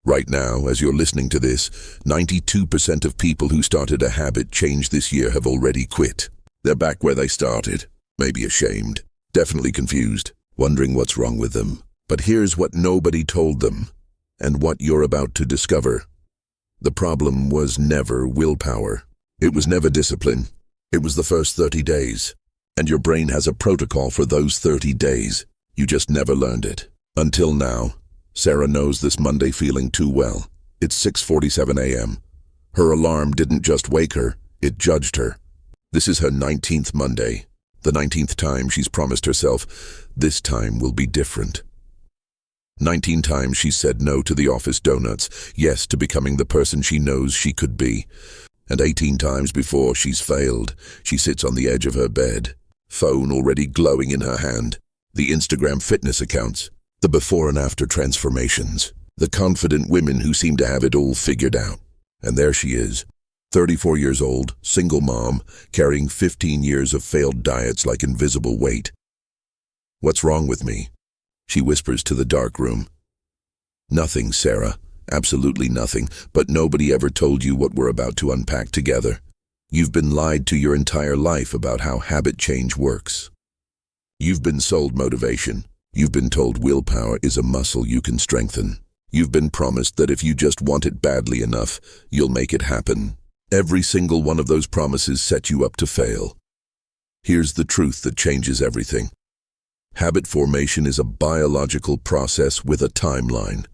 Right now, as you're listening to this, 92% of people who started a habit change this year have already quit. They're back where they started, maybe ashamed, definitely confused, wondering what's wrong with them. But here's what nobody told them, and what you're about to discover. The problem was never willpower. It was never discipline. It was the first 30 days. And your brain has a protocol for those 30 days. You just never learned it. Until now. Sarah knows this Monday feeling too well. It's 6:47 a.m. Her alarm didn't just wake her, it judged her. This is her 19th Monday. The 19th time she's promised herself, this time will be different. 19 times she said no to the office donuts, yes to becoming the person she knows she could be. And 18 times before she's failed, she sits on the edge of her bed, phone already glowing in her hand, the Instagram fitness accounts, the before and after transformations, the confident women who seem to have it all figured out. And there she is, 34 years old, single mom, carrying 15 years of failed diets like invisible weight. What's wrong with me? She whispers to the dark room. Nothing, Sarah. Absolutely nothing, but nobody ever told you what we're about to unpack together. You've been lied to your entire life about how habit change works. You've been sold motivation. You've been told willpower is a muscle you can strengthen. You've been promised that if you just want it badly enough, you'll make it happen. Every single one of those promises set you up to fail. Here's the truth that changes everything. Habit formation is a biological process with a timeline.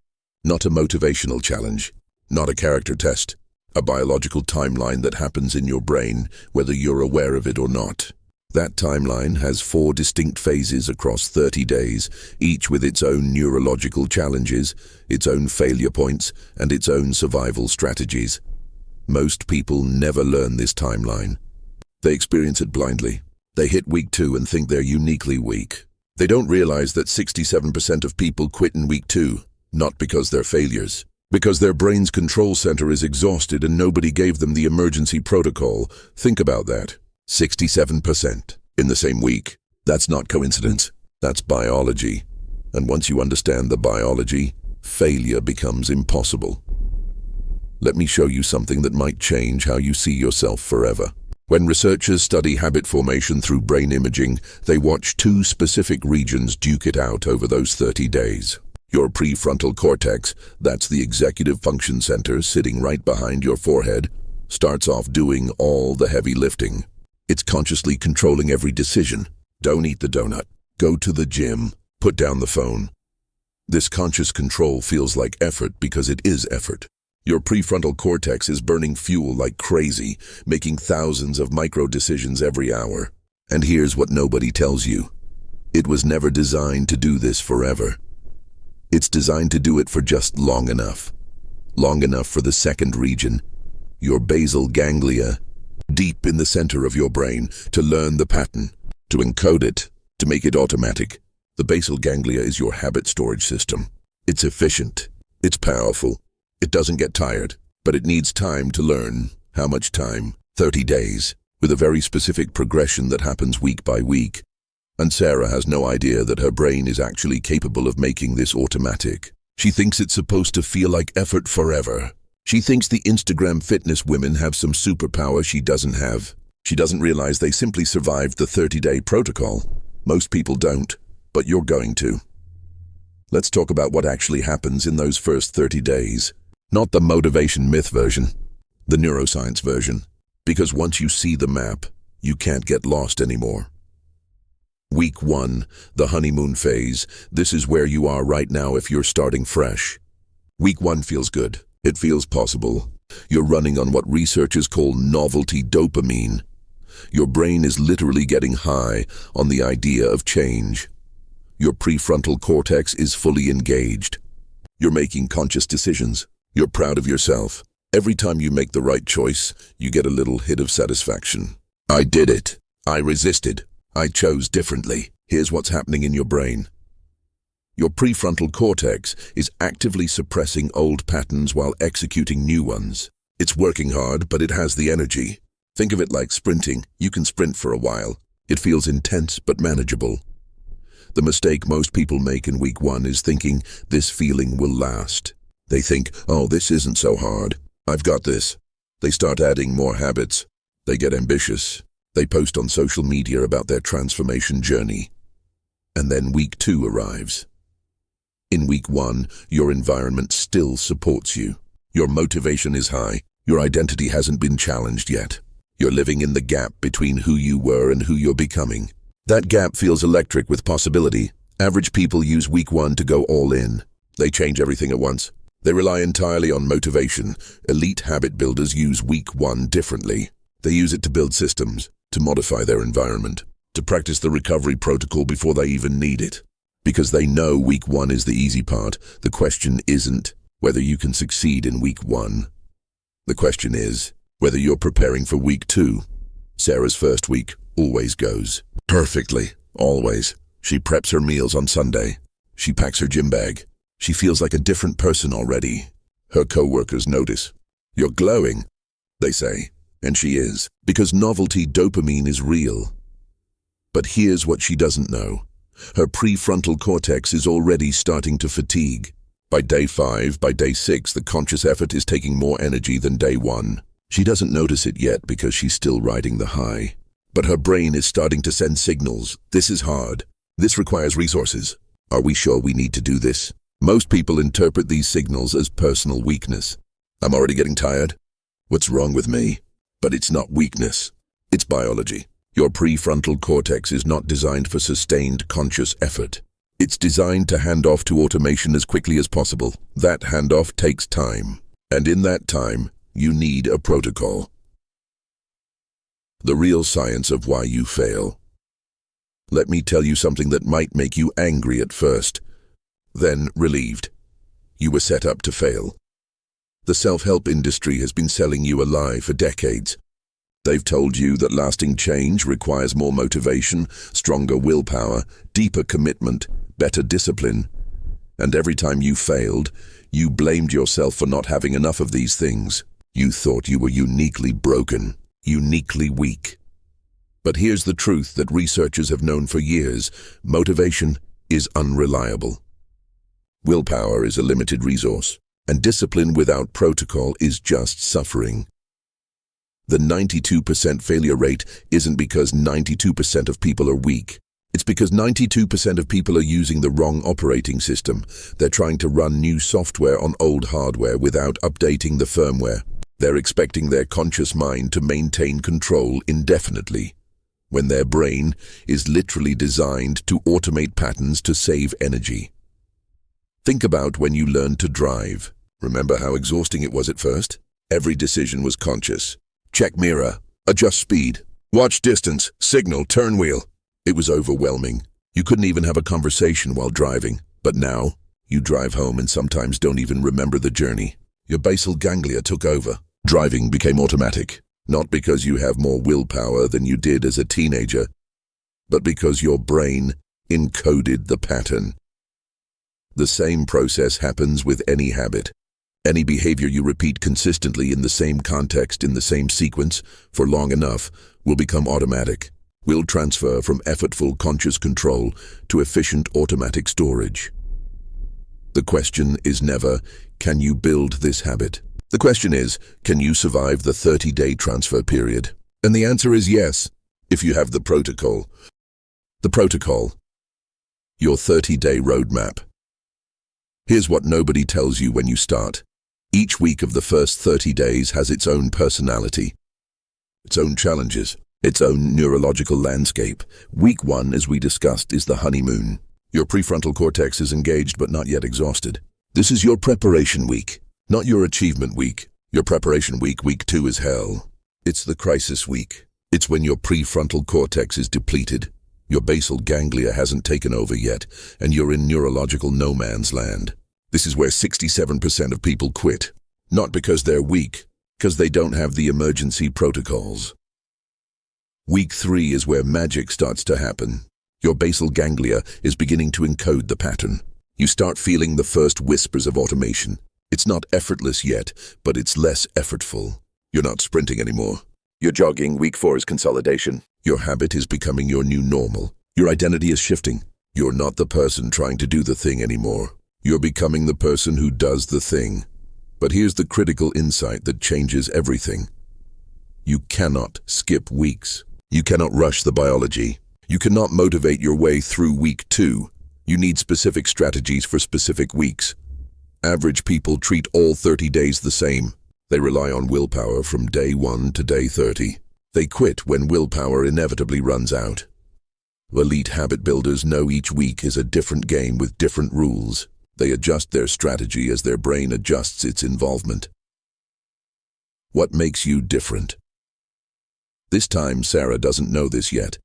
Not a motivational challenge, not a character test, a biological timeline that happens in your brain, whether you're aware of it or not. That timeline has 4 distinct phases across 30 days, each with its own neurological challenges, its own failure points, and its own survival strategies. Most people never learn this timeline. They experience it blindly. They hit week 2 and think they're uniquely weak. They don't realize that 67% of people quit in week 2, not because they're failures, because their brain's control center is exhausted and nobody gave them the emergency protocol. Think about that. 67% in the same week. That's not coincidence. That's biology. And once you understand the biology, failure becomes impossible. Let me show you something that might change how you see yourself forever. When researchers study habit formation through brain imaging, they watch 2 specific regions duke it out over those 30 days. Your prefrontal cortex, that's the executive function center sitting right behind your forehead, starts off doing all the heavy lifting. It's consciously controlling every decision. Don't eat the donut. Go to the gym. Put down the phone. This conscious control feels like effort because it is effort. Your prefrontal cortex is burning fuel like crazy, making thousands of micro decisions every hour. And here's what nobody tells you. It was never designed to do this forever. It's designed to do it for just long enough. Long enough for the second region, your basal ganglia, deep in the center of your brain, to learn the pattern, to encode it, to make it automatic. The basal ganglia is your habit storage system. It's efficient. It's powerful. It doesn't get tired, but it needs time to learn. How much time? 30 days, with a very specific progression that happens week by week. And Sarah has no idea that her brain is actually capable of making this automatic. She thinks it's supposed to feel like effort forever. She thinks the Instagram fitness women have some superpower she doesn't have. She doesn't realize they simply survived the 30-day protocol. Most people don't, but you're going to. Let's talk about what actually happens in those first 30 days. Not the motivation myth version, the neuroscience version. Because once you see the map, you can't get lost anymore. Week 1, the honeymoon phase. This is where you are right now if you're starting fresh. Week 1 feels good. It feels possible. You're running on what researchers call novelty dopamine. Your brain is literally getting high on the idea of change. Your prefrontal cortex is fully engaged. You're making conscious decisions. You're proud of yourself. Every time you make the right choice, you get a little hit of satisfaction. I did it. I resisted. I chose differently. Here's what's happening in your brain. Your prefrontal cortex is actively suppressing old patterns while executing new ones. It's working hard, but it has the energy. Think of it like sprinting. You can sprint for a while. It feels intense but manageable. The mistake most people make in week 1 is thinking this feeling will last. They think, oh, this isn't so hard. I've got this. They start adding more habits. They get ambitious. They post on social media about their transformation journey. And then week 2 arrives. In week 1, your environment still supports you. Your motivation is high. Your identity hasn't been challenged yet. You're living in the gap between who you were and who you're becoming. That gap feels electric with possibility. Average people use week 1 to go all in. They change everything at once. They rely entirely on motivation. Elite habit builders use week 1 differently. They use it to build systems, to modify their environment, to practice the recovery protocol before they even need it. Because they know week 1 is the easy part. The question isn't whether you can succeed in week 1. The question is whether you're preparing for week 2. Sarah's first week always goes perfectly, always. She preps her meals on Sunday. She packs her gym bag. She feels like a different person already. Her co-workers notice. You're glowing, they say, and she is, because novelty dopamine is real. But here's what she doesn't know. Her prefrontal cortex is already starting to fatigue. By day 5, by day 6, the conscious effort is taking more energy than day 1. She doesn't notice it yet because she's still riding the high. But her brain is starting to send signals. This is hard. This requires resources. Are we sure we need to do this? Most people interpret these signals as personal weakness. I'm already getting tired. What's wrong with me? But it's not weakness. It's biology. Your prefrontal cortex is not designed for sustained conscious effort. It's designed to hand off to automation as quickly as possible. That handoff takes time. And in that time, you need a protocol. The real science of why you fail. Let me tell you something that might make you angry at first, then relieved. You were set up to fail. The self-help industry has been selling you a lie for decades. They've told you that lasting change requires more motivation, stronger willpower, deeper commitment, better discipline. And every time you failed, you blamed yourself for not having enough of these things. You thought you were uniquely broken, uniquely weak. But here's the truth that researchers have known for years. Motivation is unreliable. Willpower is a limited resource, and discipline without protocol is just suffering. The 92% failure rate isn't because 92% of people are weak. It's because 92% of people are using the wrong operating system. They're trying to run new software on old hardware without updating the firmware. They're expecting their conscious mind to maintain control indefinitely, when their brain is literally designed to automate patterns to save energy. Think about when you learned to drive. Remember how exhausting it was at first? Every decision was conscious. Check mirror, adjust speed, watch distance, signal, turn wheel. It was overwhelming. You couldn't even have a conversation while driving. But now, you drive home and sometimes don't even remember the journey. Your basal ganglia took over. Driving became automatic. Not because you have more willpower than you did as a teenager, but because your brain encoded the pattern. The same process happens with any habit. Any behavior you repeat consistently in the same context, in the same sequence, for long enough, will become automatic. Will transfer from effortful conscious control to efficient automatic storage. The question is never, can you build this habit? The question is, can you survive the 30-day transfer period? And the answer is yes, if you have the protocol. The protocol. Your 30-day roadmap. Here's what nobody tells you when you start. Each week of the first 30 days has its own personality, its own challenges, its own neurological landscape. Week 1, as we discussed, is the honeymoon. Your prefrontal cortex is engaged but not yet exhausted. This is your preparation week, not your achievement week. Your preparation week, week 2, is hell. It's the crisis week. It's when your prefrontal cortex is depleted. Your basal ganglia hasn't taken over yet, and you're in neurological no man's land. This is where 67% of people quit. Not because they're weak, because they don't have the emergency protocols. Week 3 is where magic starts to happen. Your basal ganglia is beginning to encode the pattern. You start feeling the first whispers of automation. It's not effortless yet, but it's less effortful. You're not sprinting anymore. You're jogging. Week 4 is consolidation. Your habit is becoming your new normal. Your identity is shifting. You're not the person trying to do the thing anymore. You're becoming the person who does the thing. But here's the critical insight that changes everything. You cannot skip weeks. You cannot rush the biology. You cannot motivate your way through week 2. You need specific strategies for specific weeks. Average people treat all 30 days the same. They rely on willpower from day 1 to day 30. They quit when willpower inevitably runs out. Elite habit builders know each week is a different game with different rules. They adjust their strategy as their brain adjusts its involvement. What makes you different? This time, Sarah doesn't know this yet,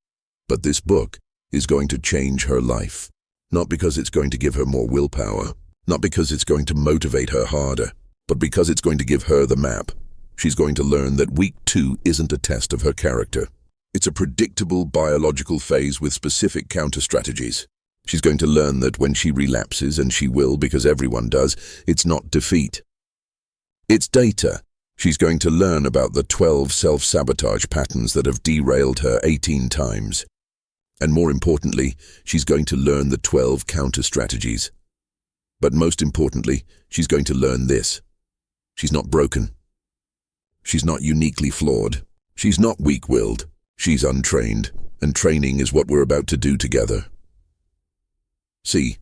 but this book is going to change her life. Not because it's going to give her more willpower, not because it's going to motivate her harder, but because it's going to give her the map. She's going to learn that week 2 isn't a test of her character. It's a predictable biological phase with specific counter-strategies. She's going to learn that when she relapses, and she will because everyone does, it's not defeat. It's data. She's going to learn about the 12 self-sabotage patterns that have derailed her 18 times. And more importantly, she's going to learn the 12 counter-strategies. But most importantly, she's going to learn this. She's not broken. She's not uniquely flawed. She's not weak-willed. She's untrained, and training is what we're about to do together. See,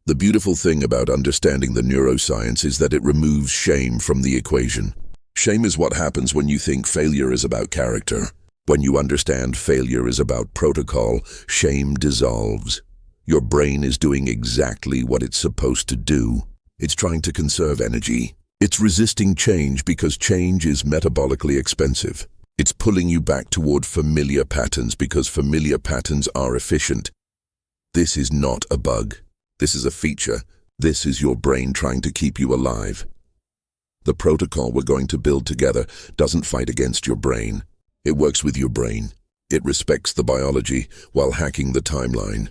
the beautiful thing about understanding the neuroscience is that it removes shame from the equation. Shame is what happens when you think failure is about character. When you understand failure is about protocol, shame dissolves. Your brain is doing exactly what it's supposed to do. It's trying to conserve energy. It's resisting change because change is metabolically expensive. It's pulling you back toward familiar patterns because familiar patterns are efficient. This is not a bug. This is a feature. This is your brain trying to keep you alive. The protocol we're going to build together doesn't fight against your brain. It works with your brain. It respects the biology while hacking the timeline.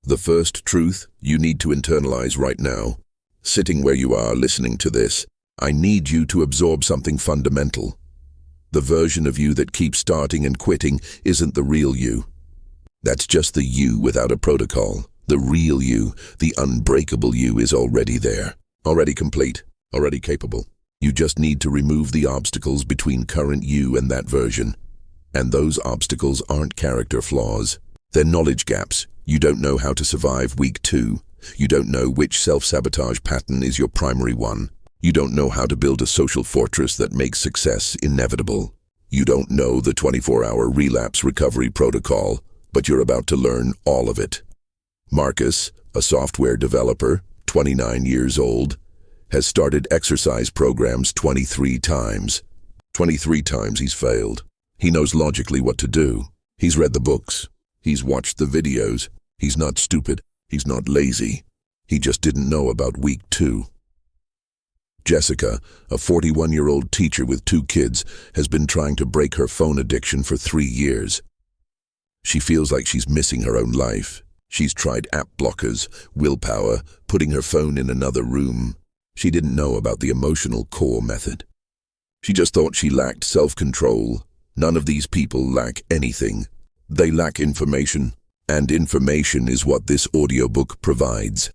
The first truth you need to internalize right now, sitting where you are listening to this, I need you to absorb something fundamental. The version of you that keeps starting and quitting isn't the real you. That's just the you without a protocol. The real you, the unbreakable you, is already there, already complete, already capable. You just need to remove the obstacles between current you and that version. And those obstacles aren't character flaws. They're knowledge gaps. You don't know how to survive week 2. You don't know which self-sabotage pattern is your primary one. You don't know how to build a social fortress that makes success inevitable. You don't know the 24-hour relapse recovery protocol, but you're about to learn all of it. Marcus, a software developer, 29 years old, has started exercise programs 23 times. 23 times he's failed. He knows logically what to do. He's read the books. He's watched the videos. He's not stupid. He's not lazy. He just didn't know about week 2. Jessica, a 41-year-old teacher with 2 kids, has been trying to break her phone addiction for 3 years. She feels like she's missing her own life. She's tried app blockers, willpower, putting her phone in another room. She didn't know about the emotional core method. She just thought she lacked self-control. None of these people lack anything. They lack information, and information is what this audiobook provides.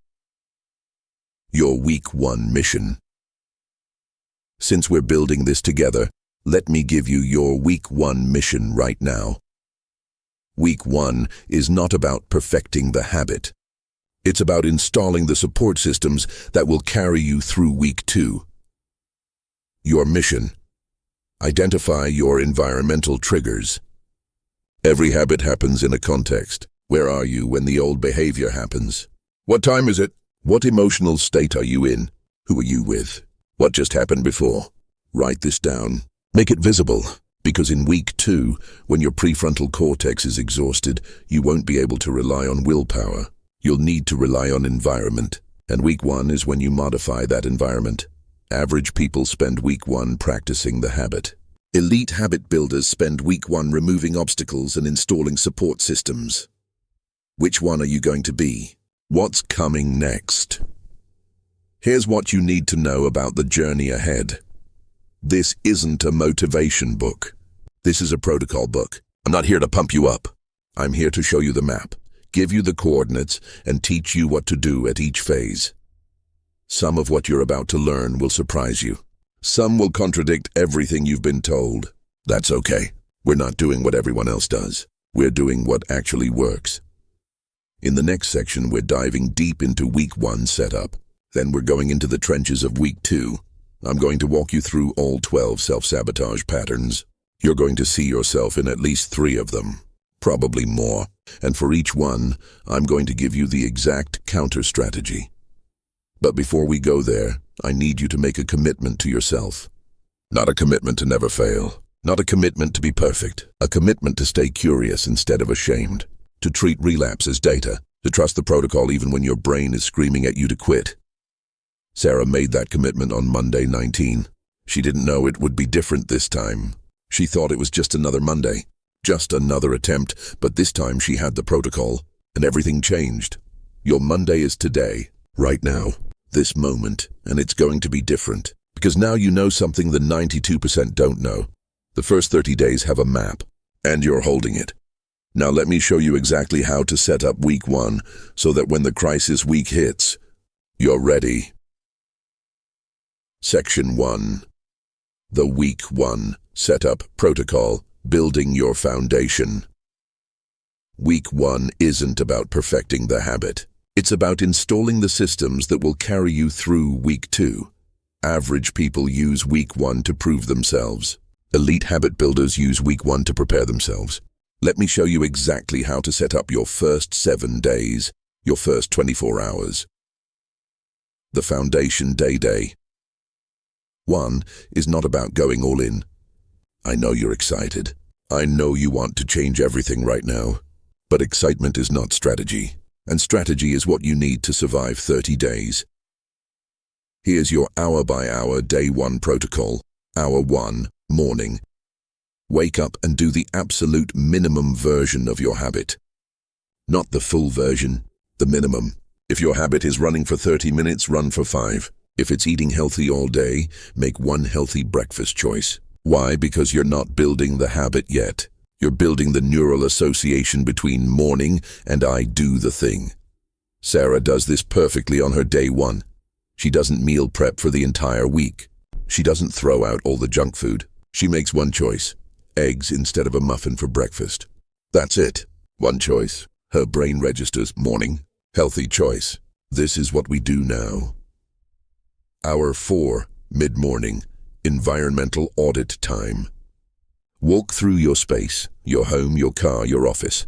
Your Week 1 mission. Since we're building this together, let me give you your Week 1 mission right now. Week 1 is not about perfecting the habit. It's about installing the support systems that will carry you through week 2. Your mission. Identify your environmental triggers. Every habit happens in a context. Where are you when the old behavior happens? What time is it? What emotional state are you in? Who are you with? What just happened before? Write this down. Make it visible, because in week 2, when your prefrontal cortex is exhausted, you won't be able to rely on willpower. You'll need to rely on environment, and week 1 is when you modify that environment. Average people spend week 1 practicing the habit. Elite habit builders spend week 1 removing obstacles and installing support systems. Which one are you going to be? What's coming next? Here's what you need to know about the journey ahead. This isn't a motivation book. This is a protocol book. I'm not here to pump you up. I'm here to show you the map, give you the coordinates, and teach you what to do at each phase. Some of what you're about to learn will surprise you. Some will contradict everything you've been told. That's okay. We're not doing what everyone else does. We're doing what actually works. In the next section, we're diving deep into week 1 setup. Then we're going into the trenches of week 2. I'm going to walk you through all 12 self-sabotage patterns. You're going to see yourself in at least 3 of them, probably more. And for each one, I'm going to give you the exact counter strategy. But before we go there, I need you to make a commitment to yourself. Not a commitment to never fail. Not a commitment to be perfect. A commitment to stay curious instead of ashamed. To treat relapse as data. To trust the protocol even when your brain is screaming at you to quit. Sarah made that commitment on Monday 19. She didn't know it would be different this time. She thought it was just another Monday. Just another attempt, but this time she had the protocol, and everything changed. Your Monday is today, right now, this moment, and it's going to be different. Because now you know something the 92% don't know. The first 30 days have a map, and you're holding it. Now let me show you exactly how to set up week 1, so that when the crisis week hits, you're ready. Section 1. The week 1 setup protocol, building your foundation. Week 1 isn't about perfecting the habit. It's about installing the systems that will carry you through week 2. Average people use week 1 to prove themselves. Elite habit builders use week 1 to prepare themselves. Let me show you exactly how to set up your first 7 days, your first 24 hours. The foundation day. 1 is not about going all in. I know you're excited. I know you want to change everything right now. But excitement is not strategy. And strategy is what you need to survive 30 days. Here's your hour-by-hour day 1 protocol. Hour 1, morning. Wake up and do the absolute minimum version of your habit. Not the full version, the minimum. If your habit is running for 30 minutes, run for 5. If it's eating healthy all day, make 1 healthy breakfast choice. Why? Because you're not building the habit yet. You're building the neural association between morning and I do the thing. Sarah does this perfectly on her day 1. She doesn't meal prep for the entire week. She doesn't throw out all the junk food. She makes 1 choice. Eggs instead of a muffin for breakfast. That's it. 1 choice. Her brain registers morning. Healthy choice. This is what we do now. Hour 4, mid-morning, environmental audit time. Walk through your space, your home, your car, your office.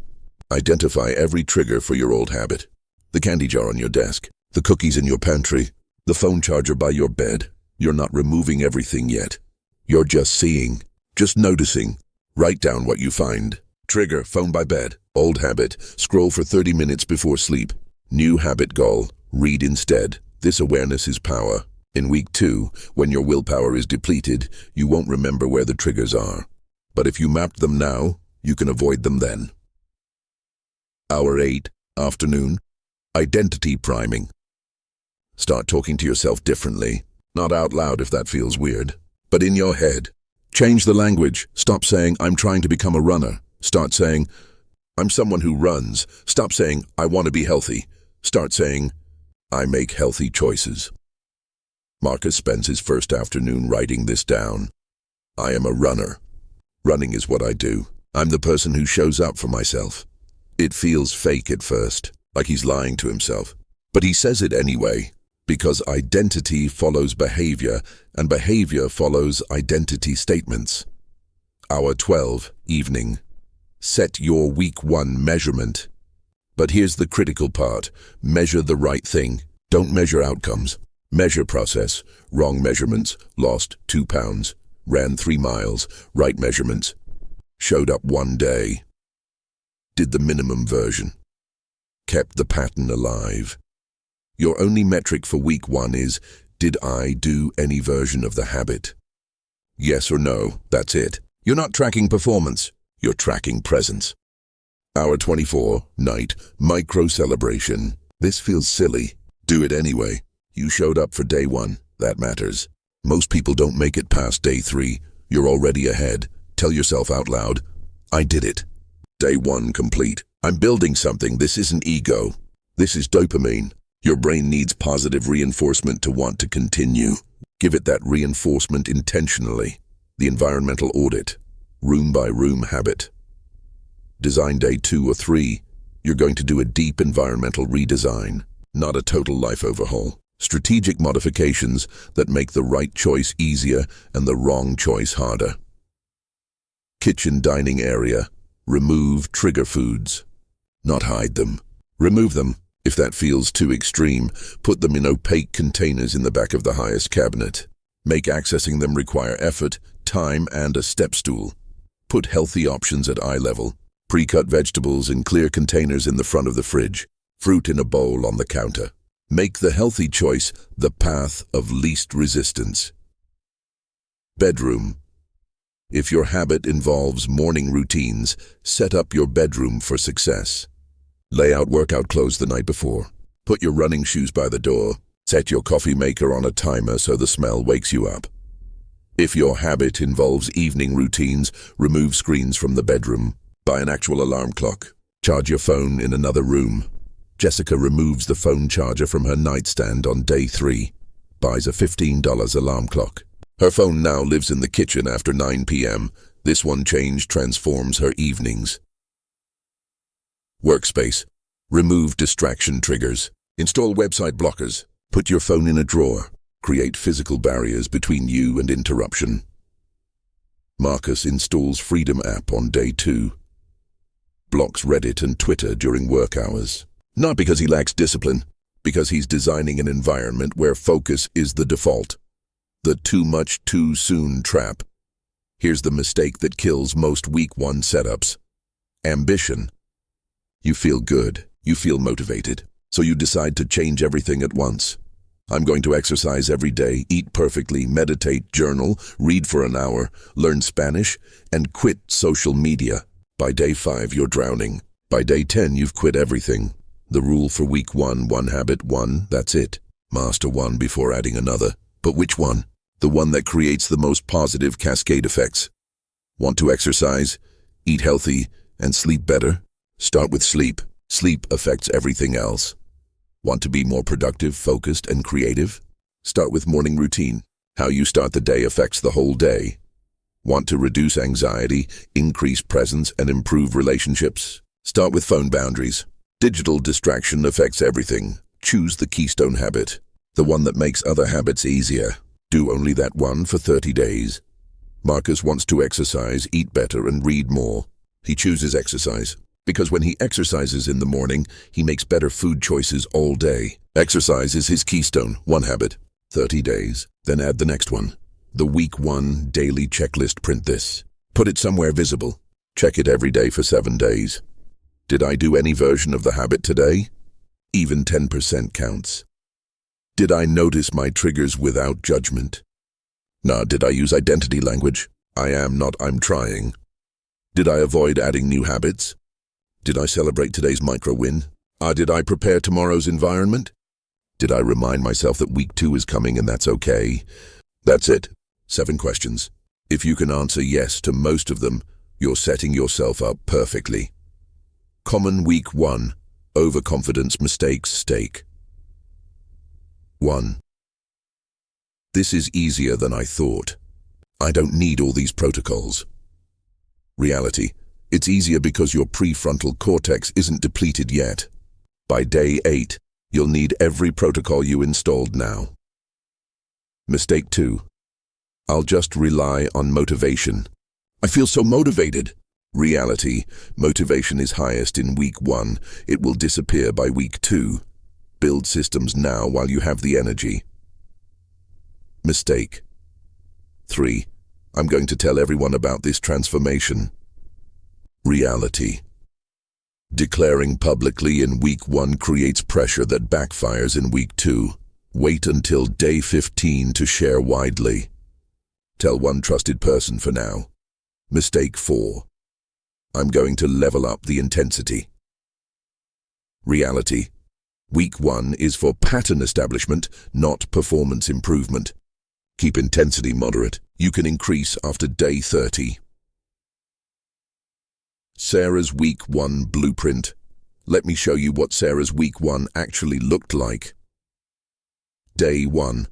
Identify every trigger for your old habit. The candy jar on your desk, the cookies in your pantry, the phone charger by your bed. You're not removing everything yet. You're just seeing, just noticing. Write down what you find. Trigger, phone by bed. Old habit, scroll for 30 minutes before sleep. New habit goal, read instead. This awareness is power. In week 2, when your willpower is depleted, you won't remember where the triggers are. But if you mapped them now, you can avoid them then. Hour 8, afternoon, identity priming. Start talking to yourself differently. Not out loud if that feels weird, but in your head. Change the language. Stop saying, I'm trying to become a runner. Start saying, I'm someone who runs. Stop saying, I want to be healthy. Start saying, I make healthy choices. Marcus spends his first afternoon writing this down. I am a runner. Running is what I do. I'm the person who shows up for myself. It feels fake at first, like he's lying to himself. But he says it anyway, because identity follows behavior, and behavior follows identity statements. Hour 12, evening. Set your week 1 measurement. But here's the critical part. Measure the right thing. Don't measure outcomes. Measure process. Wrong measurements. Lost 2 pounds. Ran 3 miles. Right measurements. Showed up 1 day. Did the minimum version. Kept the pattern alive. Your only metric for week 1 is, did I do any version of the habit? Yes or no, that's it. You're not tracking performance. You're tracking presence. Hour 24, night, micro celebration. This feels silly. Do it anyway. You showed up for day 1. That matters. Most people don't make it past day 3. You're already ahead. Tell yourself out loud, I did it. Day 1 complete. I'm building something. This isn't ego. This is dopamine. Your brain needs positive reinforcement to want to continue. Give it that reinforcement intentionally. The environmental audit. Room by room habit. Design day 2 or 3. You're going to do a deep environmental redesign, not a total life overhaul. Strategic modifications that make the right choice easier and the wrong choice harder. Kitchen dining area. Remove trigger foods. Not hide them. Remove them. If that feels too extreme, put them in opaque containers in the back of the highest cabinet. Make accessing them require effort, time, and a step stool. Put healthy options at eye level. Pre-cut vegetables in clear containers in the front of the fridge. Fruit in a bowl on the counter. Make the healthy choice the path of least resistance. Bedroom. If your habit involves morning routines, set up your bedroom for success. Lay out workout clothes the night before. Put your running shoes by the door. Set your coffee maker on a timer so the smell wakes you up. If your habit involves evening routines, remove screens from the bedroom. Buy an actual alarm clock. Charge your phone in another room. Jessica removes the phone charger from her nightstand on day 3. Buys a $15 alarm clock. Her phone now lives in the kitchen after 9 p.m. This one change transforms her evenings. Workspace. Remove distraction triggers. Install website blockers. Put your phone in a drawer. Create physical barriers between you and interruption. Marcus installs Freedom app on day 2. Blocks Reddit and Twitter during work hours. Not because he lacks discipline, because he's designing an environment where focus is the default. The too much too soon trap. Here's the mistake that kills most week 1 setups. Ambition. You feel good, you feel motivated, so you decide to change everything at once. I'm going to exercise every day, eat perfectly, meditate, journal, read for an hour, learn Spanish, and quit social media. By day 5, you're drowning. By day 10, you've quit everything. The rule for week 1, one habit, 1, that's it. Master one before adding another. But which one? The one that creates the most positive cascade effects. Want to exercise, eat healthy, and sleep better? Start with sleep. Sleep affects everything else. Want to be more productive, focused, and creative? Start with morning routine. How you start the day affects the whole day. Want to reduce anxiety, increase presence, and improve relationships? Start with phone boundaries. Digital distraction affects everything. Choose the keystone habit, the one that makes other habits easier. Do only that one for 30 days. Marcus wants to exercise, eat better, and read more. He chooses exercise, because when he exercises in the morning, he makes better food choices all day. Exercise is his keystone, one habit, 30 days. Then add the next one. The week 1 daily checklist. Print this. Put it somewhere visible. Check it every day for 7 days. Did I do any version of the habit today? Even 10% counts. Did I notice my triggers without judgment? Did I use identity language? I am, not I'm trying. Did I avoid adding new habits? Did I celebrate today's micro-win? Did I prepare tomorrow's environment? Did I remind myself that week 2 is coming and that's okay? That's it. 7 questions. If you can answer yes to most of them, you're setting yourself up perfectly. Common week 1. Overconfidence mistakes stake. 1. This is easier than I thought. I don't need all these protocols. Reality. It's easier because your prefrontal cortex isn't depleted yet. By day 8, you'll need every protocol you installed now. Mistake 2. I'll just rely on motivation. I feel so motivated. Reality. Motivation is highest in week 1. It will disappear by week 2. Build systems now while you have the energy. Mistake 3. I'm going to tell everyone about this transformation. Reality. Declaring publicly in week 1 creates pressure that backfires in week 2. Wait until day 15 to share widely. Tell one trusted person for now. Mistake 4. I'm going to level up the intensity. Reality. Week 1 is for pattern establishment, not performance improvement. Keep intensity moderate. You can increase after day 30. Sarah's week 1 blueprint. Let me show you what Sarah's week 1 actually looked like. Day 1.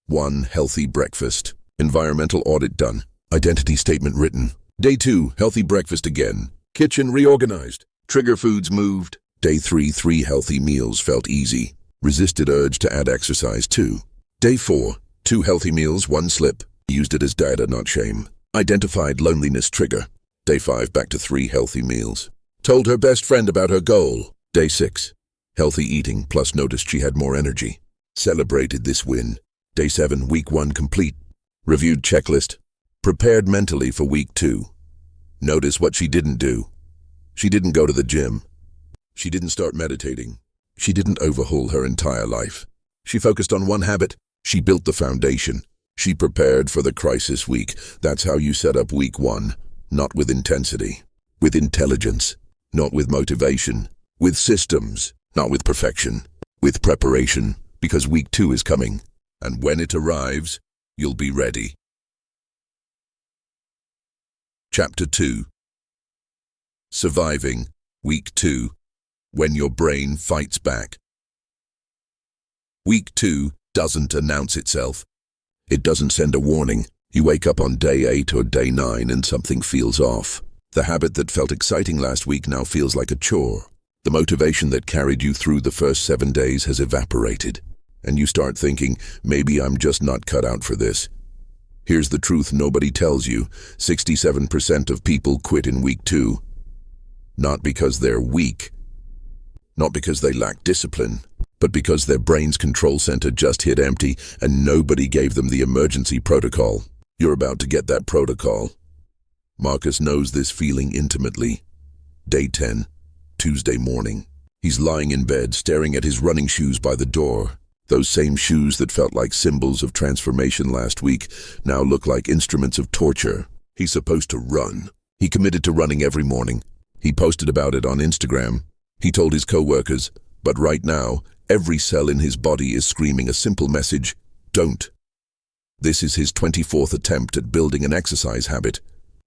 1. Healthy breakfast. Environmental audit done. Identity statement written. Day 2. Healthy breakfast again. Kitchen reorganized. Trigger foods moved. Day 3. 3 healthy meals felt easy. Resisted urge to add exercise 2. Day 4. 2 healthy meals, 1 slip. Used it as data, not shame. Identified loneliness trigger. Day 5. Back to 3 healthy meals. Told her best friend about her goal. Day 6. Healthy eating, plus noticed she had more energy. Celebrated this win. Day 7. Week 1 complete. Reviewed checklist. Prepared mentally for week 2. Notice what she didn't do. She didn't go to the gym. She didn't start meditating. She didn't overhaul her entire life. She focused on 1 habit. She built the foundation. She prepared for the crisis week. That's how you set up week 1. Not with intensity. With intelligence. Not with motivation. With systems. Not with perfection. With preparation. Because week 2 is coming. And when it arrives, you'll be ready. Chapter 2. Surviving. Week 2. When your brain fights back. Week 2 doesn't announce itself. It doesn't send a warning. You wake up on day 8 or day 9 and something feels off. The habit that felt exciting last week now feels like a chore. The motivation that carried you through the first 7 days has evaporated. And you start thinking, maybe I'm just not cut out for this. Here's the truth nobody tells you. 67% of people quit in week 2. Not because they're weak. Not because they lack discipline, but because their brain's control center just hit empty and nobody gave them the emergency protocol. You're about to get that protocol. Marcus knows this feeling intimately. Day 10, Tuesday morning. He's lying in bed, staring at his running shoes by the door. Those same shoes that felt like symbols of transformation last week now look like instruments of torture. He's supposed to run. He committed to running every morning. He posted about it on Instagram. He told his co-workers, but right now, every cell in his body is screaming a simple message: don't. This is his 24th attempt at building an exercise habit.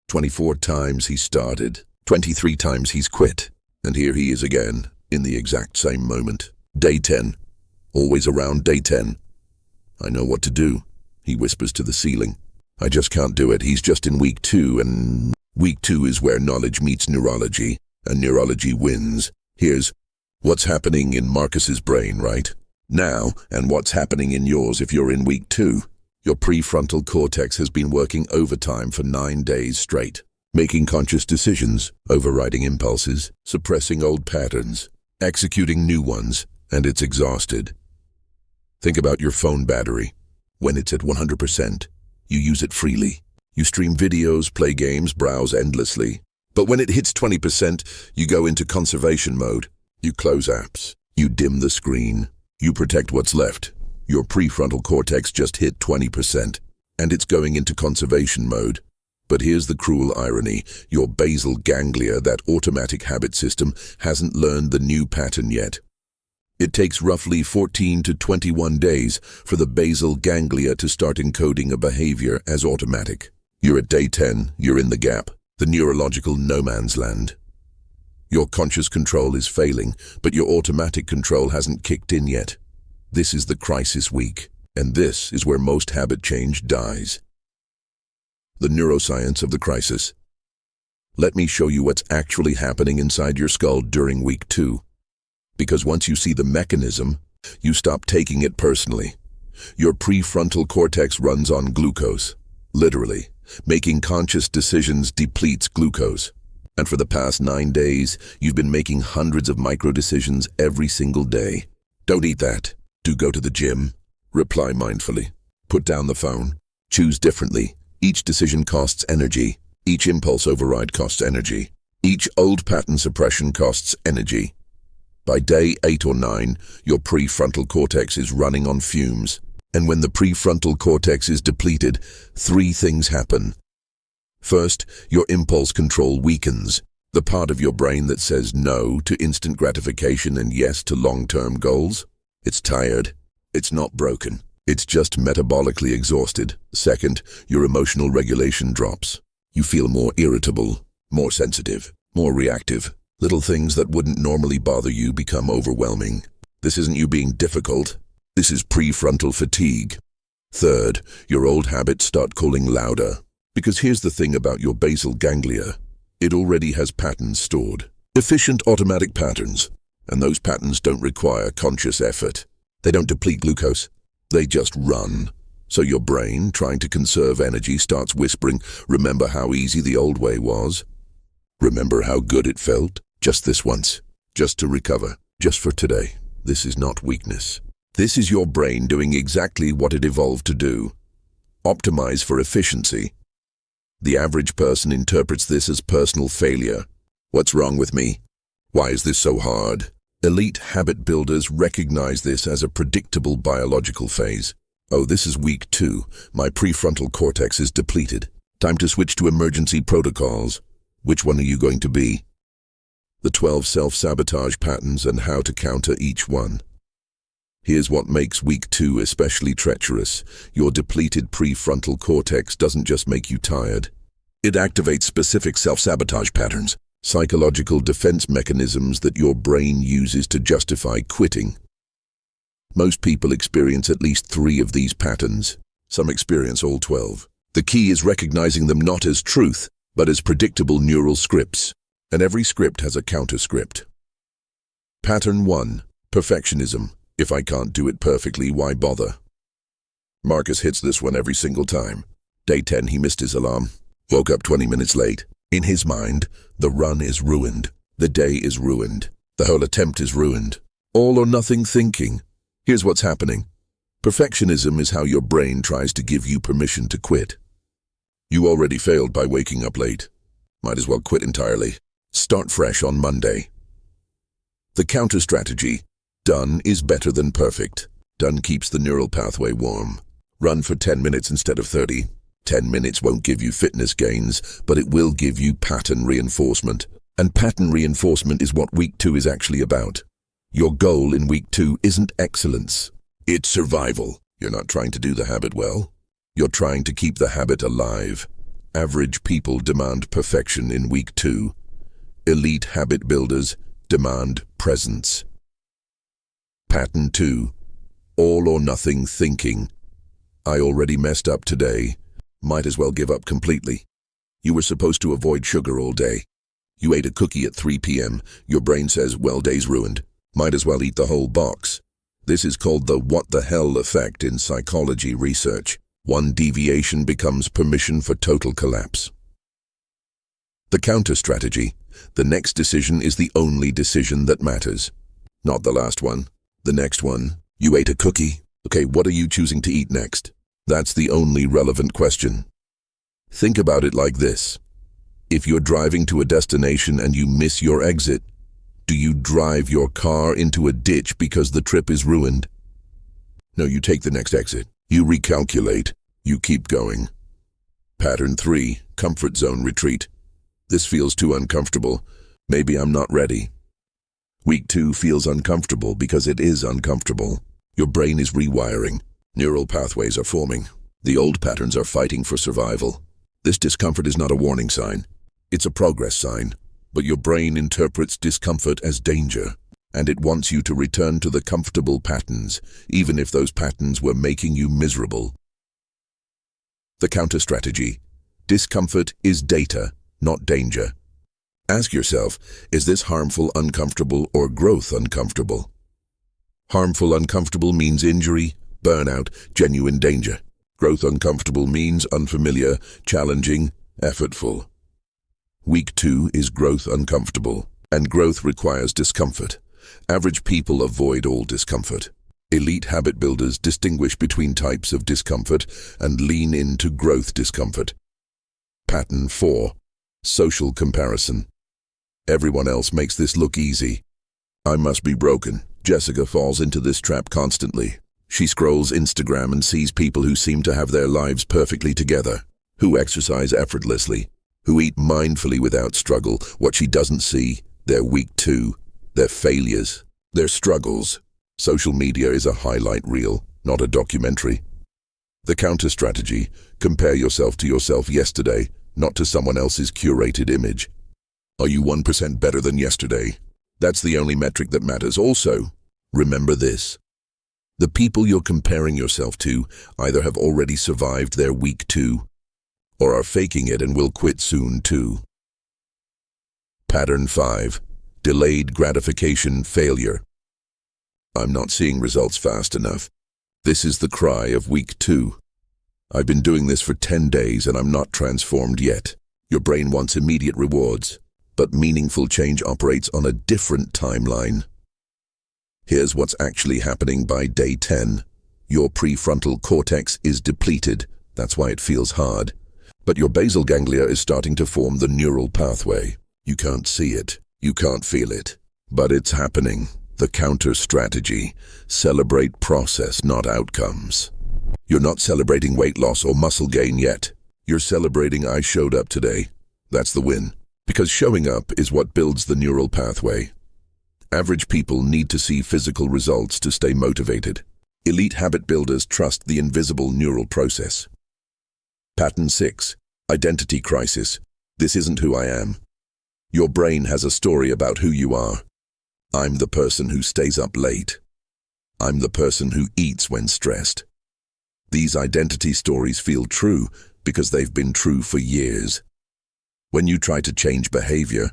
24 times he started, 23 times he's quit. And here he is again, in the exact same moment. Day 10. Always around day 10. I know what to do, he whispers to the ceiling. I just can't do it. He's just in week 2, and week 2 is where knowledge meets neurology, and neurology wins. Here's what's happening in Marcus's brain right now, and what's happening in yours if you're in week 2. Your prefrontal cortex has been working overtime for 9 days straight, making conscious decisions, overriding impulses, suppressing old patterns, executing new ones, and it's exhausted. Think about your phone battery. When it's at 100%, you use it freely. You stream videos, play games, browse endlessly. But when it hits 20%, you go into conservation mode. You close apps. You dim the screen. You protect what's left. Your prefrontal cortex just hit 20%, and it's going into conservation mode. But here's the cruel irony. Your basal ganglia, that automatic habit system, hasn't learned the new pattern yet. It takes roughly 14 to 21 days for the basal ganglia to start encoding a behavior as automatic. You're at day 10, you're in the gap, the neurological no man's land. Your conscious control is failing, but your automatic control hasn't kicked in yet. This is the crisis week, and this is where most habit change dies. The neuroscience of the crisis. Let me show you what's actually happening inside your skull during week 2. Because once you see the mechanism, you stop taking it personally. Your prefrontal cortex runs on glucose. Literally, making conscious decisions depletes glucose. And for the past 9 days, you've been making hundreds of micro-decisions every single day. Don't eat that. Do go to the gym. Reply mindfully. Put down the phone. Choose differently. Each decision costs energy. Each impulse override costs energy. Each old pattern suppression costs energy. By day 8 or 9, your prefrontal cortex is running on fumes. And when the prefrontal cortex is depleted, 3 things happen. First, your impulse control weakens. The part of your brain that says no to instant gratification and yes to long-term goals. It's tired. It's not broken. It's just metabolically exhausted. Second, your emotional regulation drops. You feel more irritable, more sensitive, more reactive. Little things that wouldn't normally bother you become overwhelming. This isn't you being difficult. This is prefrontal fatigue. Third, your old habits start calling louder. Because here's the thing about your basal ganglia. It already has patterns stored. Efficient automatic patterns. And those patterns don't require conscious effort. They don't deplete glucose. They just run. So your brain, trying to conserve energy, starts whispering, remember how easy the old way was? Remember how good it felt? Just this once. Just to recover. Just for today. This is not weakness. This is your brain doing exactly what it evolved to do. Optimize for efficiency. The average person interprets this as personal failure. What's wrong with me? Why is this so hard? Elite habit builders recognize this as a predictable biological phase. Oh, this is week 2. My prefrontal cortex is depleted. Time to switch to emergency protocols. Which one are you going to be? The 12 self-sabotage patterns and how to counter each one. Here's what makes week 2 especially treacherous. Your depleted prefrontal cortex doesn't just make you tired. It activates specific self-sabotage patterns, psychological defense mechanisms that your brain uses to justify quitting. Most people experience at least 3 of these patterns. Some experience all 12. The key is recognizing them not as truth, but as predictable neural scripts. And every script has a counter-script. Pattern 1. Perfectionism. If I can't do it perfectly, why bother? Marcus hits this one every single time. Day 10, he missed his alarm. Woke up 20 minutes late. In his mind, the run is ruined. The day is ruined. The whole attempt is ruined. All or nothing thinking. Here's what's happening. Perfectionism is how your brain tries to give you permission to quit. You already failed by waking up late. Might as well quit entirely. Start fresh on Monday. The counter strategy. Done is better than perfect. Done keeps the neural pathway warm. Run for 10 minutes instead of 30. 10 minutes won't give you fitness gains, but it will give you pattern reinforcement. And pattern reinforcement is what week 2 is actually about. Your goal in week 2 isn't excellence. It's survival. You're not trying to do the habit well. You're trying to keep the habit alive. Average people demand perfection in week 2. Elite habit builders demand presence. Pattern 2. All or nothing thinking. I already messed up today. Might as well give up completely. You were supposed to avoid sugar all day. You ate a cookie at 3 p.m. Your brain says, well, day's ruined. Might as well eat the whole box. This is called the what the hell effect in psychology research. One deviation becomes permission for total collapse. The counter strategy. The next decision is the only decision that matters. Not the last one. The next one. You ate a cookie. Okay, what are you choosing to eat next? That's the only relevant question. Think about it like this. If you're driving to a destination and you miss your exit, do you drive your car into a ditch because the trip is ruined? No, you take the next exit. You recalculate. You keep going. Pattern 3. Comfort zone retreat. This feels too uncomfortable. Maybe I'm not ready. Week 2 feels uncomfortable because it is uncomfortable. Your brain is rewiring. Neural pathways are forming. The old patterns are fighting for survival. This discomfort is not a warning sign. It's a progress sign. But your brain interprets discomfort as danger, and it wants you to return to the comfortable patterns, even if those patterns were making you miserable. The counter strategy. Discomfort is data, not danger. Ask yourself, is this harmful uncomfortable or growth uncomfortable? Harmful uncomfortable means injury, burnout, genuine danger. Growth uncomfortable means unfamiliar, challenging, effortful. Week 2 is growth uncomfortable, and growth requires discomfort. Average people avoid all discomfort. Elite habit builders distinguish between types of discomfort and lean into growth discomfort. Pattern 4. Social comparison. Everyone else makes this look easy. I must be broken. Jessica falls into this trap constantly. She scrolls Instagram and sees people who seem to have their lives perfectly together, who exercise effortlessly, who eat mindfully without struggle. What she doesn't see, their week 2, their failures, their struggles. Social media is a highlight reel, not a documentary. The counter strategy. Compare yourself to yourself yesterday, not to someone else's curated image. Are you 1% better than yesterday? That's the only metric that matters. Also, remember this. The people you're comparing yourself to either have already survived their week 2 or are faking it and will quit soon too. Pattern 5. Delayed gratification failure. I'm not seeing results fast enough. This is the cry of week 2. I've been doing this for 10 days and I'm not transformed yet. Your brain wants immediate rewards, but meaningful change operates on a different timeline. Here's what's actually happening by day 10. Your prefrontal cortex is depleted. That's why it feels hard. But your basal ganglia is starting to form the neural pathway. You can't see it. You can't feel it. But it's happening. The counter strategy. Celebrate process, not outcomes. You're not celebrating weight loss or muscle gain yet. You're celebrating I showed up today. That's the win. Because showing up is what builds the neural pathway. Average people need to see physical results to stay motivated. Elite habit builders trust the invisible neural process. Pattern 6. Identity crisis. This isn't who I am. Your brain has a story about who you are. I'm the person who stays up late. I'm the person who eats when stressed. These identity stories feel true because they've been true for years. When you try to change behavior,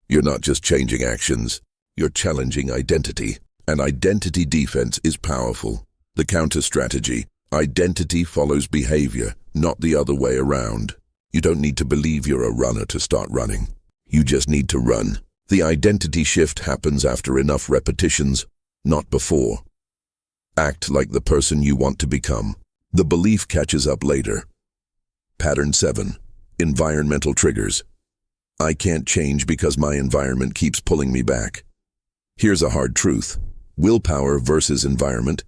you're not just changing actions, you're challenging identity. And identity defense is powerful. The counter strategy. Identity follows behavior, not the other way around. You don't need to believe you're a runner to start running. You just need to run. The identity shift happens after enough repetitions, not before. Act like the person you want to become. The belief catches up later. Pattern 7. Environmental triggers. I can't change because my environment keeps pulling me back. Here's a hard truth. Willpower versus environment.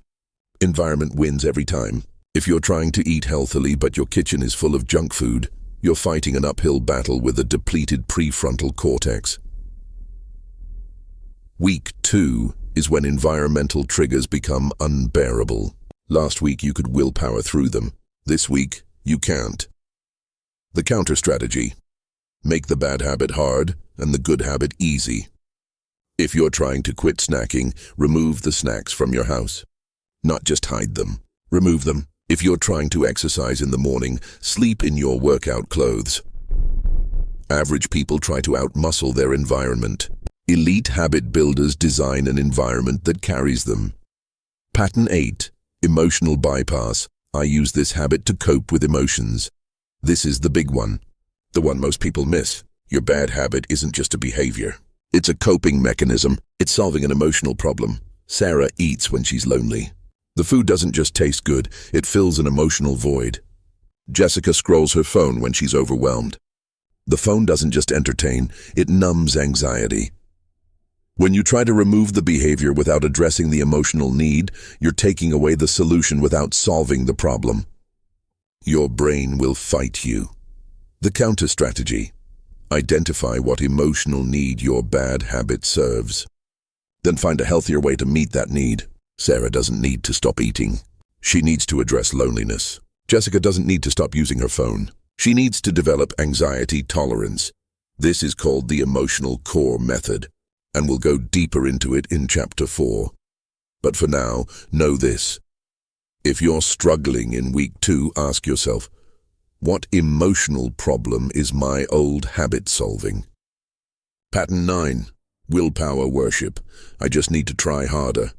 Environment wins every time. If you're trying to eat healthily but your kitchen is full of junk food, you're fighting an uphill battle with a depleted prefrontal cortex. Week 2 is when environmental triggers become unbearable. Last week you could willpower through them. This week, you can't. The counter strategy. Make the bad habit hard and the good habit easy. If you're trying to quit snacking, remove the snacks from your house. Not just hide them. Remove them. If you're trying to exercise in the morning, sleep in your workout clothes. Average people try to outmuscle their environment. Elite habit builders design an environment that carries them. Pattern 8. Emotional bypass. I use this habit to cope with emotions. This is the big one. The one most people miss. Your bad habit isn't just a behavior. It's a coping mechanism. It's solving an emotional problem. Sarah eats when she's lonely. The food doesn't just taste good, it fills an emotional void. Jessica scrolls her phone when she's overwhelmed. The phone doesn't just entertain, it numbs anxiety. When you try to remove the behavior without addressing the emotional need, you're taking away the solution without solving the problem. Your brain will fight you. The counter strategy. Identify what emotional need your bad habit serves. Then find a healthier way to meet that need. Sarah doesn't need to stop eating. She needs to address loneliness. Jessica doesn't need to stop using her phone. She needs to develop anxiety tolerance. This is called the emotional core method, and we'll go deeper into it in Chapter 4. But for now, know this. If you're struggling in week 2, ask yourself, what emotional problem is my old habit solving? Pattern 9. Willpower worship. I just need to try harder.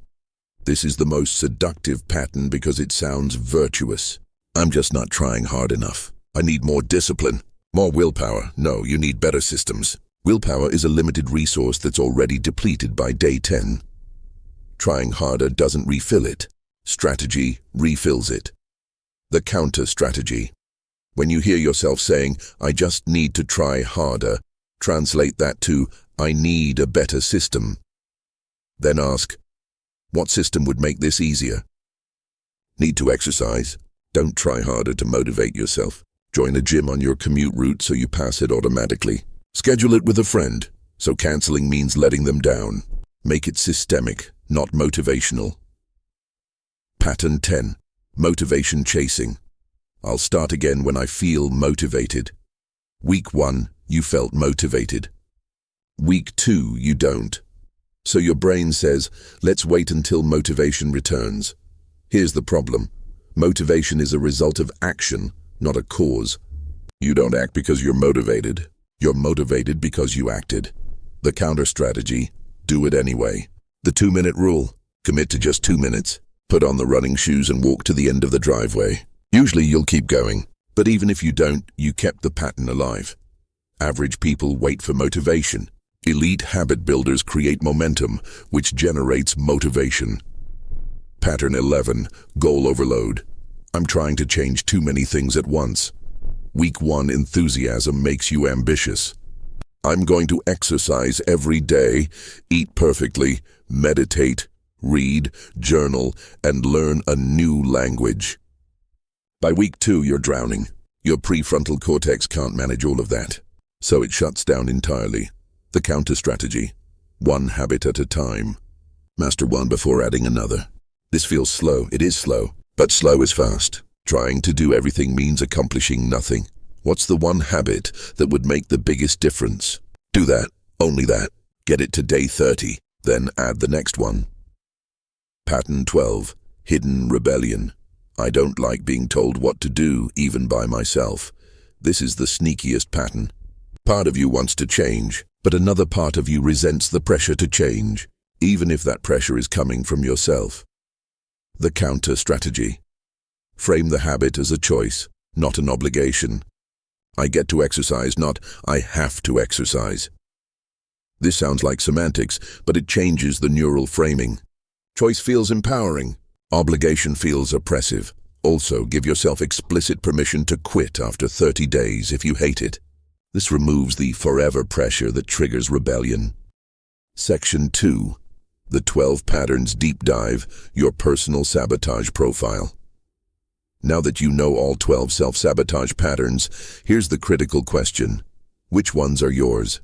This is the most seductive pattern because it sounds virtuous. I'm just not trying hard enough. I need more discipline. More willpower. No, you need better systems. Willpower is a limited resource that's already depleted by day 10. Trying harder doesn't refill it. Strategy refills it. The counter strategy. When you hear yourself saying, I just need to try harder, translate that to, I need a better system. Then ask, what system would make this easier? Need to exercise? Don't try harder to motivate yourself. Join a gym on your commute route so you pass it automatically. Schedule it with a friend, so canceling means letting them down. Make it systemic, not motivational. Pattern 10. Motivation chasing. I'll start again when I feel motivated. Week 1, you felt motivated. Week 2, you don't. So your brain says, let's wait until motivation returns. Here's the problem. Motivation is a result of action, not a cause. You don't act because you're motivated. You're motivated because you acted. The counter strategy, do it anyway. The 2-minute rule, commit to just 2 minutes. Put on the running shoes and walk to the end of the driveway. Usually you'll keep going, but even if you don't, you kept the pattern alive. Average people wait for motivation. Elite habit builders create momentum, which generates motivation. Pattern 11, goal overload. I'm trying to change too many things at once. Week 1 enthusiasm makes you ambitious. I'm going to exercise every day, eat perfectly, meditate, read, journal, and learn a new language. By week 2, you're drowning. Your prefrontal cortex can't manage all of that, so it shuts down entirely. The counter strategy, 1 habit at a time. Master one before adding another. This feels slow. It is slow, but slow is fast. Trying to do everything means accomplishing nothing. What's the 1 habit that would make the biggest difference? Do that, only that. Get it to day 30, then add the next one. Pattern 12, hidden rebellion. I don't like being told what to do, even by myself. This is the sneakiest pattern. Part of you wants to change, but another part of you resents the pressure to change, even if that pressure is coming from yourself. The counter strategy. Frame the habit as a choice, not an obligation. I get to exercise, not I have to exercise. This sounds like semantics, but it changes the neural framing. Choice feels empowering. Obligation feels oppressive. Also, give yourself explicit permission to quit after 30 days if you hate it. This removes the forever pressure that triggers rebellion. Section 2. The 12 Patterns Deep Dive, Your Personal Sabotage Profile. Now that you know all 12 self-sabotage patterns, here's the critical question. Which ones are yours?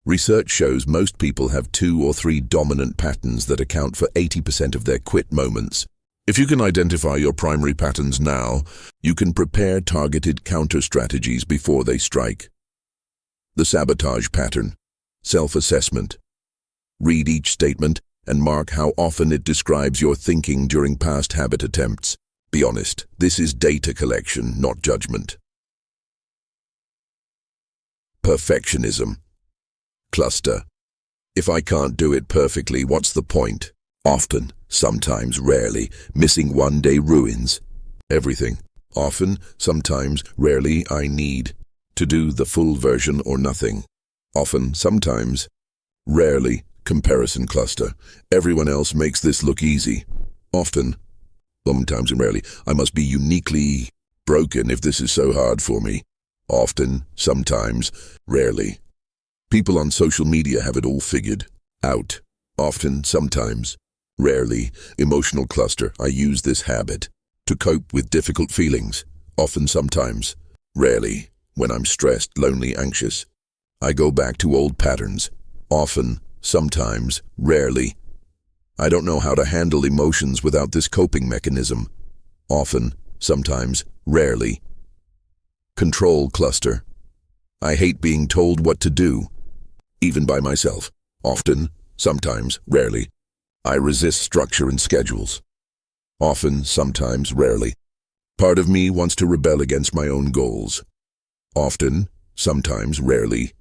Research shows most people have 2 or 3 dominant patterns that account for 80% of their quit moments. If you can identify your primary patterns now, you can prepare targeted counter strategies before they strike. The sabotage pattern. Self-assessment. Read each statement and mark how often it describes your thinking during past habit attempts. Be honest, this is data collection, not judgment. Perfectionism. Cluster. If I can't do it perfectly, what's the point? Often, sometimes, rarely, missing one day ruins everything. Often, sometimes, rarely, I need to do the full version or nothing. Often, sometimes, rarely, comparison cluster. Everyone else makes this look easy. Often, sometimes and rarely, I must be uniquely broken if this is so hard for me. Often, sometimes, rarely. People on social media have it all figured out. Often, sometimes, rarely. Emotional cluster. I use this habit to cope with difficult feelings. Often, sometimes, rarely. When I'm stressed, lonely, anxious, I go back to old patterns. Often, sometimes, rarely. I don't know how to handle emotions without this coping mechanism. Often, sometimes, rarely. Control cluster. I hate being told what to do, even by myself. Often, sometimes, rarely. I resist structure and schedules. Often, sometimes, rarely. Part of me wants to rebel against my own goals. Often, sometimes, rarely.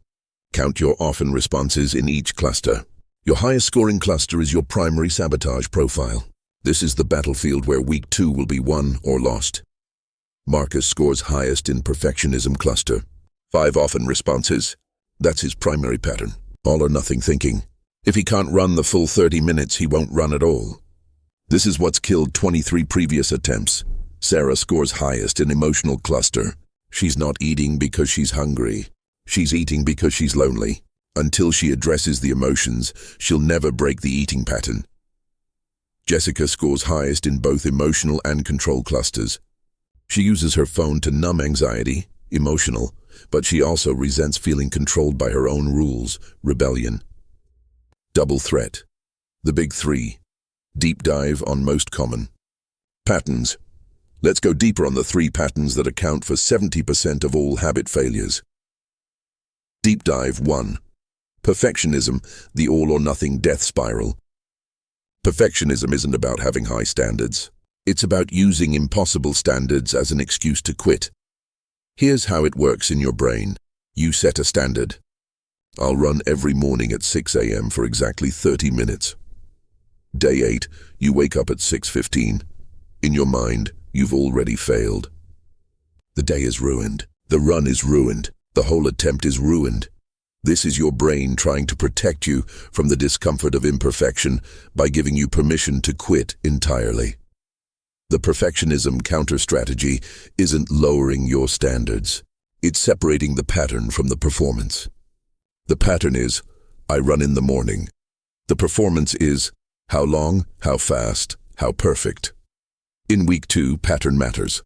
Count your often responses in each cluster. Your highest scoring cluster is your primary sabotage profile. This is the battlefield where week 2 will be won or lost. Marcus scores highest in perfectionism cluster. 5 often responses. That's his primary pattern. All or nothing thinking. If he can't run the full 30 minutes, he won't run at all. This is what's killed 23 previous attempts. Sarah scores highest in emotional cluster. She's not eating because she's hungry. She's eating because she's lonely. Until she addresses the emotions, she'll never break the eating pattern. Jessica scores highest in both emotional and control clusters. She uses her phone to numb anxiety, emotional, but she also resents feeling controlled by her own rules, rebellion. Double threat. The big 3. Deep dive on most common patterns. Let's go deeper on the 3 patterns that account for 70% of all habit failures. Deep dive 1. Perfectionism, the all-or-nothing death spiral. Perfectionism isn't about having high standards. It's about using impossible standards as an excuse to quit. Here's how it works in your brain. You set a standard. I'll run every morning at 6 a.m. for exactly 30 minutes. Day 8, you wake up at 6:15. In your mind, you've already failed. The day is ruined. The run is ruined. The whole attempt is ruined. This is your brain trying to protect you from the discomfort of imperfection by giving you permission to quit entirely. The perfectionism counter-strategy isn't lowering your standards. It's separating the pattern from the performance. The pattern is, I run in the morning. The performance is, how long, how fast, how perfect. In week 2, pattern matters.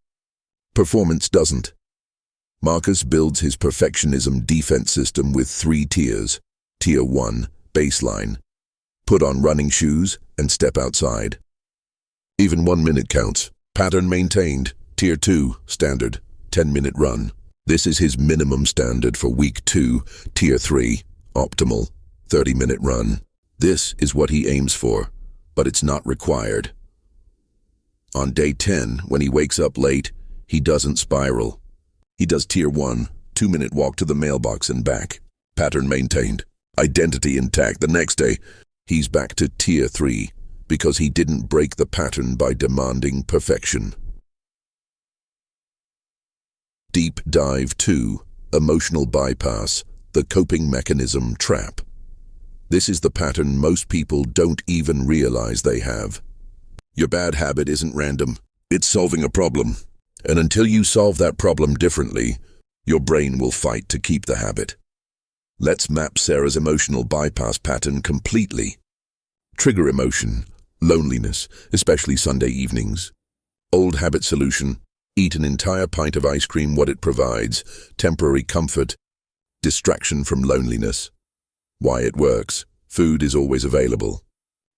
Performance doesn't. Marcus builds his perfectionism defense system with 3 tiers. Tier 1, baseline. Put on running shoes and step outside. Even 1 minute counts. Pattern maintained. Tier 2, standard, 10-minute run. This is his minimum standard for week 2. Tier 3, optimal, 30-minute run. This is what he aims for, but it's not required. On day 10, when he wakes up late, he doesn't spiral. He does tier 1, 2-minute walk to the mailbox and back. Pattern maintained. Identity intact. The next day, he's back to tier 3 because he didn't break the pattern by demanding perfection. Deep Dive 2, Emotional Bypass, the Coping Mechanism Trap. This is the pattern most people don't even realize they have. Your bad habit isn't random. It's solving a problem. And until you solve that problem differently, your brain will fight to keep the habit. Let's map Sarah's emotional bypass pattern completely. Trigger emotion, loneliness, especially Sunday evenings. Old habit solution, eat an entire pint of ice cream. What it provides, temporary comfort, distraction from loneliness. Why it works, food is always available.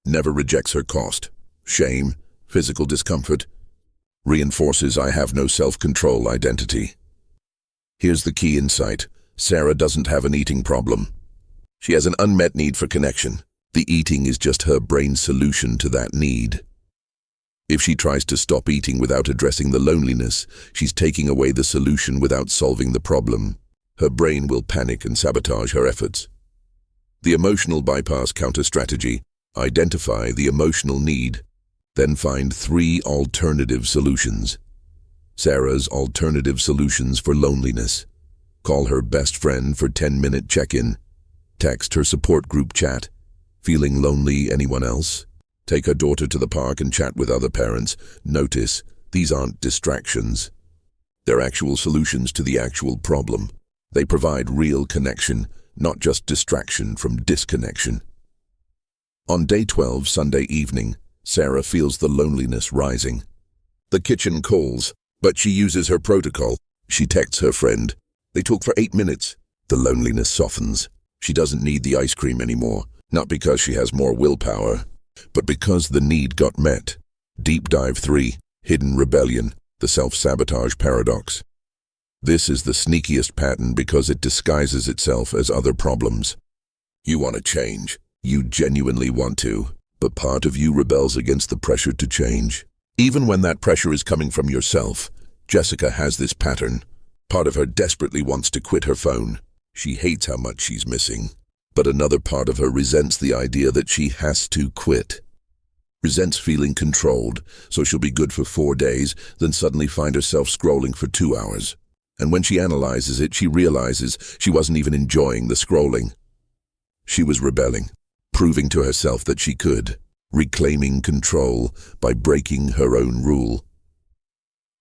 Never rejects her cost. Shame, physical discomfort. Reinforces I have no self-control identity. Here's the key insight. Sarah doesn't have an eating problem. She has an unmet need for connection. The eating is just her brain's solution to that need. If she tries to stop eating without addressing the loneliness, she's taking away the solution without solving the problem. Her brain will panic and sabotage her efforts. The emotional bypass counter-strategy. Identify the emotional need. Then find 3 alternative solutions. Sarah's alternative solutions for loneliness. Call her best friend for 10-minute check-in. Text her support group chat. Feeling lonely, anyone else? Take her daughter to the park and chat with other parents. Notice, these aren't distractions. They're actual solutions to the actual problem. They provide real connection, not just distraction from disconnection. On day 12, Sunday evening, Sarah feels the loneliness rising. The kitchen calls, but she uses her protocol. She texts her friend. They talk for 8 minutes. The loneliness softens. She doesn't need the ice cream anymore, not because she has more willpower, but because the need got met. Deep Dive 3, Hidden Rebellion, the self-sabotage paradox. This is the sneakiest pattern because it disguises itself as other problems. You want to change. You genuinely want to. But part of you rebels against the pressure to change. Even when that pressure is coming from yourself, Jessica has this pattern. Part of her desperately wants to quit her phone. She hates how much she's missing. But another part of her resents the idea that she has to quit. Resents feeling controlled, so she'll be good for 4 days, then suddenly find herself scrolling for 2 hours. And when she analyzes it, she realizes she wasn't even enjoying the scrolling. She was rebelling. Proving to herself that she could, reclaiming control by breaking her own rule.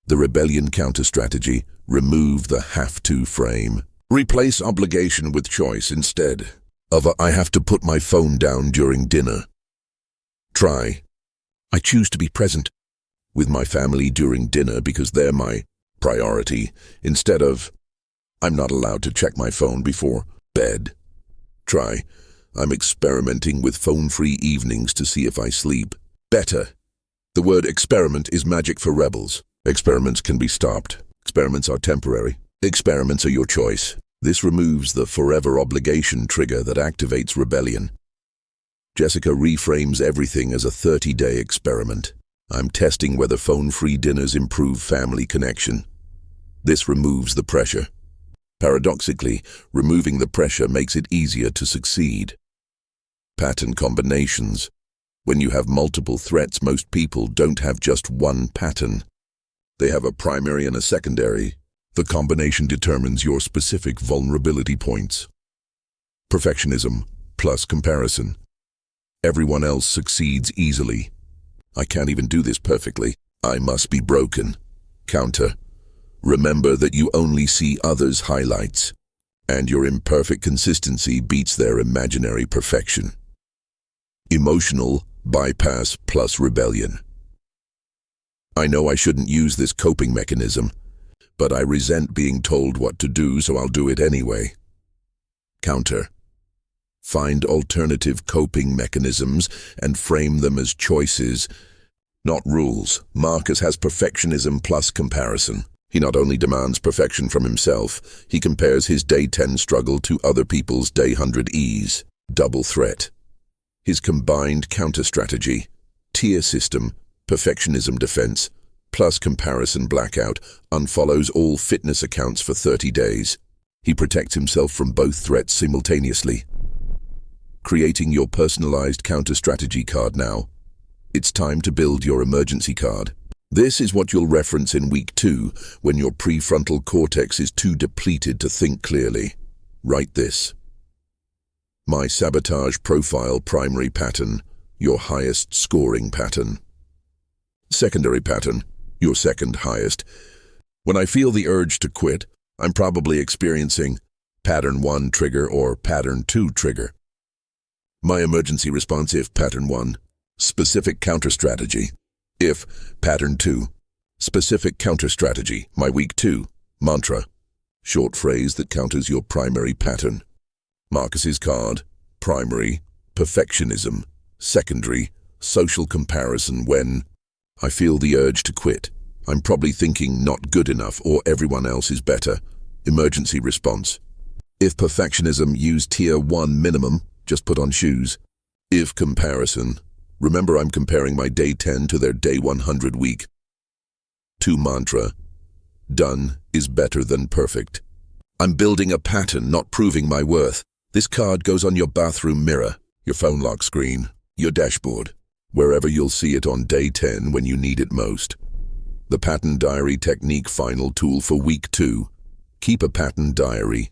The rebellion counter-strategy, remove the have-to frame. Replace obligation with choice instead of I have to put my phone down during dinner. Try, I choose to be present with my family during dinner because they're my priority, instead of I'm not allowed to check my phone before bed. Try, I'm experimenting with phone-free evenings to see if I sleep better. The word experiment is magic for rebels. Experiments can be stopped. Experiments are temporary. Experiments are your choice. This removes the forever obligation trigger that activates rebellion. Jessica reframes everything as a 30-day experiment. I'm testing whether phone-free dinners improve family connection. This removes the pressure. Paradoxically, removing the pressure makes it easier to succeed. Pattern combinations. When you have multiple threats, most people don't have just one pattern. They have a primary and a secondary. The combination determines your specific vulnerability points. Perfectionism plus comparison. Everyone else succeeds easily. I can't even do this perfectly. I must be broken. Counter. Remember that you only see others' highlights, and your imperfect consistency beats their imaginary perfection. Emotional bypass plus rebellion. I know I shouldn't use this coping mechanism, but I resent being told what to do, so I'll do it anyway. Counter. Find alternative coping mechanisms and frame them as choices, not rules. Marcus has perfectionism plus comparison. He not only demands perfection from himself, he compares his day 10 struggle to other people's day 100 ease. Double threat. His combined counter-strategy, tier system, perfectionism defense, plus comparison blackout, unfollows all fitness accounts for 30 days. He protects himself from both threats simultaneously. Creating your personalized counter-strategy card now. It's time to build your emergency card. This is what you'll reference in week 2 when your prefrontal cortex is too depleted to think clearly. Write this. My sabotage profile primary pattern, your highest scoring pattern. Secondary pattern, your second highest. When I feel the urge to quit, I'm probably experiencing pattern 1 trigger or pattern 2 trigger. My emergency response if pattern 1, specific counter strategy. If pattern 2, specific counter strategy. My week 2, mantra, short phrase that counters your primary pattern. Marcus's card, primary, perfectionism, secondary, social comparison. When I feel the urge to quit, I'm probably thinking not good enough or everyone else is better. Emergency response. If perfectionism, use tier 1 minimum, just put on shoes. If comparison, remember I'm comparing my day 10 to their day 100 week. 2 mantra, done is better than perfect. I'm building a pattern, not proving my worth. This card goes on your bathroom mirror, your phone lock screen, your dashboard, wherever you'll see it on day 10 when you need it most. The pattern diary technique final tool for week 2. Keep a pattern diary.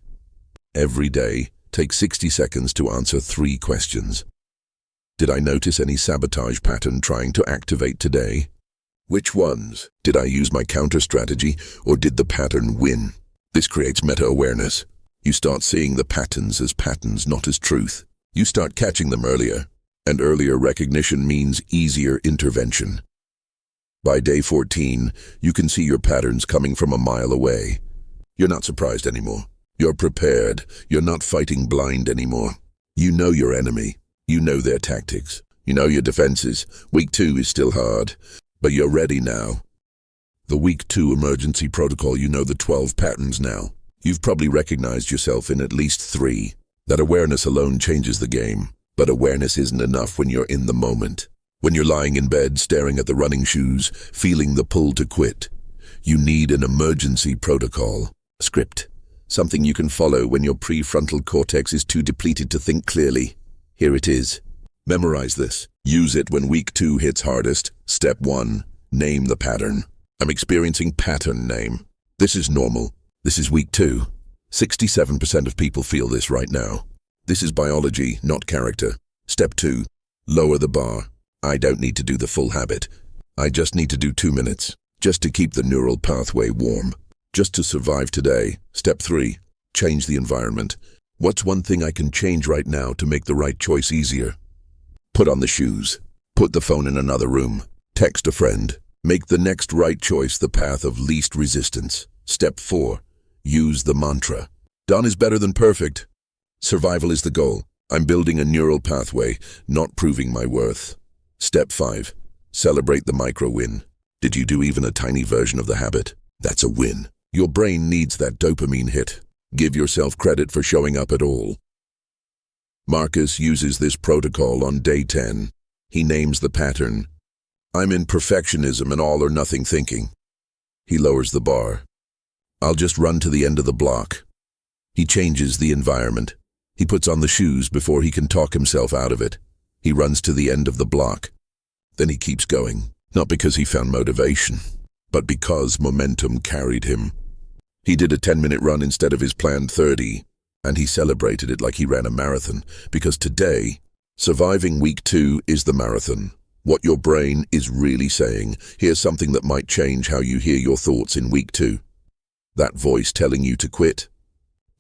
Every day, take 60 seconds to answer 3 questions. Did I notice any sabotage pattern trying to activate today? Which ones? Did I use my counter strategy or did the pattern win? This creates meta-awareness. You start seeing the patterns as patterns, not as truth. You start catching them earlier, and earlier recognition means easier intervention. By day 14, you can see your patterns coming from a mile away. You're not surprised anymore. You're prepared. You're not fighting blind anymore. You know your enemy. You know their tactics. You know your defenses. Week 2 is still hard, but you're ready now. The week 2 emergency protocol, you know the 12 patterns now. You've probably recognized yourself in at least 3. That awareness alone changes the game, but awareness isn't enough when you're in the moment. When you're lying in bed, staring at the running shoes, feeling the pull to quit, you need an emergency protocol. Script. Something you can follow when your prefrontal cortex is too depleted to think clearly. Here it is. Memorize this. Use it when week 2 hits hardest. Step 1. Name the pattern. I'm experiencing pattern name. This is normal. This is week 2. 67% of people feel this right now. This is biology, not character. Step 2. Lower the bar. I don't need to do the full habit. I just need to do 2 minutes, just to keep the neural pathway warm, just to survive today. Step 3. Change the environment. What's one thing I can change right now to make the right choice easier? Put on the shoes. Put the phone in another room. Text a friend. Make the next right choice the path of least resistance. Step 4. Use the mantra. Done is better than perfect. Survival is the goal. I'm building a neural pathway, not proving my worth. Step 5. Celebrate the micro-win. Did you do even a tiny version of the habit? That's a win. Your brain needs that dopamine hit. Give yourself credit for showing up at all. Marcus uses this protocol on day 10. He names the pattern, "I'm in perfectionism and all or nothing thinking." He lowers the bar. "I'll just run to the end of the block." He changes the environment. He puts on the shoes before he can talk himself out of it. He runs to the end of the block. Then he keeps going, not because he found motivation, but because momentum carried him. He did a 10-minute run instead of his planned 30, and he celebrated it like he ran a marathon, because today, surviving week 2 is the marathon. What your brain is really saying. Here's something that might change how you hear your thoughts in week 2. That voice telling you to quit.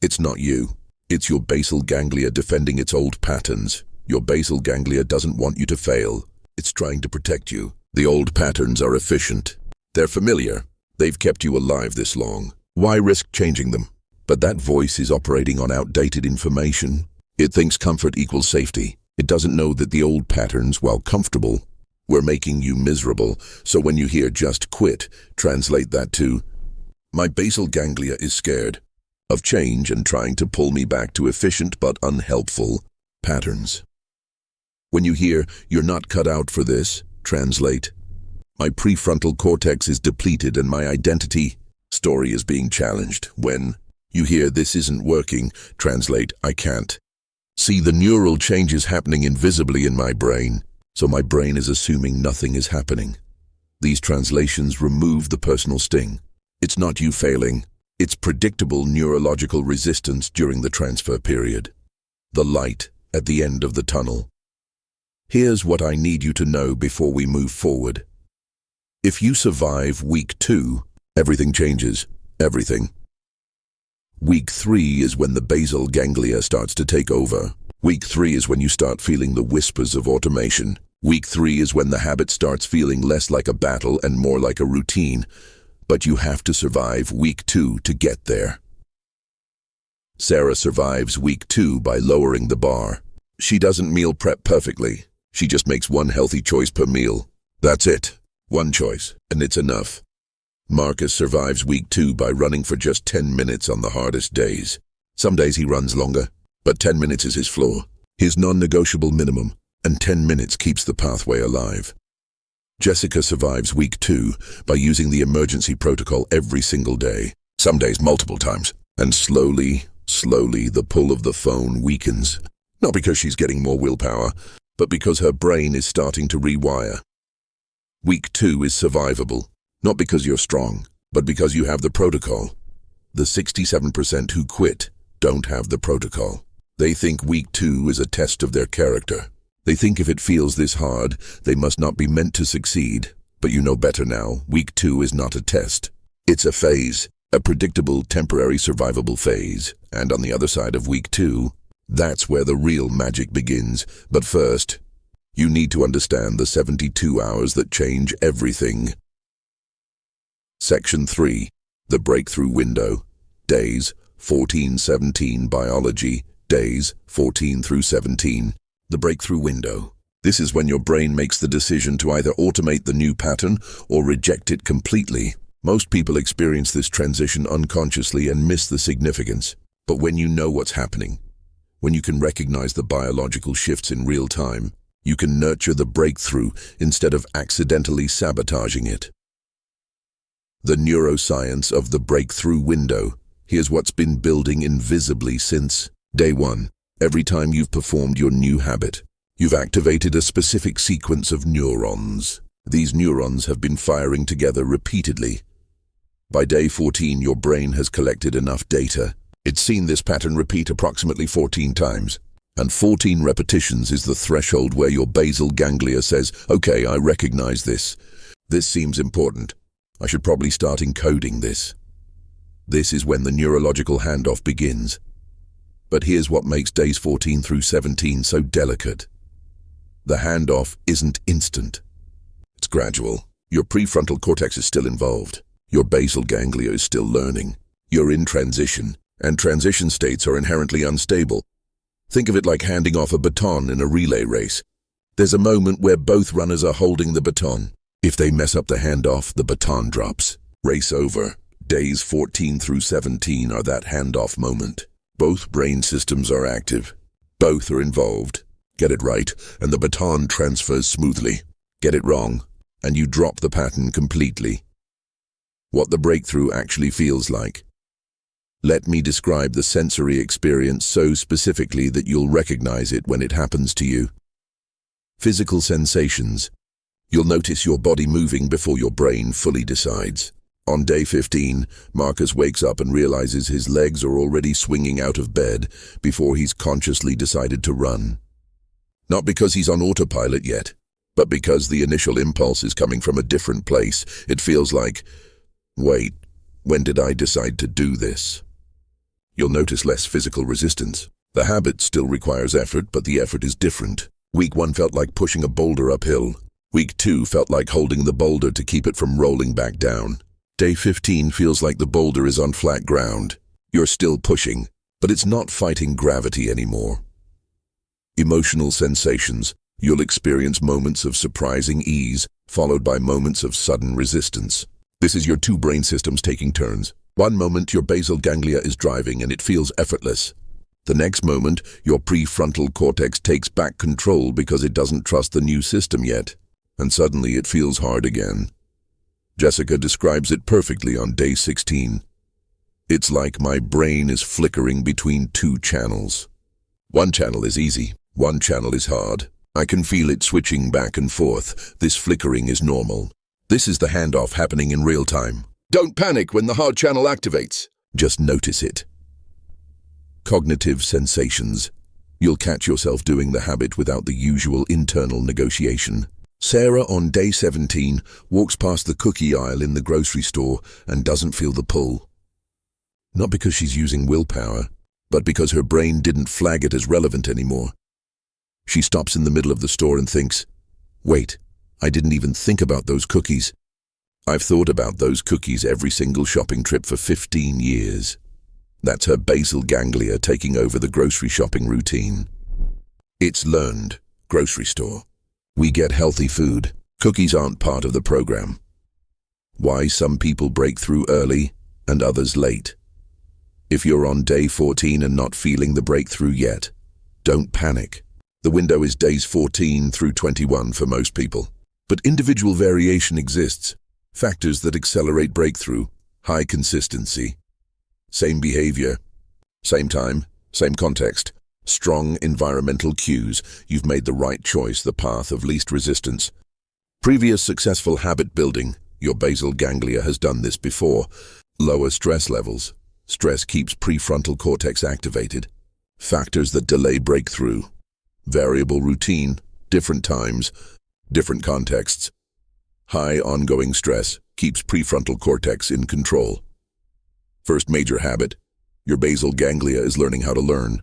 It's not you. It's your basal ganglia defending its old patterns. Your basal ganglia doesn't want you to fail. It's trying to protect you. The old patterns are efficient. They're familiar. They've kept you alive this long. Why risk changing them? But that voice is operating on outdated information. It thinks comfort equals safety. It doesn't know that the old patterns, while comfortable, were making you miserable. So when you hear "just quit," translate that to, "My basal ganglia is scared of change and trying to pull me back to efficient but unhelpful patterns." When you hear "you're not cut out for this," translate, "My prefrontal cortex is depleted and my identity story is being challenged." When you hear "this isn't working," translate, "I can't see the neural changes happening invisibly in my brain, so my brain is assuming nothing is happening." These translations remove the personal sting. It's not you failing. It's predictable neurological resistance during the transfer period. The light at the end of the tunnel. Here's what I need you to know before we move forward. If you survive week 2, everything changes. Everything. Week 3 is when the basal ganglia starts to take over. Week 3 is when you start feeling the whispers of automation. Week 3 is when the habit starts feeling less like a battle and more like a routine. But you have to survive week 2 to get there. Sarah survives week 2 by lowering the bar. She doesn't meal prep perfectly. She just makes one healthy choice per meal. That's it. One choice, and it's enough. Marcus survives week 2 by running for just 10 minutes on the hardest days. Some days he runs longer, but 10 minutes is his floor, his non-negotiable minimum, and 10 minutes keeps the pathway alive. Jessica survives week 2 by using the emergency protocol every single day, some days multiple times, and slowly, the pull of the phone weakens. Not because she's getting more willpower, but because her brain is starting to rewire. Week 2 is survivable, not because you're strong, but because you have the protocol. The 67% who quit don't have the protocol. They think week 2 is a test of their character. They think if it feels this hard, they must not be meant to succeed. But you know better now. Week 2 is not a test. It's a phase, a predictable, temporary, survivable phase. And on the other side of week 2, that's where the real magic begins. But first, you need to understand the 72 hours that change everything. Section 3. The breakthrough window. Days 14-17 biology. Days 14 through 17. The breakthrough window. This is when your brain makes the decision to either automate the new pattern or reject it completely. Most people experience this transition unconsciously and miss the significance. But when you know what's happening, when you can recognize the biological shifts in real time, you can nurture the breakthrough instead of accidentally sabotaging it. The neuroscience of the breakthrough window. Here's what's been building invisibly since day 1. Every time you've performed your new habit, you've activated a specific sequence of neurons. These neurons have been firing together repeatedly. By day 14, your brain has collected enough data. It's seen this pattern repeat approximately 14 times. And 14 repetitions is the threshold where your basal ganglia says, "Okay, I recognize this. This seems important. I should probably start encoding this." This is when the neurological handoff begins. But here's what makes days 14 through 17 so delicate. The handoff isn't instant. It's gradual. Your prefrontal cortex is still involved. Your basal ganglia is still learning. You're in transition, and transition states are inherently unstable. Think of it like handing off a baton in a relay race. There's a moment where both runners are holding the baton. If they mess up the handoff, the baton drops. Race over. Days 14 through 17 are that handoff moment. Both brain systems are active. Both are involved. Get it right, and the baton transfers smoothly. Get it wrong, and you drop the pattern completely. What the breakthrough actually feels like. Let me describe the sensory experience so specifically that you'll recognize it when it happens to you. Physical sensations. You'll notice your body moving before your brain fully decides. On day 15, Marcus wakes up and realizes his legs are already swinging out of bed before he's consciously decided to run. Not because he's on autopilot yet, but because the initial impulse is coming from a different place. It feels like, wait, when did I decide to do this? You'll notice less physical resistance. The habit still requires effort, but the effort is different. Week 1 felt like pushing a boulder uphill. Week 2 felt like holding the boulder to keep it from rolling back down. Day 15 feels like the boulder is on flat ground. You're still pushing, but it's not fighting gravity anymore. Emotional sensations. You'll experience moments of surprising ease, followed by moments of sudden resistance. This is your two brain systems taking turns. One moment, your basal ganglia is driving and it feels effortless. The next moment, your prefrontal cortex takes back control because it doesn't trust the new system yet. And suddenly it feels hard again. Jessica describes it perfectly on day 16. It's like my brain is flickering between two channels. One channel is easy, one channel is hard. I can feel it switching back and forth. This flickering is normal. This is the handoff happening in real time. Don't panic when the hard channel activates. Just notice it. Cognitive sensations. You'll catch yourself doing the habit without the usual internal negotiation. Sarah on day 17 walks past the cookie aisle in the grocery store and doesn't feel the pull. Not because she's using willpower, but because her brain didn't flag it as relevant anymore. She stops in the middle of the store and thinks, wait, I didn't even think about those cookies. I've thought about those cookies every single shopping trip for 15 years. That's her basal ganglia taking over the grocery shopping routine. It's learned. Grocery store. We get healthy food. Cookies aren't part of the program. Why some people break through early and others late. If you're on day 14 and not feeling the breakthrough yet, don't panic. The window is days 14 through 21 for most people. But individual variation exists. Factors that accelerate breakthrough, high consistency, same behavior, same time, same context, strong environmental cues. You've made the right choice, the path of least resistance. Previous successful habit building. Your basal ganglia has done this before. Lower stress levels. Stress keeps prefrontal cortex activated. Factors that delay breakthrough. Variable routine, different times, different contexts. High ongoing stress keeps prefrontal cortex in control. First major habit, your basal ganglia is learning how to learn.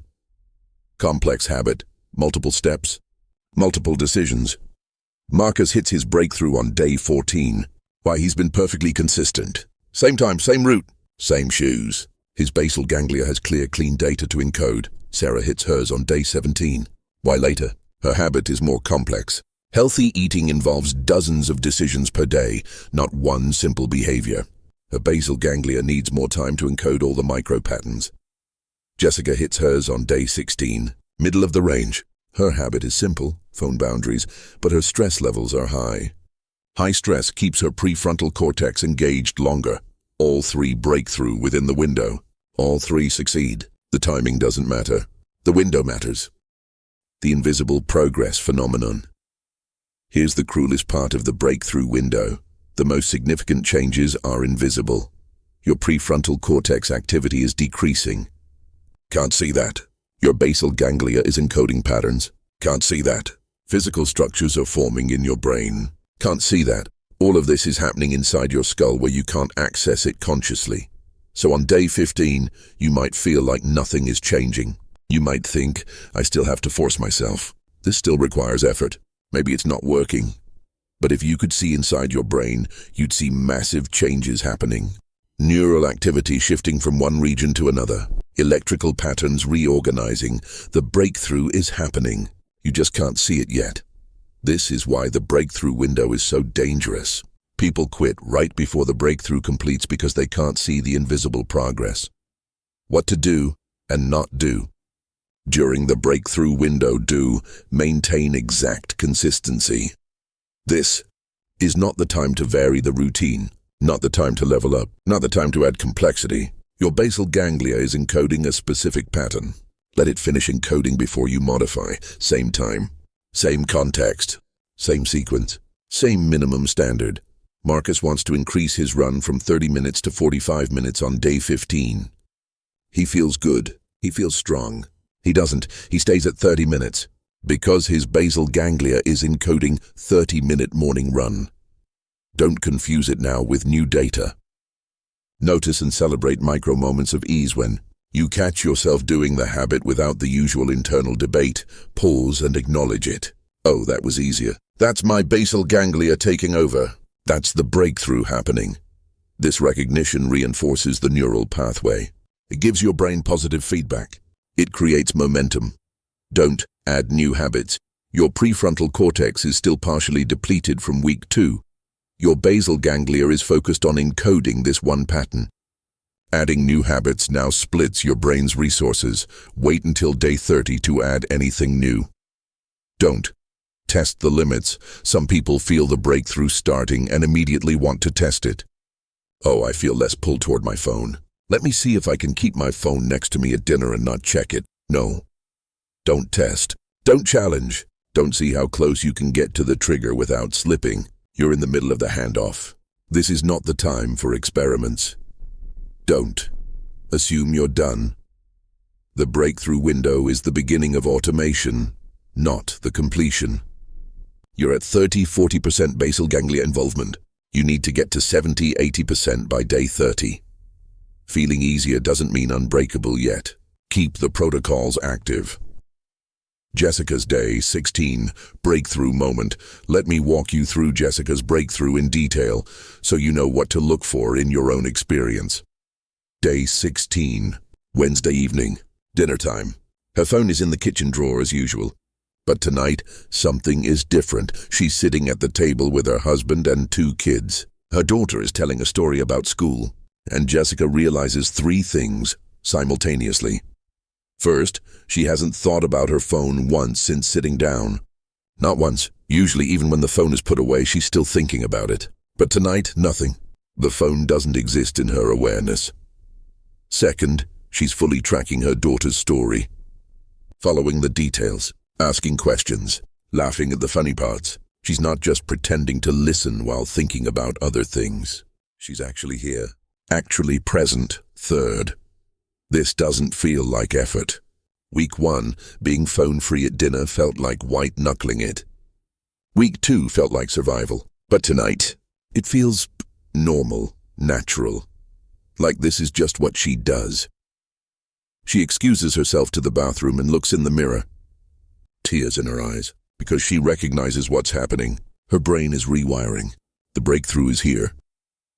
Complex habit, multiple steps, multiple decisions. Marcus hits his breakthrough on day 14. Why, he's been perfectly consistent. Same time, same route, same shoes. His basal ganglia has clear, clean data to encode. Sarah hits hers on day 17. Why later? Her habit is more complex. Healthy eating involves dozens of decisions per day, not one simple behavior. Her basal ganglia needs more time to encode all the micro-patterns. Jessica hits hers on day 16, middle of the range. Her habit is simple, phone boundaries, but her stress levels are high. High stress keeps her prefrontal cortex engaged longer. All three break through within the window. All three succeed. The timing doesn't matter. The window matters. The invisible progress phenomenon. Here's the cruelest part of the breakthrough window. The most significant changes are invisible. Your prefrontal cortex activity is decreasing. Can't see that. Your basal ganglia is encoding patterns. Can't see that. Physical structures are forming in your brain. Can't see that. All of this is happening inside your skull where you can't access it consciously. So on day 15, you might feel like nothing is changing. You might think, I still have to force myself. This still requires effort. Maybe it's not working. But if you could see inside your brain, you'd see massive changes happening. Neural activity shifting from one region to another. Electrical patterns reorganizing. The breakthrough is happening. You just can't see it yet. This is why the breakthrough window is so dangerous. People quit right before the breakthrough completes because they can't see the invisible progress. What to do and not do. During the breakthrough window, maintain exact consistency. This is not the time to vary the routine, not the time to level up, not the time to add complexity. Your basal ganglia is encoding a specific pattern. Let it finish encoding before you modify. Same time, same context, same sequence, same minimum standard. Marcus wants to increase his run from 30 minutes to 45 minutes on day 15. He feels good. He feels strong. He doesn't. He stays at 30 minutes because his basal ganglia is encoding 30-minute morning run. Don't confuse it now with new data. Notice and celebrate micro moments of ease when you catch yourself doing the habit without the usual internal debate. Pause and acknowledge it. Oh, that was easier. That's my basal ganglia taking over. That's the breakthrough happening. This recognition reinforces the neural pathway. It gives your brain positive feedback. It creates momentum. Don't add new habits. Your prefrontal cortex is still partially depleted from week 2. Your basal ganglia is focused on encoding this one pattern. Adding new habits now splits your brain's resources. Wait until day 30 to add anything new. Don't test the limits. Some people feel the breakthrough starting and immediately want to test it. Oh, I feel less pull toward my phone. Let me see if I can keep my phone next to me at dinner and not check it. No. Don't test. Don't challenge. Don't see how close you can get to the trigger without slipping. You're in the middle of the handoff. This is not the time for experiments. Don't assume you're done. The breakthrough window is the beginning of automation, not the completion. You're at 30–40% basal ganglia involvement. You need to get to 70–80% by day 30. Feeling easier doesn't mean unbreakable yet. Keep the protocols active. Jessica's day 16, breakthrough moment. Let me walk you through Jessica's breakthrough in detail so you know what to look for in your own experience. Day 16, Wednesday evening, dinner time. Her phone is in the kitchen drawer as usual. But tonight, something is different. She's sitting at the table with her husband and 2 kids. Her daughter is telling a story about school, and Jessica realizes 3 things simultaneously. First, she hasn't thought about her phone once since sitting down. Not once. Usually, even when the phone is put away, she's still thinking about it. But tonight, nothing. The phone doesn't exist in her awareness. Second, she's fully tracking her daughter's story, following the details, asking questions, laughing at the funny parts. She's not just pretending to listen while thinking about other things. She's actually here, actually present. Third, this doesn't feel like effort. Week 1, being phone-free at dinner felt like white-knuckling it. Week 2 felt like survival. But tonight, it feels normal, natural. Like this is just what she does. She excuses herself to the bathroom and looks in the mirror. Tears in her eyes, because she recognizes what's happening. Her brain is rewiring. The breakthrough is here.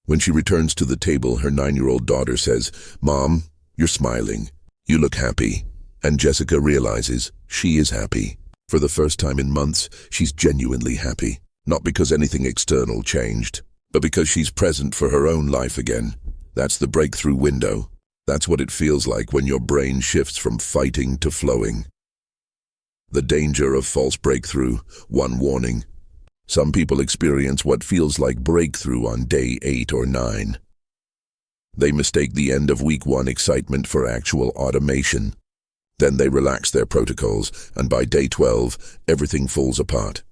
When she returns to the table, her 9-year-old daughter says, "Mom, you're smiling. You look happy." And Jessica realizes she is happy. For the first time in months, she's genuinely happy. Not because anything external changed, but because she's present for her own life again. That's the breakthrough window. That's what it feels like when your brain shifts from fighting to flowing. The danger of false breakthrough. One warning. Some people experience what feels like breakthrough on day 8 or 9. They mistake the end of week 1 excitement for actual automation. Then they relax their protocols, and by day 12, everything falls apart.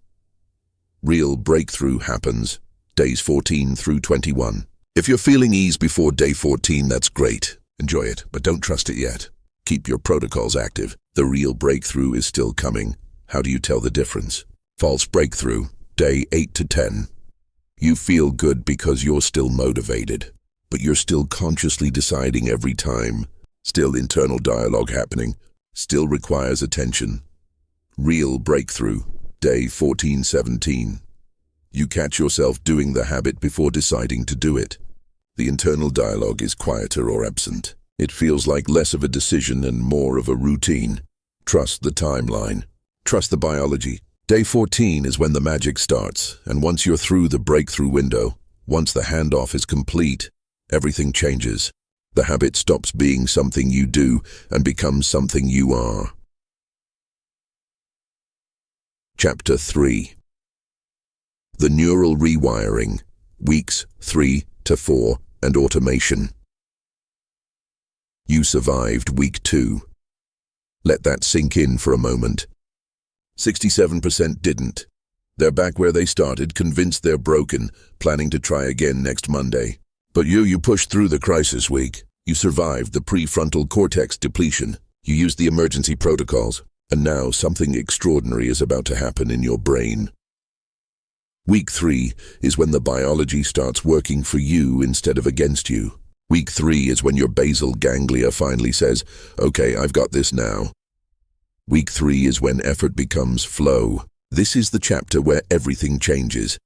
Real breakthrough happens days 14 through 21. If you're feeling ease before day 14, that's great. Enjoy it, but don't trust it yet. Keep your protocols active. The real breakthrough is still coming. How do you tell the difference? False breakthrough, day 8 to 10. You feel good because you're still motivated, but you're still consciously deciding every time. Still internal dialogue happening. Still requires attention. Real breakthrough, day 14–17. You catch yourself doing the habit before deciding to do it. The internal dialogue is quieter or absent. It feels like less of a decision and more of a routine. Trust the timeline. Trust the biology. Day 14 is when the magic starts, and once you're through the breakthrough window, Once the handoff is complete, everything changes. The habit stops being something you do and becomes something you are. Chapter 3. The Neural Rewiring, Weeks 3 to 4, and Automation. You survived week 2. Let that sink in for a moment. 67% didn't. They're back where they started, convinced they're broken, planning to try again next Monday. But you pushed through the crisis week. You survived the prefrontal cortex depletion. You used the emergency protocols. And now something extraordinary is about to happen in your brain. Week 3 is when the biology starts working for you instead of against you. Week 3 is when your basal ganglia finally says, "Okay, I've got this now." Week 3 is when effort becomes flow. This is the chapter where everything changes.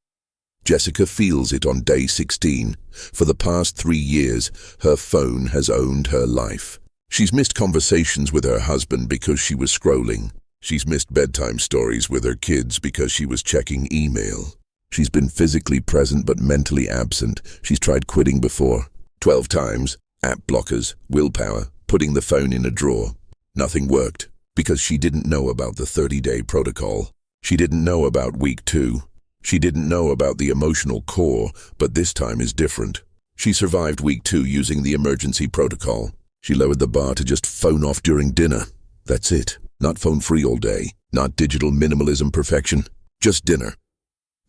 Jessica feels it on day 16. For the past 3 years, her phone has owned her life. She's missed conversations with her husband because she was scrolling. She's missed bedtime stories with her kids because she was checking email. She's been physically present but mentally absent. She's tried quitting before. 12 times, app blockers, willpower, putting the phone in a drawer. Nothing worked because she didn't know about the 30-day protocol. She didn't know about week 2. She didn't know about the emotional core, but this time is different. She survived week 2 using the emergency protocol. She lowered the bar to just phone off during dinner. That's it. Not phone free all day. Not digital minimalism perfection. Just dinner.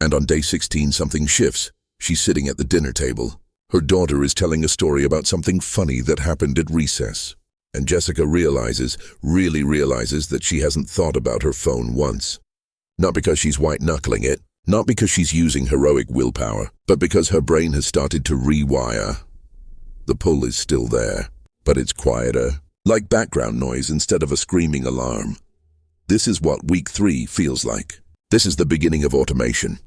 And on day 16 something shifts. She's sitting at the dinner table. Her daughter is telling a story about something funny that happened at recess. And Jessica really realizes that she hasn't thought about her phone once. Not because she's white-knuckling it, not because she's using heroic willpower, but because her brain has started to rewire. The pull is still there, but it's quieter, like background noise instead of a screaming alarm. This is what week 3 feels like. This is the beginning of automation.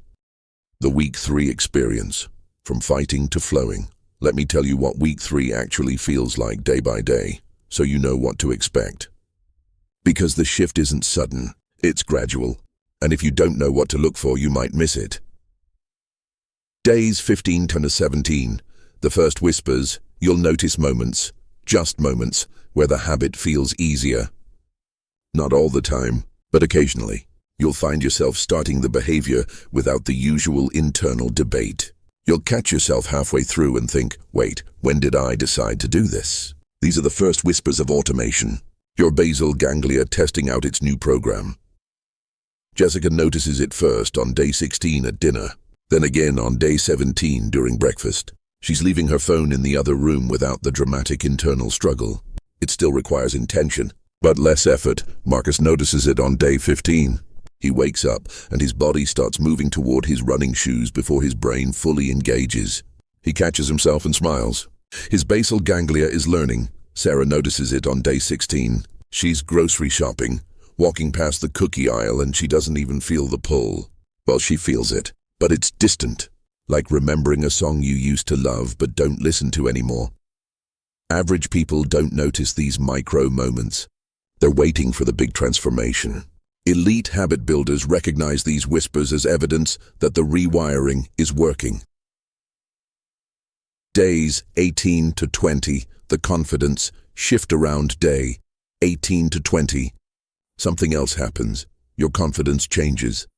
The week 3 experience, from fighting to flowing. Let me tell you what week 3 actually feels like day by day, so you know what to expect. Because the shift isn't sudden, it's gradual. And if you don't know what to look for, you might miss it. Days 15 to 17, the first whispers, you'll notice moments, just moments, where the habit feels easier. Not all the time, but occasionally. You'll find yourself starting the behavior without the usual internal debate. You'll catch yourself halfway through and think, wait, when did I decide to do this? These are the first whispers of automation. Your basal ganglia testing out its new program. Jessica notices it first on day 16 at dinner, then again on day 17 during breakfast. She's leaving her phone in the other room without the dramatic internal struggle. It still requires intention, but less effort. Marcus notices it on day 15. He wakes up and his body starts moving toward his running shoes before his brain fully engages. He catches himself and smiles. His basal ganglia is learning. Sarah notices it on day 16. She's grocery shopping, walking past the cookie aisle, and she doesn't even feel the pull. Well, she feels it, but it's distant, like remembering a song you used to love but don't listen to anymore. Average people don't notice these micro moments. They're waiting for the big transformation. Elite habit builders recognize these whispers as evidence that the rewiring is working. Days 18 to 20, the confidence shift around day 18 to 20. Something else happens. Your confidence changes.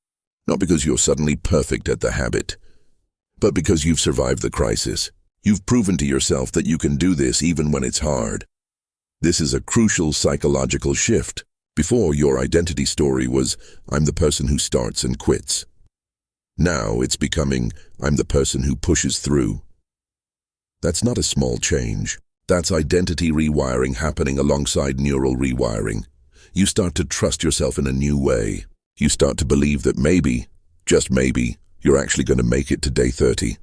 Not because you're suddenly perfect at the habit, but because you've survived the crisis. You've proven to yourself that you can do this even when it's hard. This is a crucial psychological shift. Before, your identity story was, I'm the person who starts and quits. Now it's becoming, I'm the person who pushes through. That's not a small change. That's identity rewiring happening alongside neural rewiring. You start to trust yourself in a new way. You start to believe that maybe, just maybe, you're actually going to make it to day 30.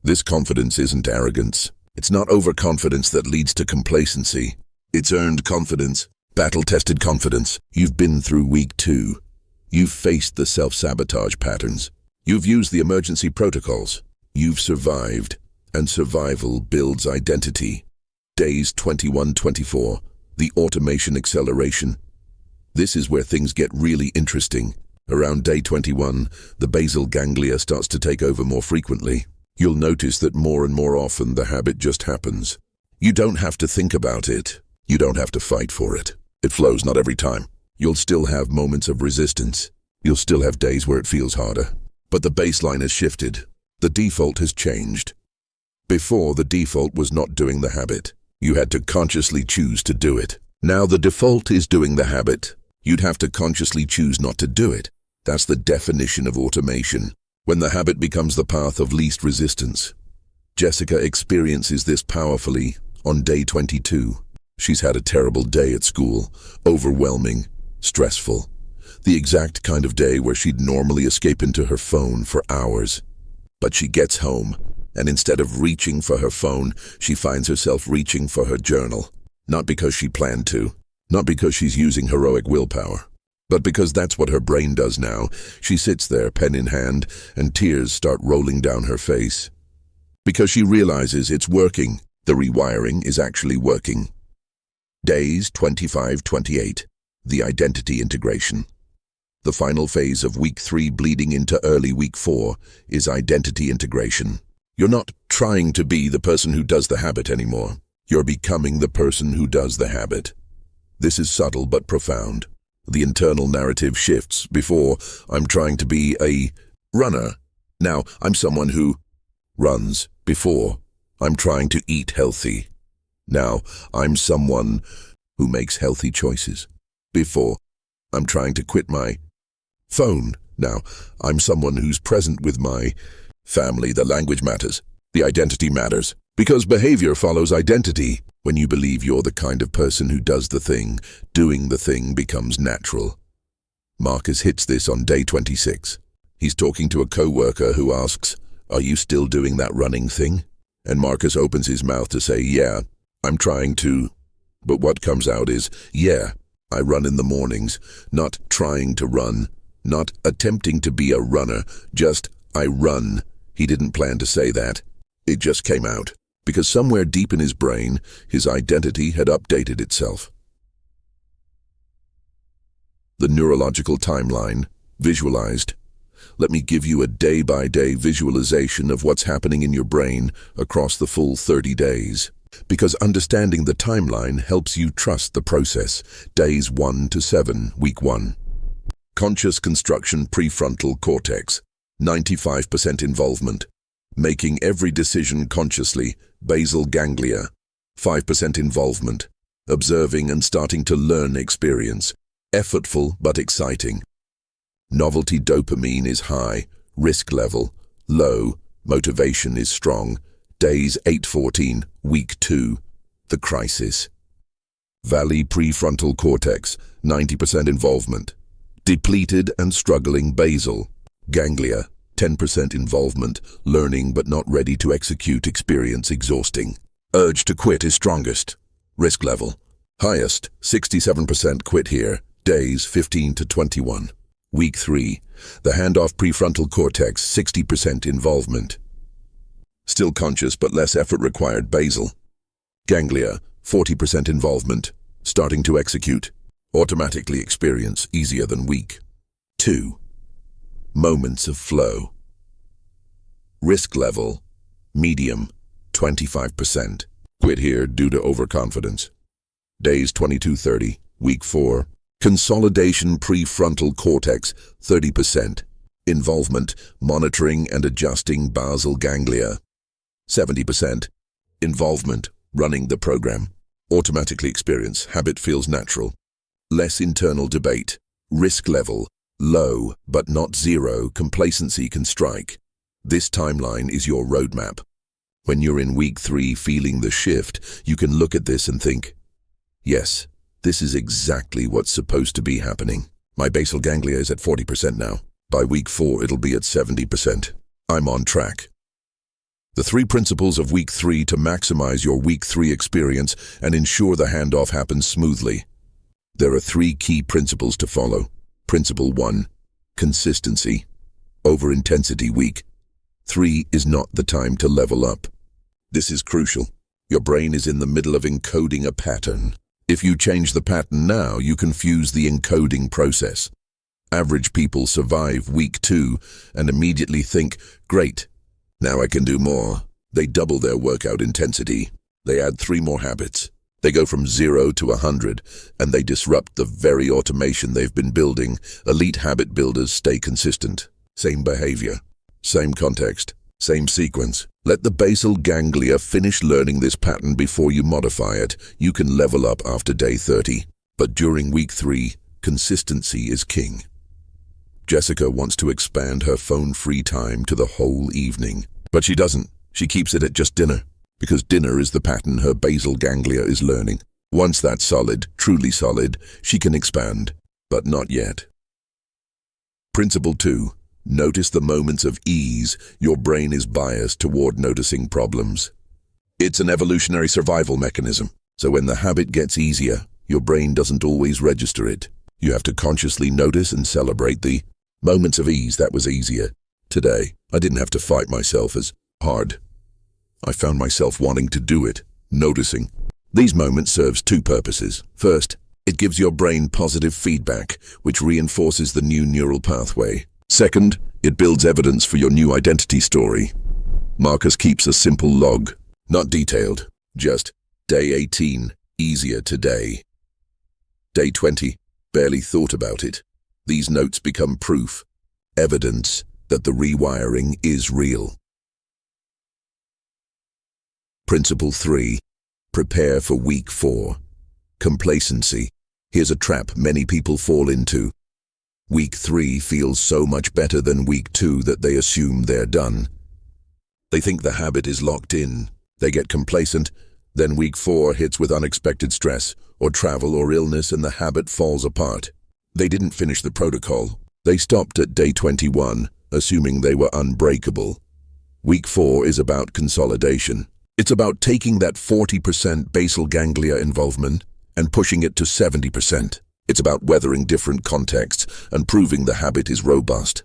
This confidence isn't arrogance. It's not overconfidence that leads to complacency. It's earned confidence, battle-tested confidence. You've been through week 2. You've faced the self-sabotage patterns. You've used the emergency protocols. You've survived, and survival builds identity. Days 21-24. The automation acceleration. This is where things get really interesting. Around day 21, the basal ganglia starts to take over more frequently. You'll notice that more and more often the habit just happens. You don't have to think about it. You don't have to fight for it. It flows, not every time. You'll still have moments of resistance. You'll still have days where it feels harder. But the baseline has shifted. The default has changed. Before, the default was not doing the habit. You had to consciously choose to do it. Now the default is doing the habit. You'd have to consciously choose not to do it. That's the definition of automation. When the habit becomes the path of least resistance. Jessica experiences this powerfully on day 22. She's had a terrible day at school, overwhelming, stressful. The exact kind of day where she'd normally escape into her phone for hours. But she gets home, and instead of reaching for her phone, she finds herself reaching for her journal. Not because she planned to, not because she's using heroic willpower, but because that's what her brain does now. She sits there, pen in hand, and tears start rolling down her face. Because she realizes it's working. The rewiring is actually working. Days 25-28. The identity integration. The final phase of week 3 bleeding into early week 4 is identity integration. You're not trying to be the person who does the habit anymore. You're becoming the person who does the habit. This is subtle but profound. The internal narrative shifts. Before, I'm trying to be a runner. Now, I'm someone who runs. Before, I'm trying to eat healthy. Now, I'm someone who makes healthy choices. Before, I'm trying to quit my phone. Now, I'm someone who's present with my family. The language matters. The identity matters. Because behavior follows identity. When you believe you're the kind of person who does the thing, doing the thing becomes natural. Marcus hits this on day 26. He's talking to a co-worker who asks, "Are you still doing that running thing?" And Marcus opens his mouth to say, "Yeah, I'm trying to." But what comes out is, "Yeah, I run in the mornings," not trying to run, not attempting to be a runner, just, "I run." He didn't plan to say that. It just came out. Because somewhere deep in his brain, his identity had updated itself. The neurological timeline, visualized. Let me give you a day-by-day visualization of what's happening in your brain across the full 30 days. Because understanding the timeline helps you trust the process. Days 1 to 7, week 1. Conscious construction prefrontal cortex, 95% involvement. Making every decision consciously, basal ganglia, 5% involvement. Observing and starting to learn experience, effortful but exciting. Novelty dopamine is high, risk level, low, motivation is strong. Days 8-14, week 2, the crisis. Valley prefrontal cortex, 90% involvement. Depleted and struggling basal ganglia, 10% involvement, learning but not ready to execute experience exhausting. Urge to quit is strongest. Risk level, highest, 67% quit here, days 15 to 21. Week 3, the handoff prefrontal cortex, 60% involvement. Still conscious but less effort required basal. Ganglia, 40% involvement, starting to execute. Automatically experience, easier than week 2. Moments of flow. Risk level, medium, 25%. Quit here due to overconfidence. Days 22-30, week 4. Consolidation prefrontal cortex, 30%. Involvement, monitoring and adjusting basal ganglia, 70%. Involvement, running the program. Automatically experience, habit feels natural. Less internal debate. Risk level, low but not zero, complacency can strike. This timeline is your roadmap. When you're in week 3 feeling the shift, you can look at this and think, yes, this is exactly what's supposed to be happening. My basal ganglia is at 40% now. By week 4, it'll be at 70%. I'm on track. The 3 principles of week 3 to maximize your week 3 experience and ensure the handoff happens smoothly. There are 3 key principles to follow. Principle 1, consistency. Over intensity week 3 is not the time to level up. This is crucial. Your brain is in the middle of encoding a pattern. If you change the pattern now, you confuse the encoding process. Average people survive week 2 and immediately think, great, Now I can do more. They double their workout intensity. They add 3 more habits. They go from 0 to 100, and they disrupt the very automation they've been building. Elite habit builders stay consistent. Same behavior, same context, same sequence. Let the basal ganglia finish learning this pattern before you modify it. You can level up after day 30. But during week 3, consistency is king. Jessica wants to expand her phone-free time to the whole evening. But she doesn't. She keeps it at just dinner. Because dinner is the pattern her basal ganglia is learning. Once that's solid, truly solid, she can expand. But not yet. Principle 2. Notice the moments of ease. Your brain is biased toward noticing problems. It's an evolutionary survival mechanism. So when the habit gets easier, your brain doesn't always register it. You have to consciously notice and celebrate the moments of ease. That was easier. Today, I didn't have to fight myself as hard. I found myself wanting to do it, noticing. These moments serves 2 purposes. First, it gives your brain positive feedback, which reinforces the new neural pathway. Second, it builds evidence for your new identity story. Marcus keeps a simple log, not detailed, just day 18, easier today. Day 20, barely thought about it. These notes become proof, evidence that the rewiring is real. Principle 3. Prepare for week 4. Complacency. Here's a trap many people fall into. Week 3 feels so much better than week 2 that they assume they're done. They think the habit is locked in. They get complacent, then week 4 hits with unexpected stress, or travel or illness, and the habit falls apart. They didn't finish the protocol. They stopped at day 21, assuming they were unbreakable. Week 4 is about consolidation. It's about taking that 40% basal ganglia involvement and pushing it to 70%. It's about weathering different contexts and proving the habit is robust.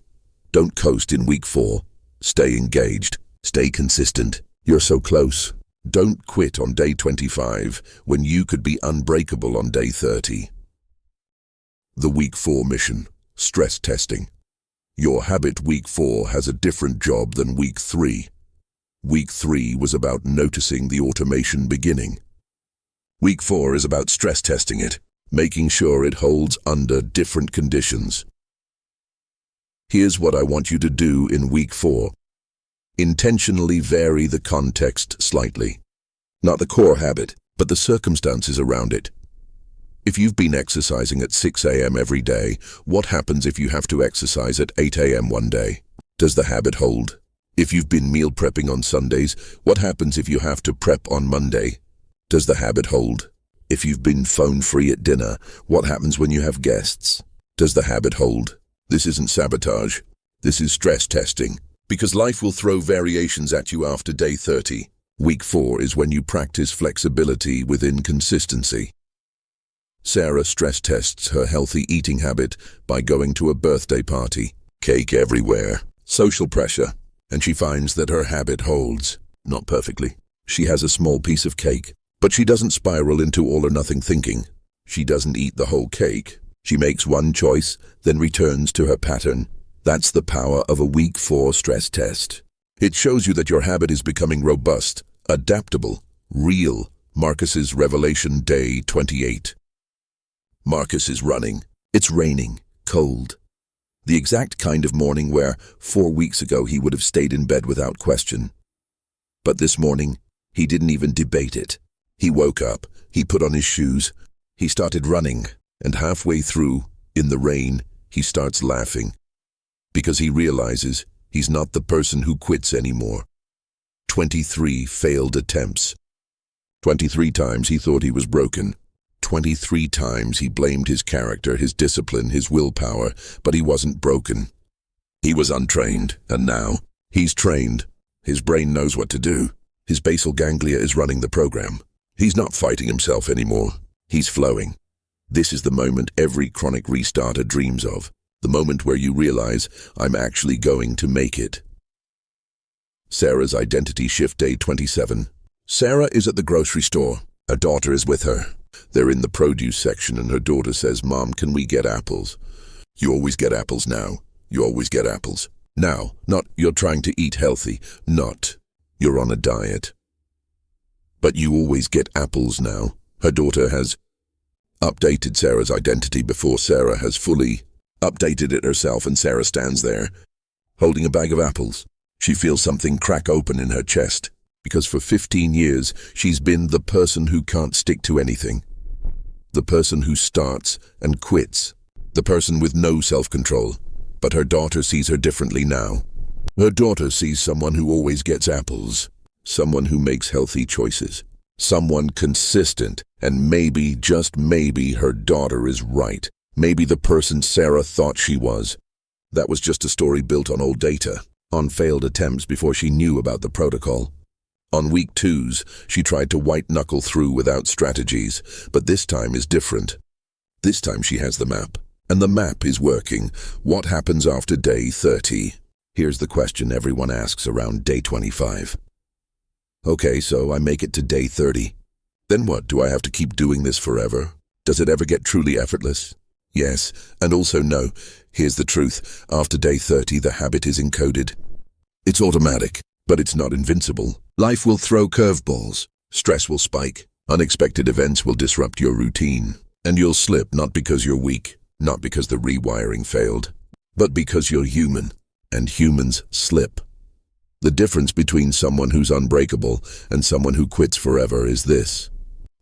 Don't coast in week 4. Stay engaged. Stay consistent. You're so close. Don't quit on day 25 when you could be unbreakable on day 30. The week 4 mission. Stress testing. Your habit week 4 has a different job than week 3. Week 3 was about noticing the automation beginning. Week 4 is about stress testing it, making sure it holds under different conditions. Here's what I want you to do in week 4. Intentionally vary the context slightly. Not the core habit, but the circumstances around it. If you've been exercising at 6 a.m. every day, what happens if you have to exercise at 8 a.m. one day? Does the habit hold? If you've been meal prepping on Sundays, what happens if you have to prep on Monday? Does the habit hold? If you've been phone-free at dinner, what happens when you have guests? Does the habit hold? This isn't sabotage. This is stress testing. Because life will throw variations at you after day 30. Week 4 is when you practice flexibility within consistency. Sarah stress tests her healthy eating habit by going to a birthday party. Cake everywhere. Social pressure. And she finds that her habit holds. Not perfectly. She has a small piece of cake. But she doesn't spiral into all-or-nothing thinking. She doesn't eat the whole cake. She makes one choice, then returns to her pattern. That's the power of a week 4 stress test. It shows you that your habit is becoming robust, adaptable, real. Marcus's revelation, day 28. Marcus is running. It's raining, cold. The exact kind of morning where 4 weeks ago he would have stayed in bed without question. But this morning, he didn't even debate it. He woke up, he put on his shoes, he started running, and halfway through, in the rain, he starts laughing. Because he realizes he's not the person who quits anymore. 23 failed attempts. 23 times he thought he was broken. 23 times he blamed his character, his discipline, his willpower, but he wasn't broken. He was untrained, and now he's trained. His brain knows what to do. His basal ganglia is running the program. He's not fighting himself anymore. He's flowing. This is the moment every chronic restarter dreams of. The moment where you realize, I'm actually going to make it. Sarah's identity shift, day 27. Sarah is at the grocery store. Her daughter is with her. They're in the produce section and her daughter says, Mom, can we get apples? You always get apples now. You always get apples. Now, not you're trying to eat healthy, not you're on a diet. But you always get apples now. Her daughter has updated Sarah's identity before Sarah has fully updated it herself, and Sarah stands there, holding a bag of apples. She feels something crack open in her chest, because for 15 years she's been the person who can't stick to anything. The person who starts and quits. The person with no self-control. But her daughter sees her differently now. Her daughter sees someone who always gets apples. Someone who makes healthy choices. Someone consistent, and maybe, just maybe, her daughter is right. Maybe the person Sarah thought she was. That was just a story built on old data, on failed attempts before she knew about the protocol. On week 2s, she tried to white-knuckle through without strategies, but this time is different. This time she has the map, and the map is working. What happens after day 30? Here's the question everyone asks around day 25. Okay, so I make it to day 30. Then what, do I have to keep doing this forever? Does it ever get truly effortless? Yes, and also no. Here's the truth. After day 30, the habit is encoded. It's automatic, but it's not invincible. Life will throw curveballs. Stress will spike. Unexpected events will disrupt your routine. And you'll slip, not because you're weak, not because the rewiring failed, but because you're human, and humans slip. The difference between someone who's unbreakable and someone who quits forever is this.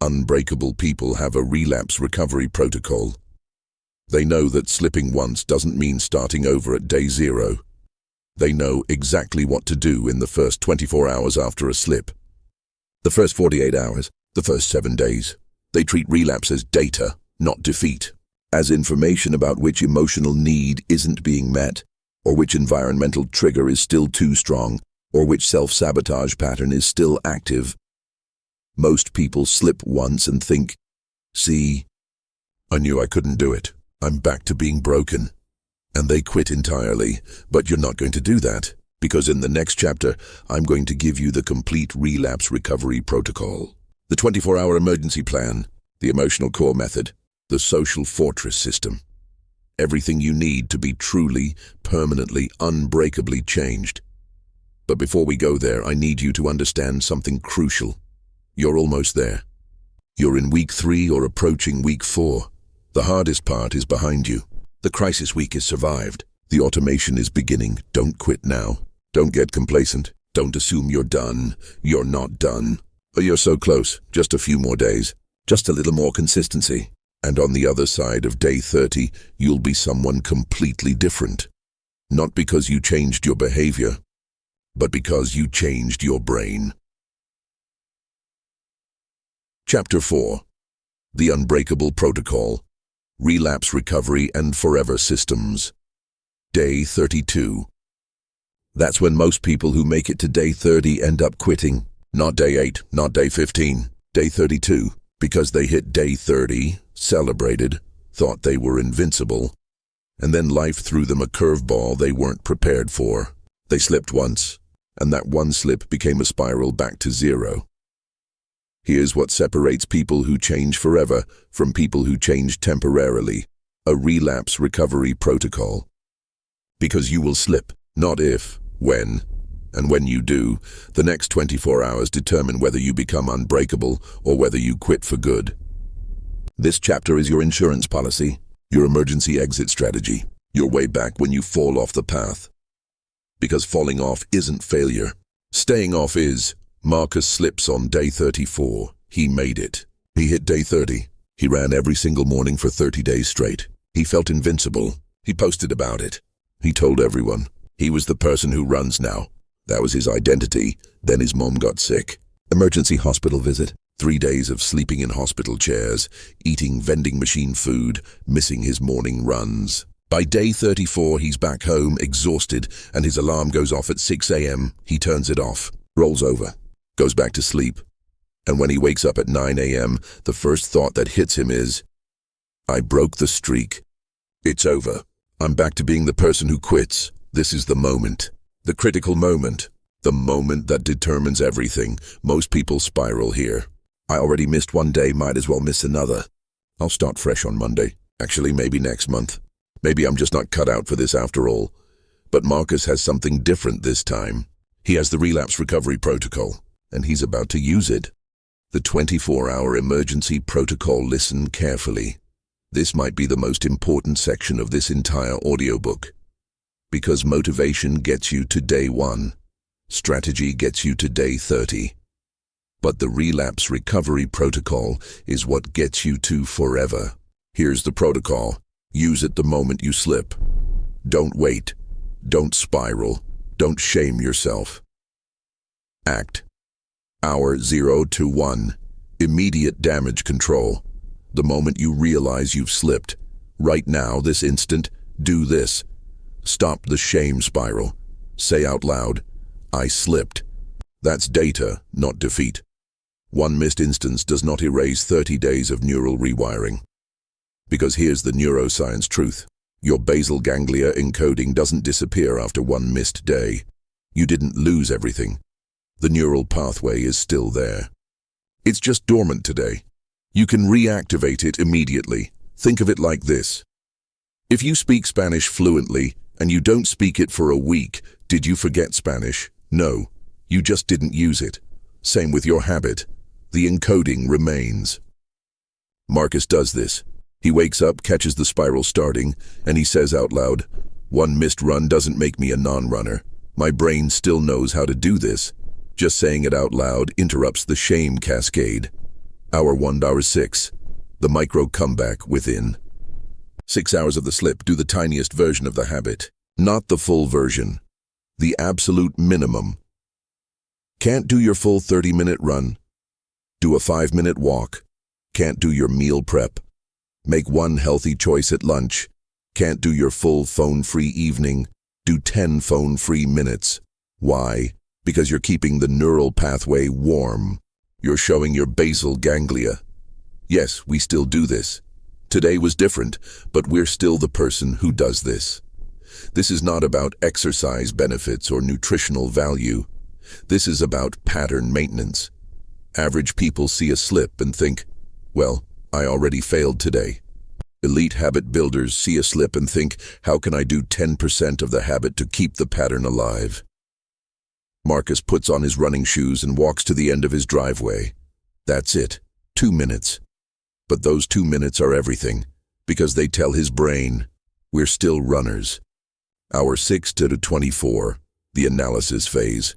Unbreakable people have a relapse recovery protocol. They know that slipping once doesn't mean starting over at day 0. They know exactly what to do in the first 24 hours after a slip. The first 48 hours, the first 7 days. They treat relapse as data, not defeat. As information about which emotional need isn't being met, or which environmental trigger is still too strong, or which self-sabotage pattern is still active. Most people slip once and think, see, I knew I couldn't do it. I'm back to being broken. And they quit entirely. But you're not going to do that, because in the next chapter, I'm going to give you the complete relapse recovery protocol. The 24-hour emergency plan, the emotional core method, the social fortress system. Everything you need to be truly, permanently, unbreakably changed. But before we go there, I need you to understand something crucial. You're almost there. You're in week 3 or approaching week 4. The hardest part is behind you. The crisis week is survived. The automation is beginning. Don't quit now. Don't get complacent. Don't assume you're done. You're not done. But you're so close. Just a few more days. Just a little more consistency. And on the other side of day 30, you'll be someone completely different. Not because you changed your behavior, but because you changed your brain. Chapter 4. The Unbreakable Protocol. Relapse Recovery and Forever Systems. Day 32. That's when most people who make it to day 30 end up quitting. Not day 8, not day 15, day 32. Because they hit day 30, celebrated, thought they were invincible, and then life threw them a curveball they weren't prepared for. They slipped once, and that one slip became a spiral back to 0. Here's what separates people who change forever from people who change temporarily: a relapse recovery protocol. Because you will slip, not if, when. And when you do, the next 24 hours determine whether you become unbreakable or whether you quit for good. This chapter is your insurance policy, your emergency exit strategy, your way back when you fall off the path. Because falling off isn't failure. Staying off is. Marcus slips on day 34. He made it. He hit day 30. He ran every single morning for 30 days straight. He felt invincible. He posted about it. He told everyone. He was the person who runs now. That was his identity. Then his mom got sick. Emergency hospital visit. 3 days of sleeping in hospital chairs, eating vending machine food, missing his morning runs. By day 34, he's back home, exhausted, and his alarm goes off at 6 a.m. He turns it off, rolls over, goes back to sleep. And when he wakes up at 9 a.m., the first thought that hits him is, I broke the streak. It's over. I'm back to being the person who quits. This is the moment. The critical moment. The moment that determines everything. Most people spiral here. I already missed 1 day, might as well miss another. I'll start fresh on Monday. Actually, maybe next month. Maybe I'm just not cut out for this after all. But Marcus has something different this time. He has the relapse recovery protocol, and he's about to use it. The 24-hour emergency protocol. Listen carefully. This might be the most important section of this entire audiobook. Because motivation gets you to day 1. Strategy gets you to day 30. But the relapse recovery protocol is what gets you to forever. Here's the protocol. Use it the moment you slip. Don't wait. Don't spiral. Don't shame yourself. Act. Hour 0 to 1. Immediate damage control. The moment you realize you've slipped. Right now, this instant, do this. Stop the shame spiral. Say out loud, I slipped. That's data, not defeat. One missed instance does not erase 30 days of neural rewiring. Because here's the neuroscience truth. Your basal ganglia encoding doesn't disappear after one missed day. You didn't lose everything. The neural pathway is still there. It's just dormant today. You can reactivate it immediately. Think of it like this. If you speak Spanish fluently and you don't speak it for a week, did you forget Spanish? No, you just didn't use it. Same with your habit. The encoding remains. Marcus does this. He wakes up, catches the spiral starting, and he says out loud, one missed run doesn't make me a non-runner. My brain still knows how to do this. Just saying it out loud interrupts the shame cascade. Hour 1, hour 6. The micro comeback within. 6 hours of the slip, do the tiniest version of the habit. Not the full version. The absolute minimum. Can't do your full 30-minute run. Do a 5-minute walk. Can't do your meal prep. Make one healthy choice at lunch. Can't do your full phone-free evening. Do 10 phone-free minutes. Why? Because you're keeping the neural pathway warm. You're showing your basal ganglia. Yes, we still do this. Today was different, but we're still the person who does this. This is not about exercise benefits or nutritional value. This is about pattern maintenance. Average people see a slip and think, well, I already failed today. Elite habit builders see a slip and think, how can I do 10% of the habit to keep the pattern alive? Marcus puts on his running shoes and walks to the end of his driveway. That's it. 2 minutes. But those 2 minutes are everything, because they tell his brain, we're still runners. Hour 6 to 24, the analysis phase.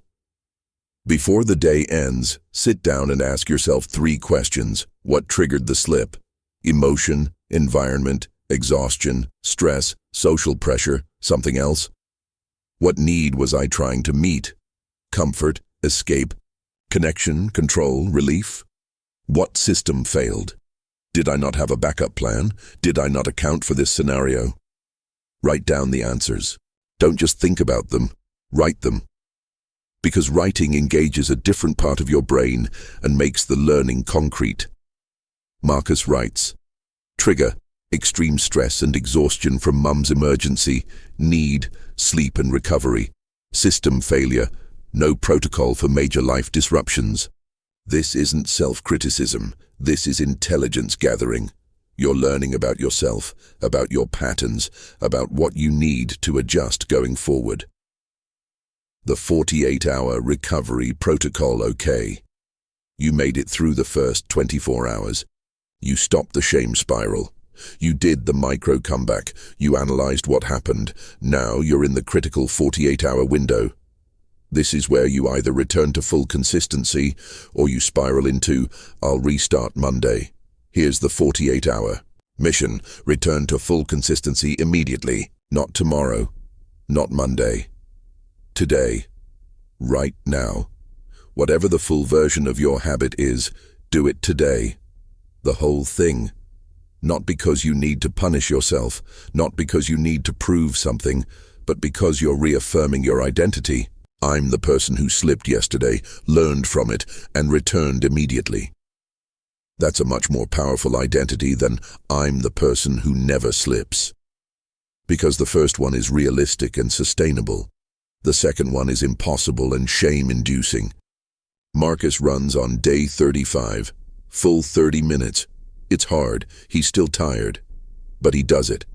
Before the day ends, sit down and ask yourself 3 questions. What triggered the slip? Emotion, environment, exhaustion, stress, social pressure, something else? What need was I trying to meet? Comfort, escape, connection, control, relief? What system failed? Did I not have a backup plan? Did I not account for this scenario? Write down the answers. Don't just think about them, write them. Because writing engages a different part of your brain and makes the learning concrete. Marcus writes, trigger, extreme stress and exhaustion from mum's emergency, need, sleep and recovery, system failure, no protocol for major life disruptions. This isn't self-criticism, this is intelligence gathering. You're learning about yourself, about your patterns, about what you need to adjust going forward. The 48-hour recovery protocol. Okay. You made it through the first 24 hours. You stopped the shame spiral. You did the micro comeback. You analyzed what happened. Now you're in the critical 48-hour window. This is where you either return to full consistency or you spiral into, I'll restart Monday. Here's the 48-hour mission. Return to full consistency immediately. Not tomorrow. Not Monday. Today. Right now. Whatever the full version of your habit is, do it today. The whole thing. Not because you need to punish yourself, not because you need to prove something, but because you're reaffirming your identity. I'm the person who slipped yesterday, learned from it, and returned immediately. That's a much more powerful identity than I'm the person who never slips. Because the first one is realistic and sustainable. The second one is impossible and shame-inducing. Marcus runs on day 35, full 30 minutes. It's hard, he's still tired, but he does it.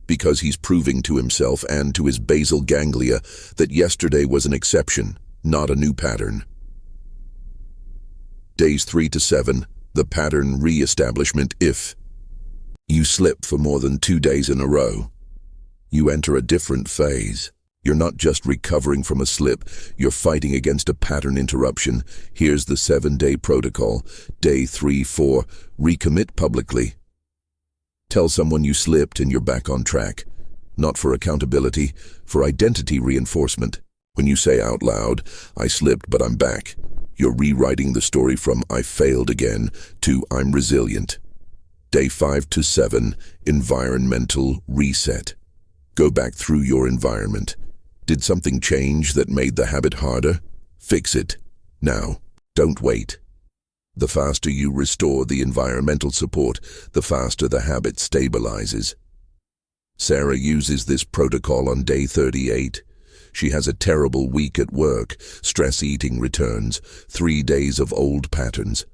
because he's proving to himself and to his basal ganglia that yesterday was an exception, not a new pattern. Days 3 to 7, the pattern re-establishment. If you slip for more than 2 days in a row, you enter a different phase. You're not just recovering from a slip, you're fighting against a pattern interruption. Here's the 7-day protocol. Day 3-4, recommit publicly. Tell someone you slipped and you're back on track. Not for accountability, for identity reinforcement. When you say out loud, I slipped but I'm back, you're rewriting the story from I failed again to I'm resilient. Day 5 to 7, environmental reset. Go back through your environment. Did something change that made the habit harder? Fix it. Now. Don't wait. The faster you restore the environmental support, the faster the habit stabilizes. Sarah uses this protocol on day 38. She has a terrible week at work. Stress eating returns. 3 days of old patterns.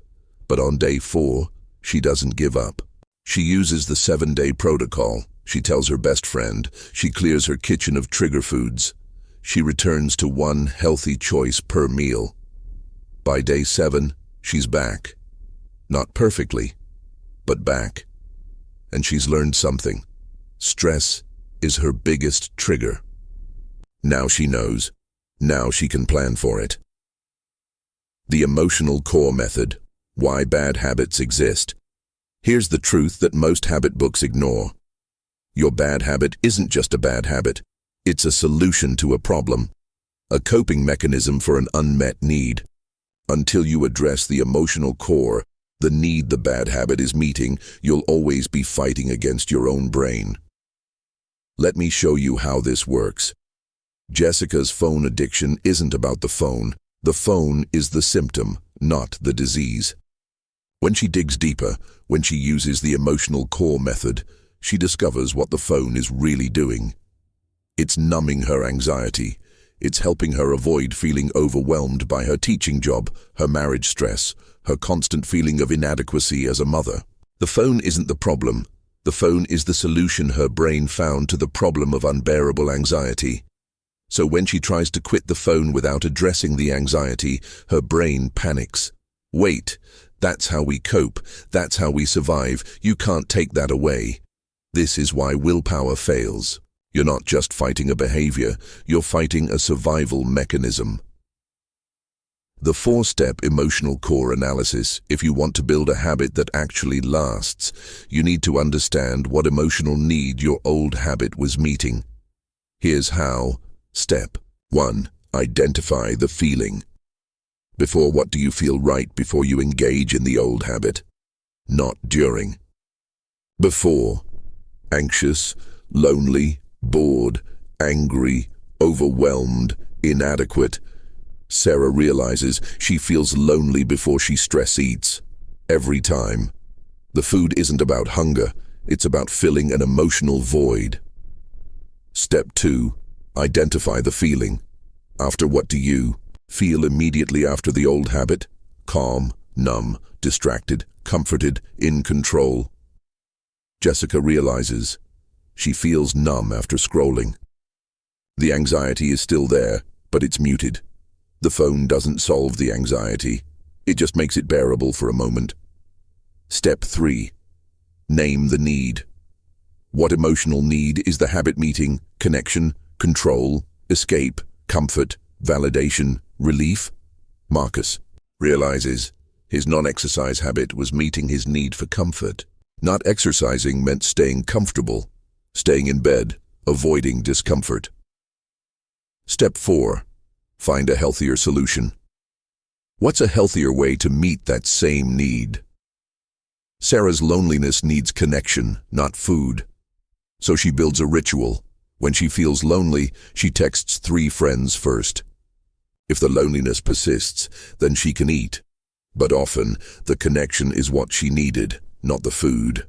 But on day 4, she doesn't give up. She uses the 7-day protocol. She tells her best friend. She clears her kitchen of trigger foods. She returns to 1 healthy choice per meal. By day 7, she's back. Not perfectly, but back. And she's learned something. Stress is her biggest trigger. Now she knows. Now she can plan for it. The emotional core method. Why bad habits exist. Here's the truth that most habit books ignore. Your bad habit isn't just a bad habit. It's a solution to a problem. A coping mechanism for an unmet need. Until you address the emotional core, the need the bad habit is meeting, you'll always be fighting against your own brain. Let me show you how this works. Jessica's phone addiction isn't about the phone. The phone is the symptom, not the disease. When she digs deeper, when she uses the emotional core method, she discovers what the phone is really doing. It's numbing her anxiety. It's helping her avoid feeling overwhelmed by her teaching job, her marriage stress, her constant feeling of inadequacy as a mother. The phone isn't the problem. The phone is the solution her brain found to the problem of unbearable anxiety. So when she tries to quit the phone without addressing the anxiety, her brain panics. Wait, that's how we cope. That's how we survive. You can't take that away. This is why willpower fails. You're not just fighting a behavior, you're fighting a survival mechanism. The 4-step emotional core analysis. If you want to build a habit that actually lasts, you need to understand what emotional need your old habit was meeting. Here's how. Step 1. Identify the feeling. Before, what do you feel right before you engage in the old habit? Not during. Before. Anxious, lonely, bored, angry, overwhelmed, inadequate. Sarah realizes she feels lonely before she stress eats. Every time. The food isn't about hunger, it's about filling an emotional void. Step 2. Identify the feeling. After, what do you feel immediately after the old habit? Calm, numb, distracted, comforted, in control. Jessica realizes she feels numb after scrolling. The anxiety is still there, but it's muted. The phone doesn't solve the anxiety. It just makes it bearable for a moment. Step 3. Name the need. What emotional need is the habit meeting? Connection, control, escape, comfort, validation, relief? Marcus realizes his non-exercise habit was meeting his need for comfort. Not exercising meant staying comfortable, staying in bed, avoiding discomfort. Step 4. Find a healthier solution. What's a healthier way to meet that same need? Sarah's loneliness needs connection, not food. So she builds a ritual. When she feels lonely, she texts 3 friends first. If the loneliness persists, then she can eat. But often, the connection is what she needed, not the food.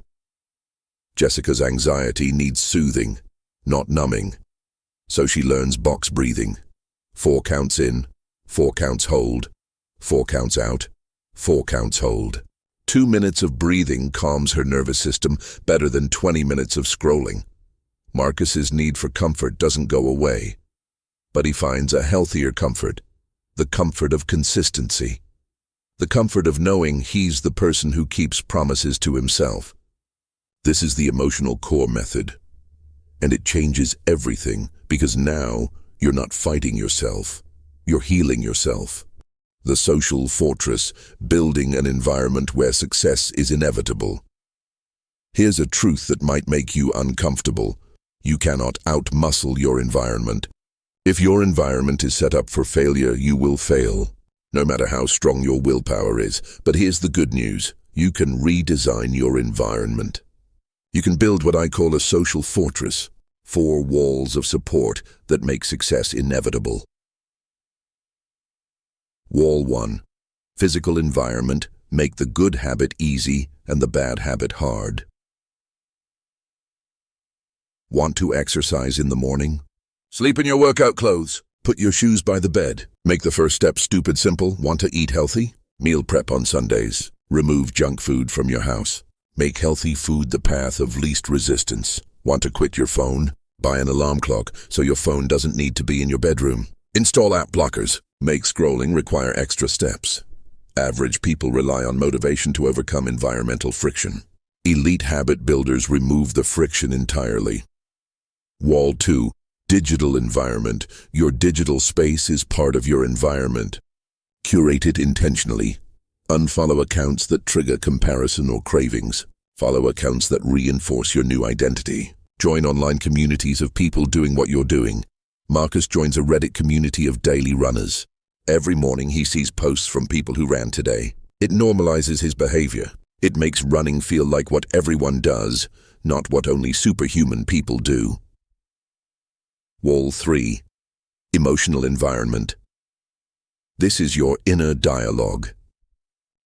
Jessica's anxiety needs soothing, not numbing. So she learns box breathing. 4 counts in, 4 counts hold, 4 counts out, 4 counts hold. 2 minutes of breathing calms her nervous system better than 20 minutes of scrolling. Marcus's need for comfort doesn't go away, but he finds a healthier comfort, the comfort of consistency, the comfort of knowing he's the person who keeps promises to himself. This is the emotional core method, and it changes everything because now you're not fighting yourself, you're healing yourself. The social fortress, building an environment where success is inevitable. Here's a truth that might make you uncomfortable. You cannot outmuscle your environment. If your environment is set up for failure, you will fail, no matter how strong your willpower is. But here's the good news. You can redesign your environment. You can build what I call a social fortress, 4 walls of support that make success inevitable. Wall 1. Physical environment. Make the good habit easy and the bad habit hard. Want to exercise in the morning? Sleep in your workout clothes. Put your shoes by the bed. Make the first step stupid simple. Want to eat healthy? Meal prep on Sundays. Remove junk food from your house. Make healthy food the path of least resistance. Want to quit your phone? Buy an alarm clock so your phone doesn't need to be in your bedroom. Install app blockers. Make scrolling require extra steps. Average people rely on motivation to overcome environmental friction. Elite habit builders remove the friction entirely. Wall 2. Digital environment. Your digital space is part of your environment. Curate it intentionally. Unfollow accounts that trigger comparison or cravings. Follow accounts that reinforce your new identity. Join online communities of people doing what you're doing. Marcus joins a Reddit community of daily runners. Every morning he sees posts from people who ran today. It normalizes his behavior. It makes running feel like what everyone does, not what only superhuman people do. Wall 3. Emotional environment. This is your inner dialogue.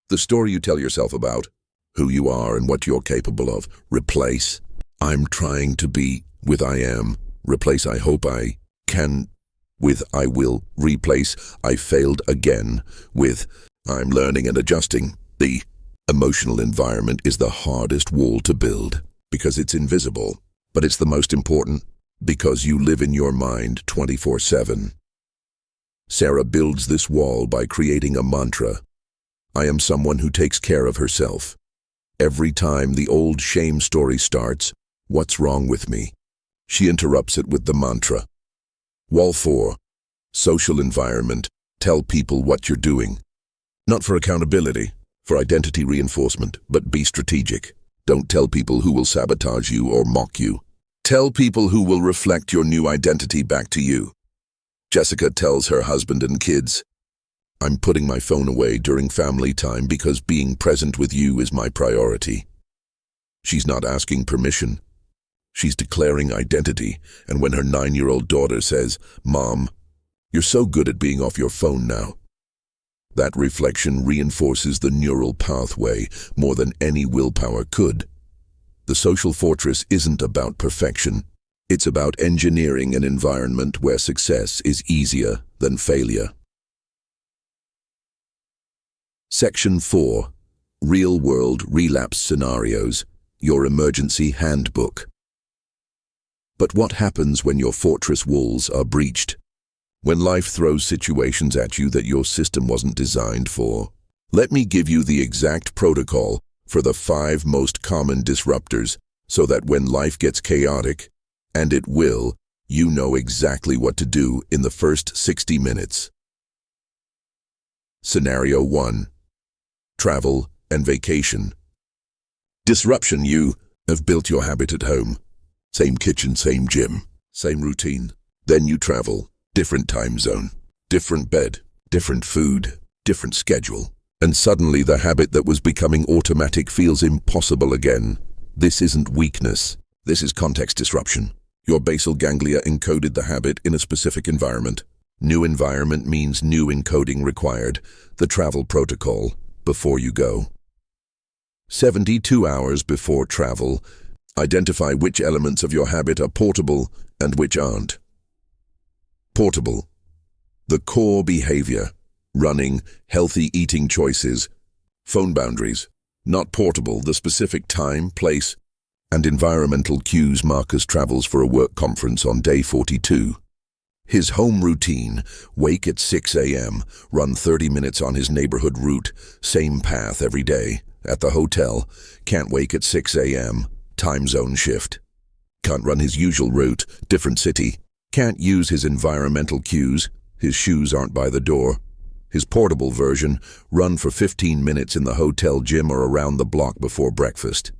The story you tell yourself about who you are and what you're capable of. Replace I'm trying to be with I am. Replace I hope I can with I will. Replace I failed again with I'm learning and adjusting. The emotional environment is the hardest wall to build because it's invisible, but it's the most important because you live in your mind 24/7. Sarah builds this wall by creating a mantra. I am someone who takes care of herself. Every time the old shame story starts, what's wrong with me? She interrupts it with the mantra. Wall 4. Social environment. Tell people what you're doing. Not for accountability, for identity reinforcement, but be strategic. Don't tell people who will sabotage you or mock you. Tell people who will reflect your new identity back to you. Jessica tells her husband and kids, I'm putting my phone away during family time because being present with you is my priority. She's not asking permission. She's declaring identity, and when her 9-year-old daughter says, Mom, you're so good at being off your phone now, that reflection reinforces the neural pathway more than any willpower could. The social fortress isn't about perfection. It's about engineering an environment where success is easier than failure. Section 4. Real-world relapse scenarios. Your emergency handbook. But what happens when your fortress walls are breached? When life throws situations at you that your system wasn't designed for? Let me give you the exact protocol for the 5 most common disruptors so that when life gets chaotic, and it will, you know exactly what to do in the first 60 minutes. Scenario 1. Travel and vacation. Disruption. You have built your habit at home. Same kitchen, same gym, same routine. Then you travel. Different time zone, different bed, different food, different schedule. And suddenly the habit that was becoming automatic feels impossible again. This isn't weakness. This is context disruption. Your basal ganglia encoded the habit in a specific environment. New environment means new encoding required. The travel protocol. Before you go. 72 hours before travel, identify which elements of your habit are portable and which aren't. Portable. The core behavior. Running, healthy eating choices, phone boundaries. Not portable, the specific time, place, and environmental cues. Marcus travels for a work conference on day 42. His home routine: wake at 6 a.m., run 30 minutes on his neighborhood route, same path every day. At the hotel, can't wake at 6 a.m., time zone shift. Can't run his usual route, different city. Can't use his environmental cues, his shoes aren't by the door. His portable version: run for 15 minutes in the hotel gym or around the block before breakfast.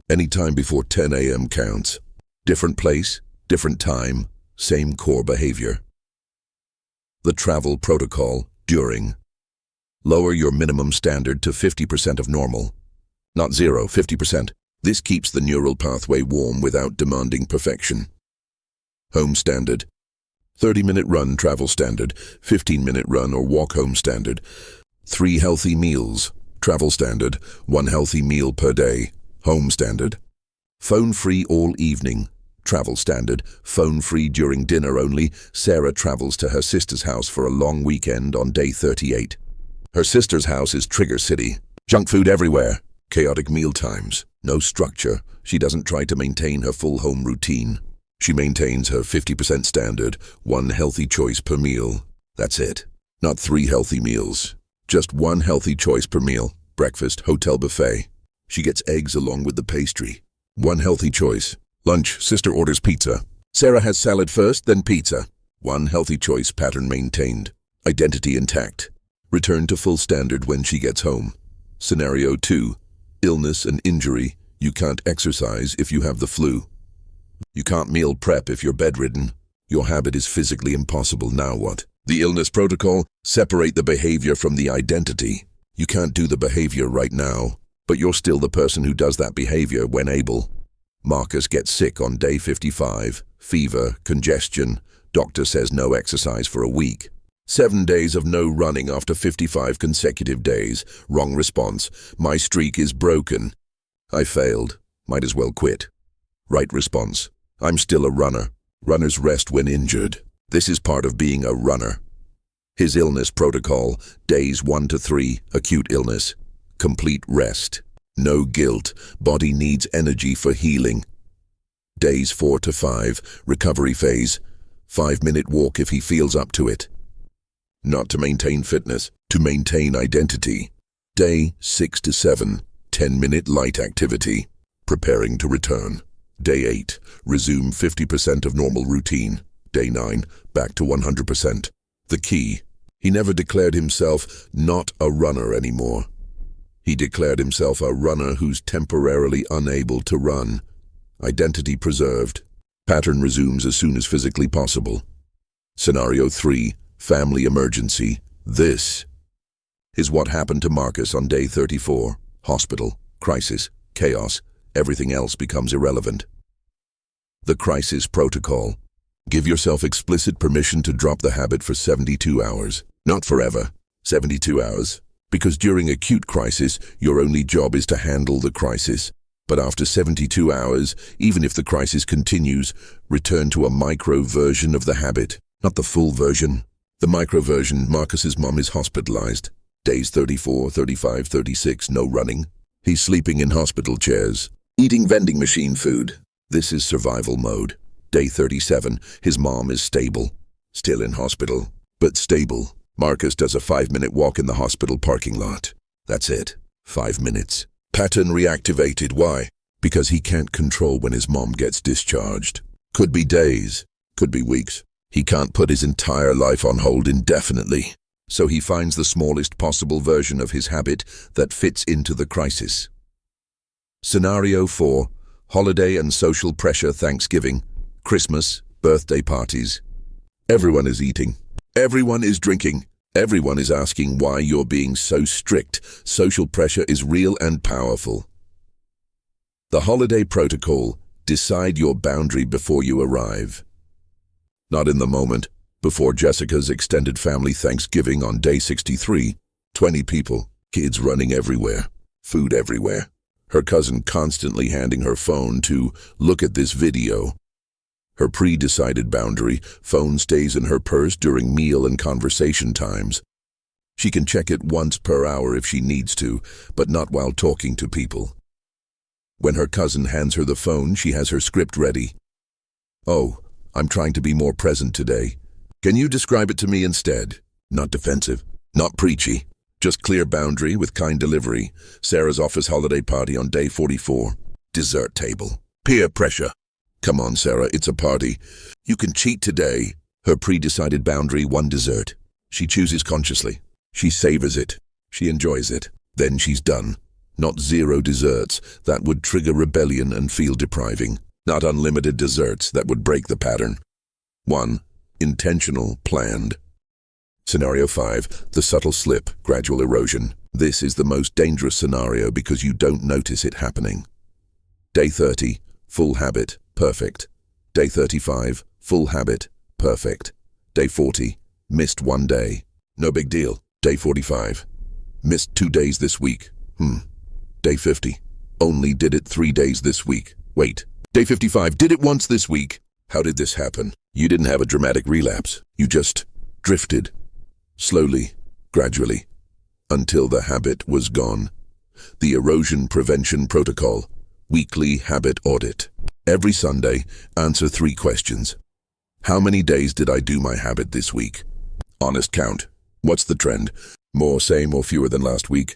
Any time before 10 a.m. counts. Different place, different time, same core behavior. The travel protocol: during. Lower your minimum standard to 50% of normal. Not 0, 50%. This keeps the neural pathway warm without demanding perfection. Home standard: 30-minute run travel standard, 15-minute run or walk home standard. 3 healthy meals, travel standard, 1 healthy meal per day, home standard. Phone-free all evening, travel standard, phone-free during dinner only. Sarah travels to her sister's house for a long weekend on day 38. Her sister's house is trigger city. Junk food everywhere, chaotic meal times, no structure. She doesn't try to maintain her full home routine. She maintains her 50% standard, 1 healthy choice per meal. That's it. Not 3 healthy meals. Just 1 healthy choice per meal. Breakfast, hotel buffet. She gets eggs along with the pastry. 1 healthy choice. Lunch, sister orders pizza. Sarah has salad first, then pizza. 1 healthy choice pattern maintained. Identity intact. Return to full standard when she gets home. Scenario 2. Illness and injury. You can't exercise if you have the flu. You can't meal prep if you're bedridden. Your habit is physically impossible. Now what? The illness protocol: separate the behavior from the identity. You can't do the behavior right now, but you're still the person who does that behavior when able. Marcus gets sick on day 55. Fever, congestion. Doctor says no exercise for a week. 7 days of no running after 55 consecutive days. Wrong response: my streak is broken. I failed. Might as well quit. Right response: I'm still a runner. Runners rest when injured. This is part of being a runner. His illness protocol: days 1 to 3, acute illness. Complete rest. No guilt. Body needs energy for healing. Days 4 to 5, recovery phase. 5-minute walk if he feels up to it. Not to maintain fitness, to maintain identity. Day 6 to 7, 10-minute light activity. Preparing to return. Day 8, resume 50% of normal routine. Day 9, back to 100%. The key: he never declared himself not a runner anymore. He declared himself a runner who's temporarily unable to run. Identity preserved. Pattern resumes as soon as physically possible. Scenario 3, family emergency. This is what happened to Marcus on day 34. Hospital, crisis, chaos. Everything else becomes irrelevant. The crisis protocol: give yourself explicit permission to drop the habit for 72 hours. Not forever. 72 hours. Because during acute crisis, your only job is to handle the crisis. But after 72 hours, even if the crisis continues, return to a micro version of the habit, not the full version. The micro version: Marcus's mom is hospitalized. Days 34, 35, 36, no running. He's sleeping in hospital chairs, eating vending machine food. This is survival mode. Day 37, his mom is stable. Still in hospital, but stable. Marcus does a 5-minute walk in the hospital parking lot. That's it. 5 minutes. Pattern reactivated. Why? Because he can't control when his mom gets discharged. Could be days, could be weeks. He can't put his entire life on hold indefinitely. So he finds the smallest possible version of his habit that fits into the crisis. Scenario 4, holiday and social pressure. Thanksgiving, Christmas, birthday parties. Everyone is eating. Everyone is drinking. Everyone is asking why you're being so strict. Social pressure is real and powerful. The holiday protocol: decide your boundary before you arrive. Not in the moment. Before Jessica's extended family Thanksgiving on day 63, 20 people, kids running everywhere, food everywhere. Her cousin constantly handing her phone to look at this video. Her pre-decided boundary: phone stays in her purse during meal and conversation times. She can check it once per hour if she needs to, but not while talking to people. When her cousin hands her the phone, she has her script ready. "Oh, I'm trying to be more present today. Can you describe it to me instead?" Not defensive, not preachy, just clear boundary with kind delivery. Sarah's office holiday party on day 44. Dessert table. Peer pressure. "Come on, Sarah, it's a party. You can cheat today." Her pre-decided boundary, one dessert. She chooses consciously. She savors it. She enjoys it. Then she's done. Not 0 desserts. That would trigger rebellion and feel depriving. Not unlimited desserts. That would break the pattern. 1. Intentional, planned. Scenario 5. The subtle slip, gradual erosion. This is the most dangerous scenario because you don't notice it happening. Day 30. Full habit, perfect. Day 35. Full habit, perfect. Day 40. Missed 1 day. No big deal. Day 45. Missed 2 days this week. Day 50. Only did it 3 days this week. Wait. Day 55. Did it once this week. How did this happen? You didn't have a dramatic relapse. You just drifted. Slowly, gradually, until the habit was gone. The Erosion Prevention Protocol. Weekly habit audit. Every Sunday, answer 3 questions. How many days did I do my habit this week? Honest count. What's the trend? More, same, or fewer than last week?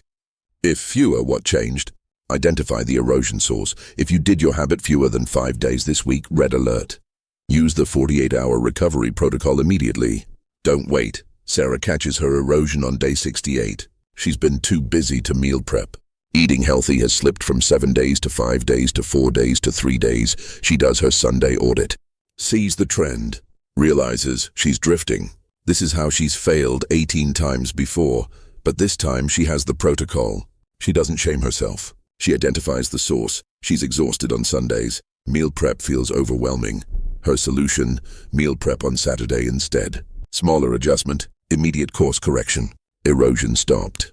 If fewer, what changed? Identify the erosion source. If you did your habit fewer than 5 days this week, red alert. Use the 48-hour recovery protocol immediately. Don't wait. Sarah catches her erosion on day 68. She's been too busy to meal prep. Eating healthy has slipped from 7 days to 5 days to 4 days to 3 days. She does her Sunday audit. Sees the trend. Realizes she's drifting. This is how she's failed 18 times before, but this time she has the protocol. She doesn't shame herself. She identifies the source. She's exhausted on Sundays. Meal prep feels overwhelming. Her solution, meal prep on Saturday instead. Smaller adjustment, immediate course correction. Erosion stopped.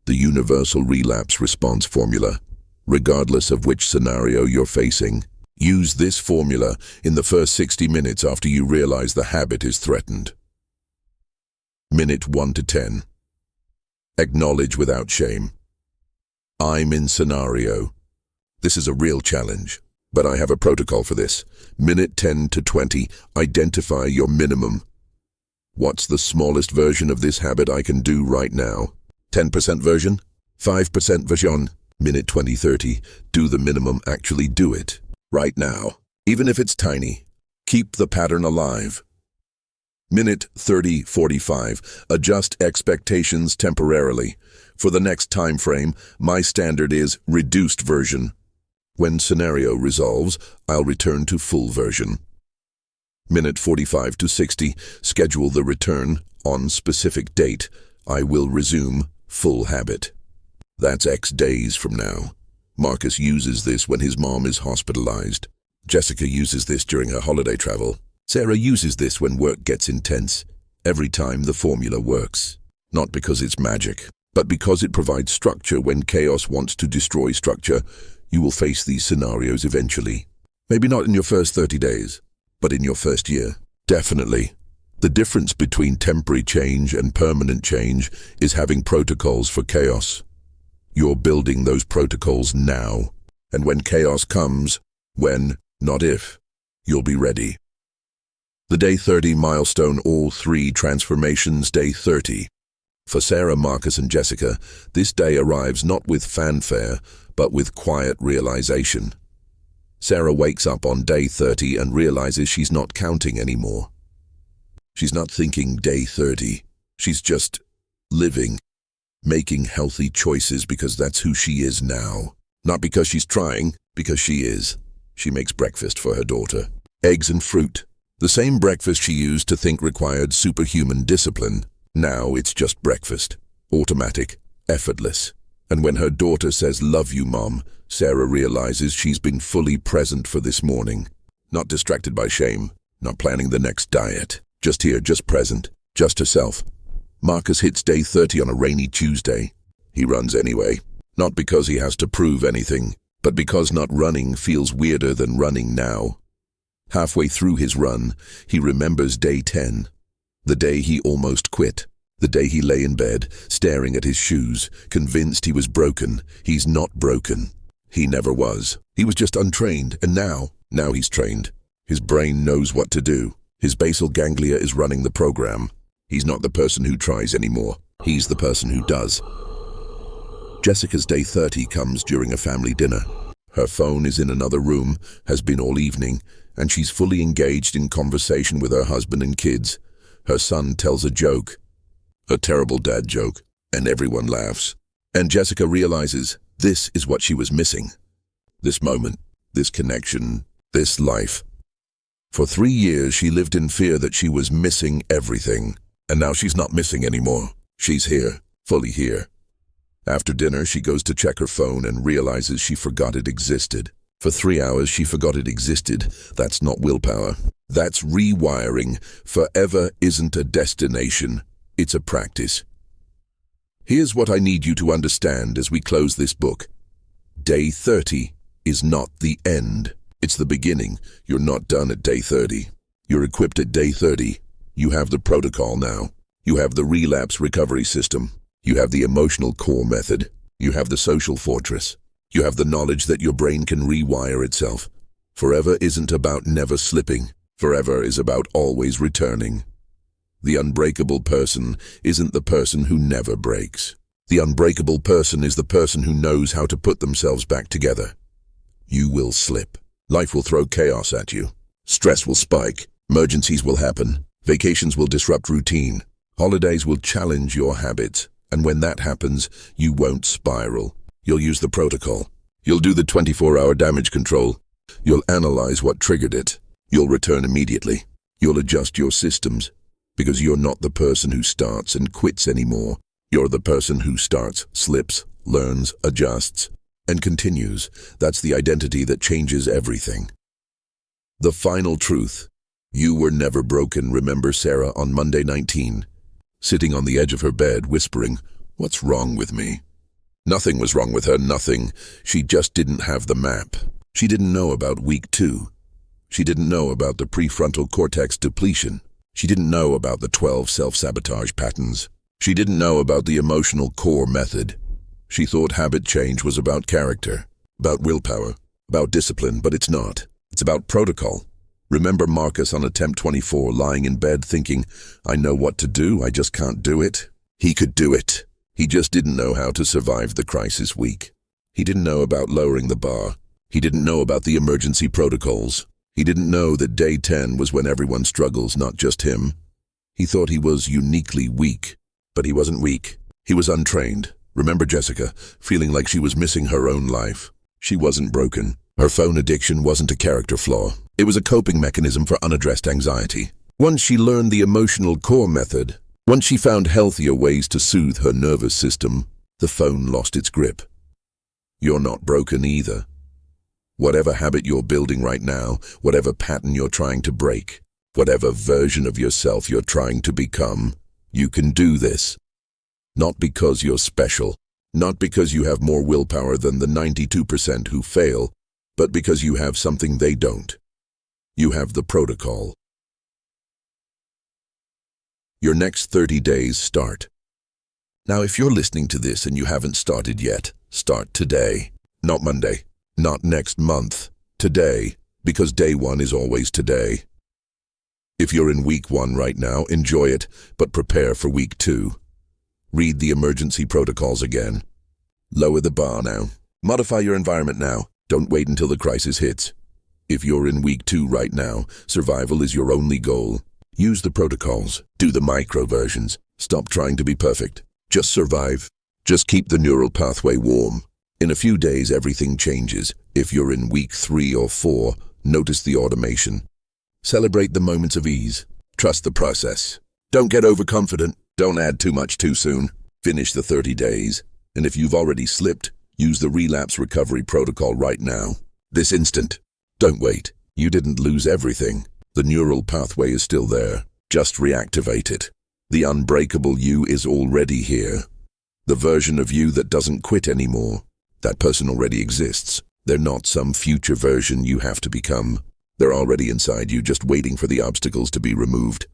The universal relapse response formula. Regardless of which scenario you're facing, use this formula in the first 60 minutes after you realize the habit is threatened. Minute 1 to 10. Acknowledge without shame. I'm in scenario. This is a real challenge, but I have a protocol for this. Minute 10 to 20. Identify your minimum. What's the smallest version of this habit I can do right now? 10% version? 5% version? Minute 20-30. Do the minimum, actually do it. Right now. Even if it's tiny. Keep the pattern alive. Minute 30-45. Adjust expectations temporarily. For the next time frame, my standard is reduced version. When scenario resolves, I'll return to full version. Minute 45 to 60. Schedule the return on specific date. I will resume full habit. That's X days from now. Marcus uses this when his mom is hospitalized. Jessica uses this during her holiday travel. Sarah uses this when work gets intense. Every time the formula works. Not because it's magic, but because it provides structure when chaos wants to destroy structure. You will face these scenarios eventually. Maybe not in your first 30 days, but in your first year. Definitely. The difference between temporary change and permanent change is having protocols for chaos. You're building those protocols now. And when chaos comes, when, not if, you'll be ready. The Day 30 milestone, all 3 transformations. Day 30. For Sarah, Marcus, and Jessica, this day arrives not with fanfare, but with quiet realization. Sarah wakes up on day 30 and realizes she's not counting anymore. She's not thinking day 30. She's just living, making healthy choices because that's who she is now. Not because she's trying, because she is. She makes breakfast for her daughter. Eggs and fruit. The same breakfast she used to think required superhuman discipline. Now it's just breakfast. Automatic, effortless. And when her daughter says, "Love you, Mom," Sarah realizes she's been fully present for this morning. Not distracted by shame, not planning the next diet. Just here, just present, just herself. Marcus hits day 30 on a rainy Tuesday. He runs anyway. Not because he has to prove anything, but because not running feels weirder than running now. Halfway through his run, he remembers day 10. The day he almost quit. The day he lay in bed, staring at his shoes, convinced he was broken. He's not broken. He never was. He was just untrained, and now he's trained. His brain knows what to do. His basal ganglia is running the program. He's not the person who tries anymore. He's the person who does. Jessica's day 30 comes during a family dinner. Her phone is in another room, has been all evening, and she's fully engaged in conversation with her husband and kids. Her son tells a joke, a terrible dad joke, and everyone laughs. And Jessica realizes this is what she was missing. This moment, this connection, this life. For 3 years, she lived in fear that she was missing everything. And now she's not missing anymore. She's here, fully here. After dinner, she goes to check her phone and realizes she forgot it existed. For 3 hours, she forgot it existed. That's not willpower. That's rewiring. Forever isn't a destination. It's a practice. Here's what I need you to understand as we close this book. Day 30 is not the end. It's the beginning. You're not done at day 30. You're equipped at day 30. You have the protocol now. You have the relapse recovery system. You have the emotional core method. You have the social fortress. You have the knowledge that your brain can rewire itself. Forever isn't about never slipping. Forever is about always returning. The unbreakable person isn't the person who never breaks. The unbreakable person is the person who knows how to put themselves back together. You will slip. Life will throw chaos at you. Stress will spike. Emergencies will happen. Vacations will disrupt routine. Holidays will challenge your habits. And when that happens, you won't spiral. You'll use the protocol. You'll do the 24-hour damage control. You'll analyze what triggered it. You'll return immediately. You'll adjust your systems. Because you're not the person who starts and quits anymore. You're the person who starts, slips, learns, adjusts, and continues. That's the identity that changes everything. The final truth. You were never broken, remember Sarah on Monday 19. Sitting on the edge of her bed, whispering, "What's wrong with me?" Nothing was wrong with her, nothing. She just didn't have the map. She didn't know about week 2. She didn't know about the prefrontal cortex depletion. She didn't know about the 12 self-sabotage patterns. She didn't know about the emotional core method. She thought habit change was about character, about willpower, about discipline, but it's not. It's about protocol. Remember Marcus on attempt 24 lying in bed thinking, "I know what to do, I just can't do it." He could do it. He just didn't know how to survive the crisis week. He didn't know about lowering the bar. He didn't know about the emergency protocols. He didn't know that day 10 was when everyone struggles, not just him. He thought he was uniquely weak, but he wasn't weak. He was untrained. Remember Jessica, feeling like she was missing her own life. She wasn't broken. Her phone addiction wasn't a character flaw. It was a coping mechanism for unaddressed anxiety. Once she learned the emotional core method, once she found healthier ways to soothe her nervous system, the phone lost its grip. You're not broken either. Whatever habit you're building right now, whatever pattern you're trying to break, whatever version of yourself you're trying to become, you can do this. Not because you're special, not because you have more willpower than the 92% who fail, but because you have something they don't. You have the protocol. Your next 30 days start. Now, if you're listening to this and you haven't started yet, start today. Not Monday, not next month. Today, because day 1 is always today. If you're in week 1 right now, enjoy it, but prepare for week 2. Read the emergency protocols again. Lower the bar now. Modify your environment now. Don't wait until the crisis hits. If you're in week 2 right now, survival is your only goal. Use the protocols. Do the micro versions. Stop trying to be perfect. Just survive. Just keep the neural pathway warm. In a few days, everything changes. If you're in week 3 or 4, notice the automation. Celebrate the moments of ease. Trust the process. Don't get overconfident. Don't add too much too soon. Finish the 30 days. And if you've already slipped, use the relapse recovery protocol right now. This instant. Don't wait. You didn't lose everything. The neural pathway is still there. Just reactivate it. The unbreakable you is already here. The version of you that doesn't quit anymore. That person already exists. They're not some future version you have to become. They're already inside you, just waiting for the obstacles to be removed.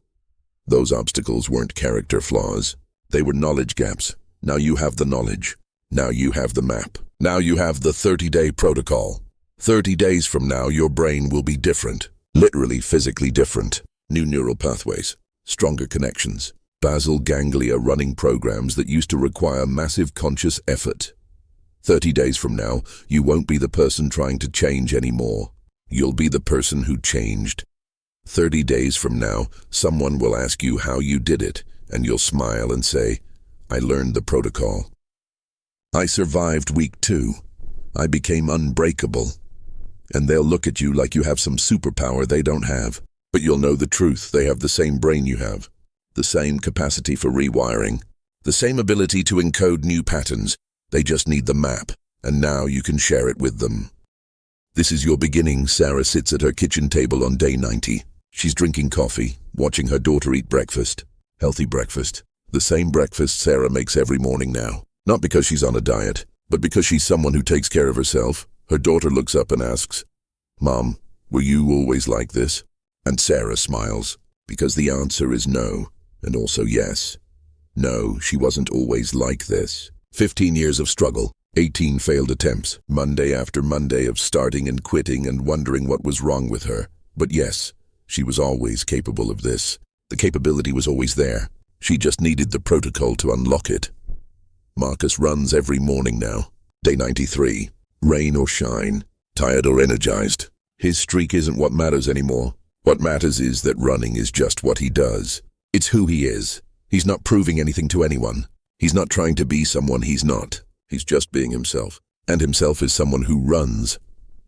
Those obstacles weren't character flaws. They were knowledge gaps. Now you have the knowledge. Now you have the map. Now you have the 30-day protocol. 30 days from now, your brain will be different. Literally, physically different. New neural pathways, stronger connections, basal ganglia running programs that used to require massive conscious effort. 30 days from now, you won't be the person trying to change anymore. You'll be the person who changed. 30 days from now, someone will ask you how you did it, and you'll smile and say, I learned the protocol. I survived week 2. I became unbreakable. And they'll look at you like you have some superpower they don't have. But you'll know the truth. They have the same brain you have, the same capacity for rewiring, the same ability to encode new patterns. They just need the map, and now you can share it with them. This is your beginning. Sarah sits at her kitchen table on day 90. She's drinking coffee, watching her daughter eat breakfast. Healthy breakfast. The same breakfast Sarah makes every morning now. Not because she's on a diet, but because she's someone who takes care of herself. Her daughter looks up and asks, Mom, were you always like this? And Sarah smiles, because the answer is no, and also yes. No, she wasn't always like this. 15 years of struggle, 18 failed attempts, Monday after Monday of starting and quitting and wondering what was wrong with her. But yes, she was always capable of this. The capability was always there. She just needed the protocol to unlock it. Marcus runs every morning now. Day 93. Rain or shine, tired or energized. His streak isn't what matters anymore. What matters is that running is just what he does. It's who he is. He's not proving anything to anyone. He's not trying to be someone he's not. He's just being himself. And himself is someone who runs.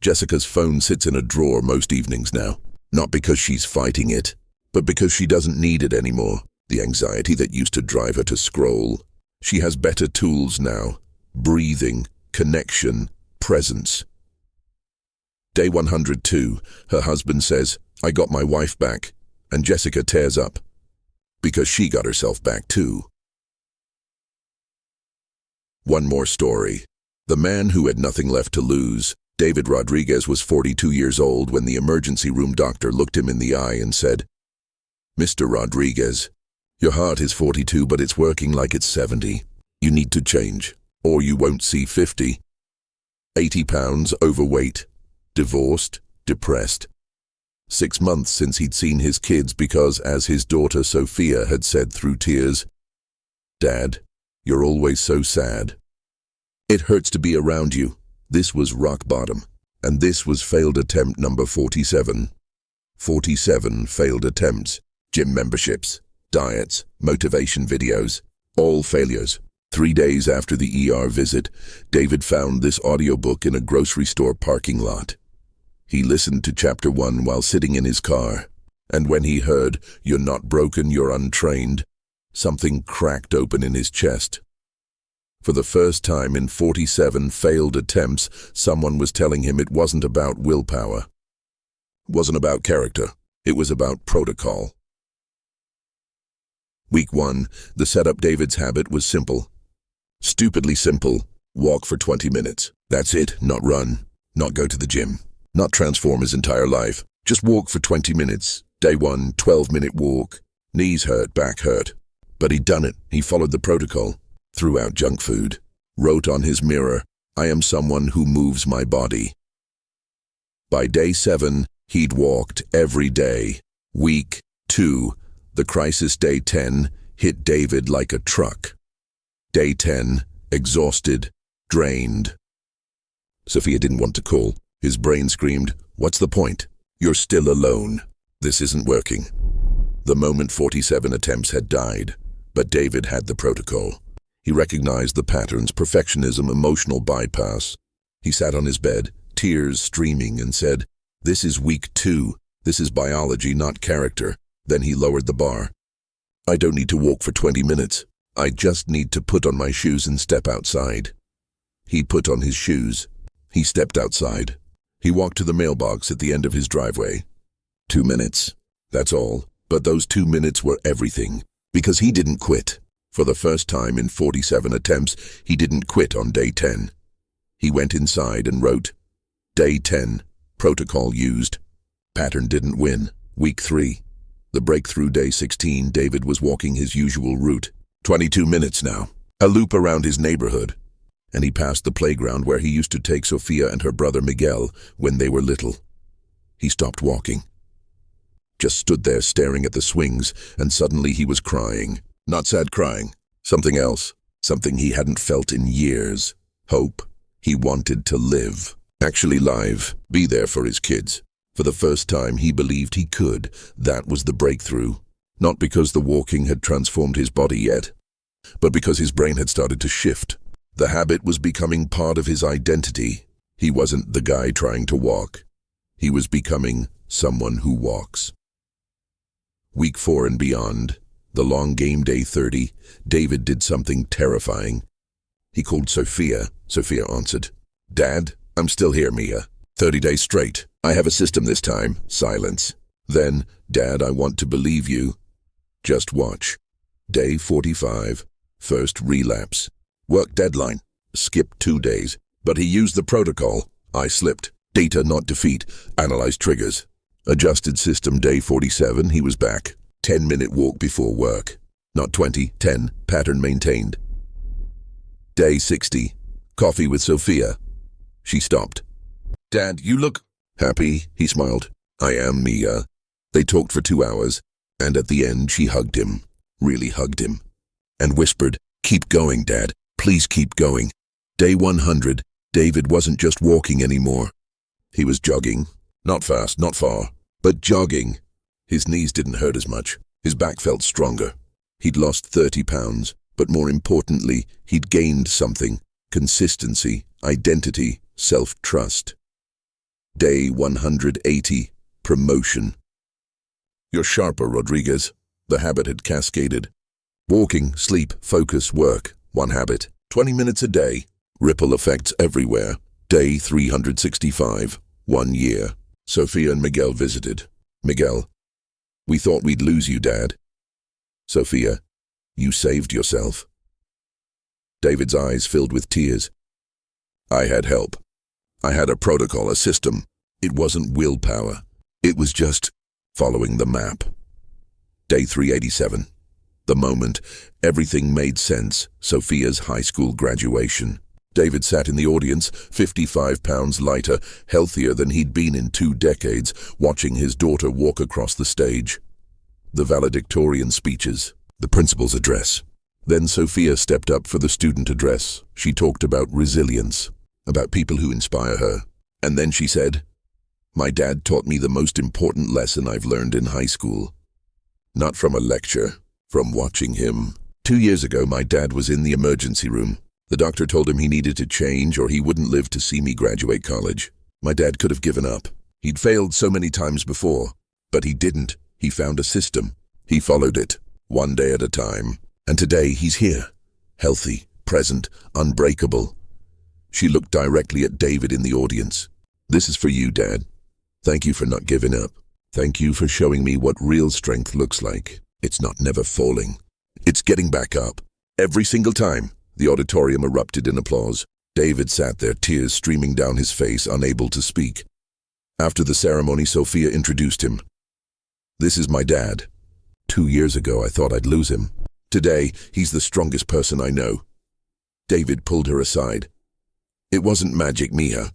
Jessica's phone sits in a drawer most evenings now. Not because she's fighting it, but because she doesn't need it anymore. The anxiety that used to drive her to scroll. She has better tools now. Breathing, connection, presence. Day 102, her husband says, I got my wife back, and Jessica tears up, because she got herself back too. One more story. The man who had nothing left to lose. David Rodriguez was 42 years old when the emergency room doctor looked him in the eye and said, Mr. Rodriguez, your heart is 42, but it's working like it's 70. You need to change, or you won't see 50. 80 pounds, overweight, divorced, depressed. 6 months since he'd seen his kids because, as his daughter Sophia had said through tears, Dad, you're always so sad. It hurts to be around you. This was rock bottom, and this was failed attempt number 47. 47 failed attempts, gym memberships, diets, motivation videos, all failures. 3 days after the ER visit, David found this audiobook in a grocery store parking lot. He listened to chapter 1 while sitting in his car, and when he heard, You're not broken, you're untrained, something cracked open in his chest. For the first time in 47 failed attempts, someone was telling him it wasn't about willpower. It wasn't about character. It was about protocol. Week 1, the setup. David's habit was simple. Stupidly simple. Walk for 20 minutes. That's it. Not run. Not go to the gym. Not transform his entire life. Just walk for 20 minutes. Day 1, 12-minute walk. Knees hurt, back hurt. But he'd done it. He followed the protocol. Threw out junk food. Wrote on his mirror, I am someone who moves my body. By day 7, he'd walked every day. Week 2, the crisis. Day 10 hit David like a truck. Day 10, exhausted, drained. Sophia didn't want to call. His brain screamed, What's the point? You're still alone. This isn't working. The moment 47 attempts had died, but David had the protocol. He recognized the patterns, perfectionism, emotional bypass. He sat on his bed, tears streaming, and said, This is week 2. This is biology, not character. Then he lowered the bar. I don't need to walk for 20 minutes. I just need to put on my shoes and step outside. He put on his shoes. He stepped outside. He walked to the mailbox at the end of his driveway. 2 minutes. That's all. But those 2 minutes were everything. Because he didn't quit. For the first time in 47 attempts, he didn't quit on day 10. He went inside and wrote, Day 10, protocol used. Pattern didn't win. Week 3. The breakthrough. Day 16, David was walking his usual route. 22 minutes now. A loop around his neighborhood. and he passed the playground where he used to take Sophia and her brother Miguel when they were little. He stopped walking. Just stood there staring at the swings, and suddenly he was crying. Not sad crying. Something else. Something he hadn't felt in years. Hope. He wanted to live. Actually live. Be there for his kids. For the first time he believed he could. That was the breakthrough. Not because the walking had transformed his body yet, but because his brain had started to shift. The habit was becoming part of his identity. He wasn't the guy trying to walk. He was becoming someone who walks. Week 4 and beyond, the long game day 30, David did something terrifying. He called Sophia. Sophia answered. "Dad, I'm still here, Mia. 30 days straight. I have a system this time." Silence. Then, "Dad, I want to believe you. Just watch." Day 45. First relapse. Work deadline. Skipped 2 days. But he used the protocol. I slipped. Data, not defeat. Analyze triggers. Adjusted system. Day 47. He was back. 10-minute walk before work. Not 20, 10. Pattern maintained. Day 60. Coffee with Sophia. She stopped. "Dad, you look happy." He smiled. "I am, Mia." They talked for 2 hours, and at the end she hugged him. Really hugged him. And whispered, "Keep going, Dad. Please keep going." Day 100. David wasn't just walking anymore. He was jogging. Not fast, not far, but jogging. His knees didn't hurt as much. His back felt stronger. He'd lost 30 pounds, but more importantly, he'd gained something. Consistency, identity, self-trust. Day 180. Promotion. "You're sharper, Rodriguez." The habit had cascaded. Walking, sleep, focus, work. One habit. 20 minutes a day. Ripple effects everywhere. Day 365. 1 year. Sophia and Miguel visited. Miguel: "We thought we'd lose you, Dad." Sophia: "You saved yourself." David's eyes filled with tears. "I had help. I had a protocol, a system. It wasn't willpower. It was just following the map." Day 387. The moment everything made sense. Sophia's high school graduation. David sat in the audience, 55 pounds lighter, healthier than he'd been in 2 decades, watching his daughter walk across the stage. The valedictorian speeches, the principal's address. Then Sophia stepped up for the student address. She talked about resilience, about people who inspire her. And then she said, "My dad taught me the most important lesson I've learned in high school. Not from a lecture, from watching him. 2 years ago, my dad was in the emergency room. The doctor told him he needed to change or he wouldn't live to see me graduate college. My dad could have given up. He'd failed so many times before, but he didn't. He found a system. He followed it, 1 day at a time. And today he's here, healthy, present, unbreakable." She looked directly at David in the audience. "This is for you, Dad. Thank you for not giving up. Thank you for showing me what real strength looks like. It's not never falling. It's getting back up. Every single time." The auditorium erupted in applause. David sat there, tears streaming down his face, unable to speak. After the ceremony, Sophia introduced him. "This is my dad. 2 years ago, I thought I'd lose him. Today, he's the strongest person I know." David pulled her aside. "It wasn't magic, Mia.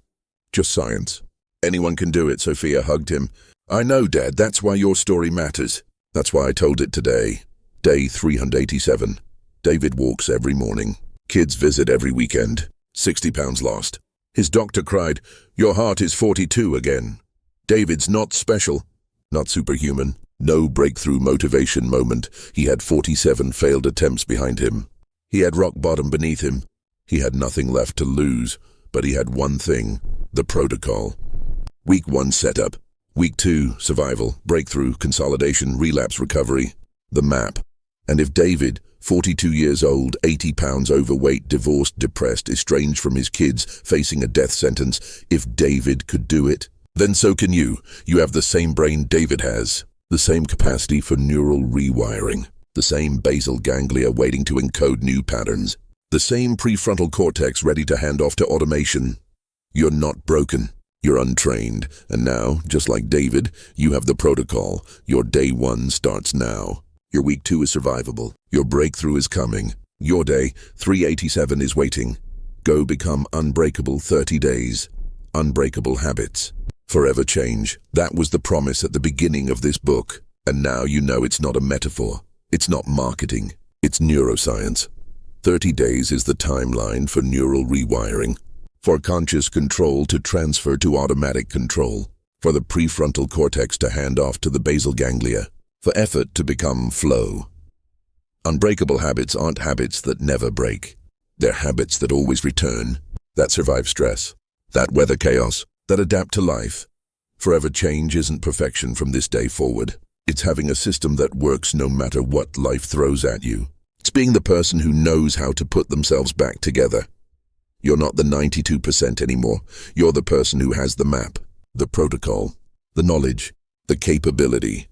Just science. Anyone can do it." Sophia hugged him. "I know, Dad. That's why your story matters. That's why I told it today." Day 387. David walks every morning. Kids visit every weekend. 60 pounds lost. His doctor cried, "Your heart is 42 again." David's not special, not superhuman. No breakthrough motivation moment. He had 47 failed attempts behind him. He had rock bottom beneath him. He had nothing left to lose, but he had one thing: the protocol. Week 1 setup. Week 2 survival, breakthrough, consolidation, relapse, recovery. The map. And if David, 42 years old, 80 pounds overweight, divorced, depressed, estranged from his kids, facing a death sentence, if David could do it, then so can you. You have the same brain David has, the same capacity for neural rewiring, the same basal ganglia waiting to encode new patterns, the same prefrontal cortex ready to hand off to automation. You're not broken. You're untrained. And now, just like David, you have the protocol. Your day 1 starts now. Your week 2 is survivable. Your breakthrough is coming. Your day 387 is waiting. Go become unbreakable 30 days. Unbreakable habits. Forever change. That was the promise at the beginning of this book. And now you know it's not a metaphor. It's not marketing. It's neuroscience. 30 days is the timeline for neural rewiring. For conscious control to transfer to automatic control. For the prefrontal cortex to hand off to the basal ganglia. For effort to become flow. Unbreakable habits aren't habits that never break. They're habits that always return, that survive stress, that weather chaos, that adapt to life. Forever change isn't perfection from this day forward. It's having a system that works no matter what life throws at you. It's being the person who knows how to put themselves back together. You're not the 92% anymore. You're the person who has the map, the protocol, the knowledge, the capability.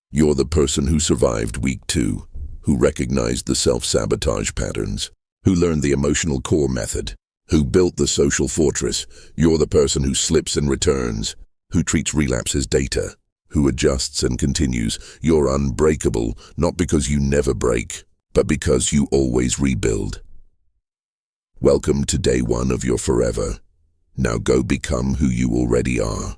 You're the person who survived week 2, who recognized the self-sabotage patterns, who learned the emotional core method, who built the social fortress. You're the person who slips and returns, who treats relapse as data, who adjusts and continues. You're unbreakable, not because you never break, but because you always rebuild. Welcome to day 1 of your forever. Now go become who you already are.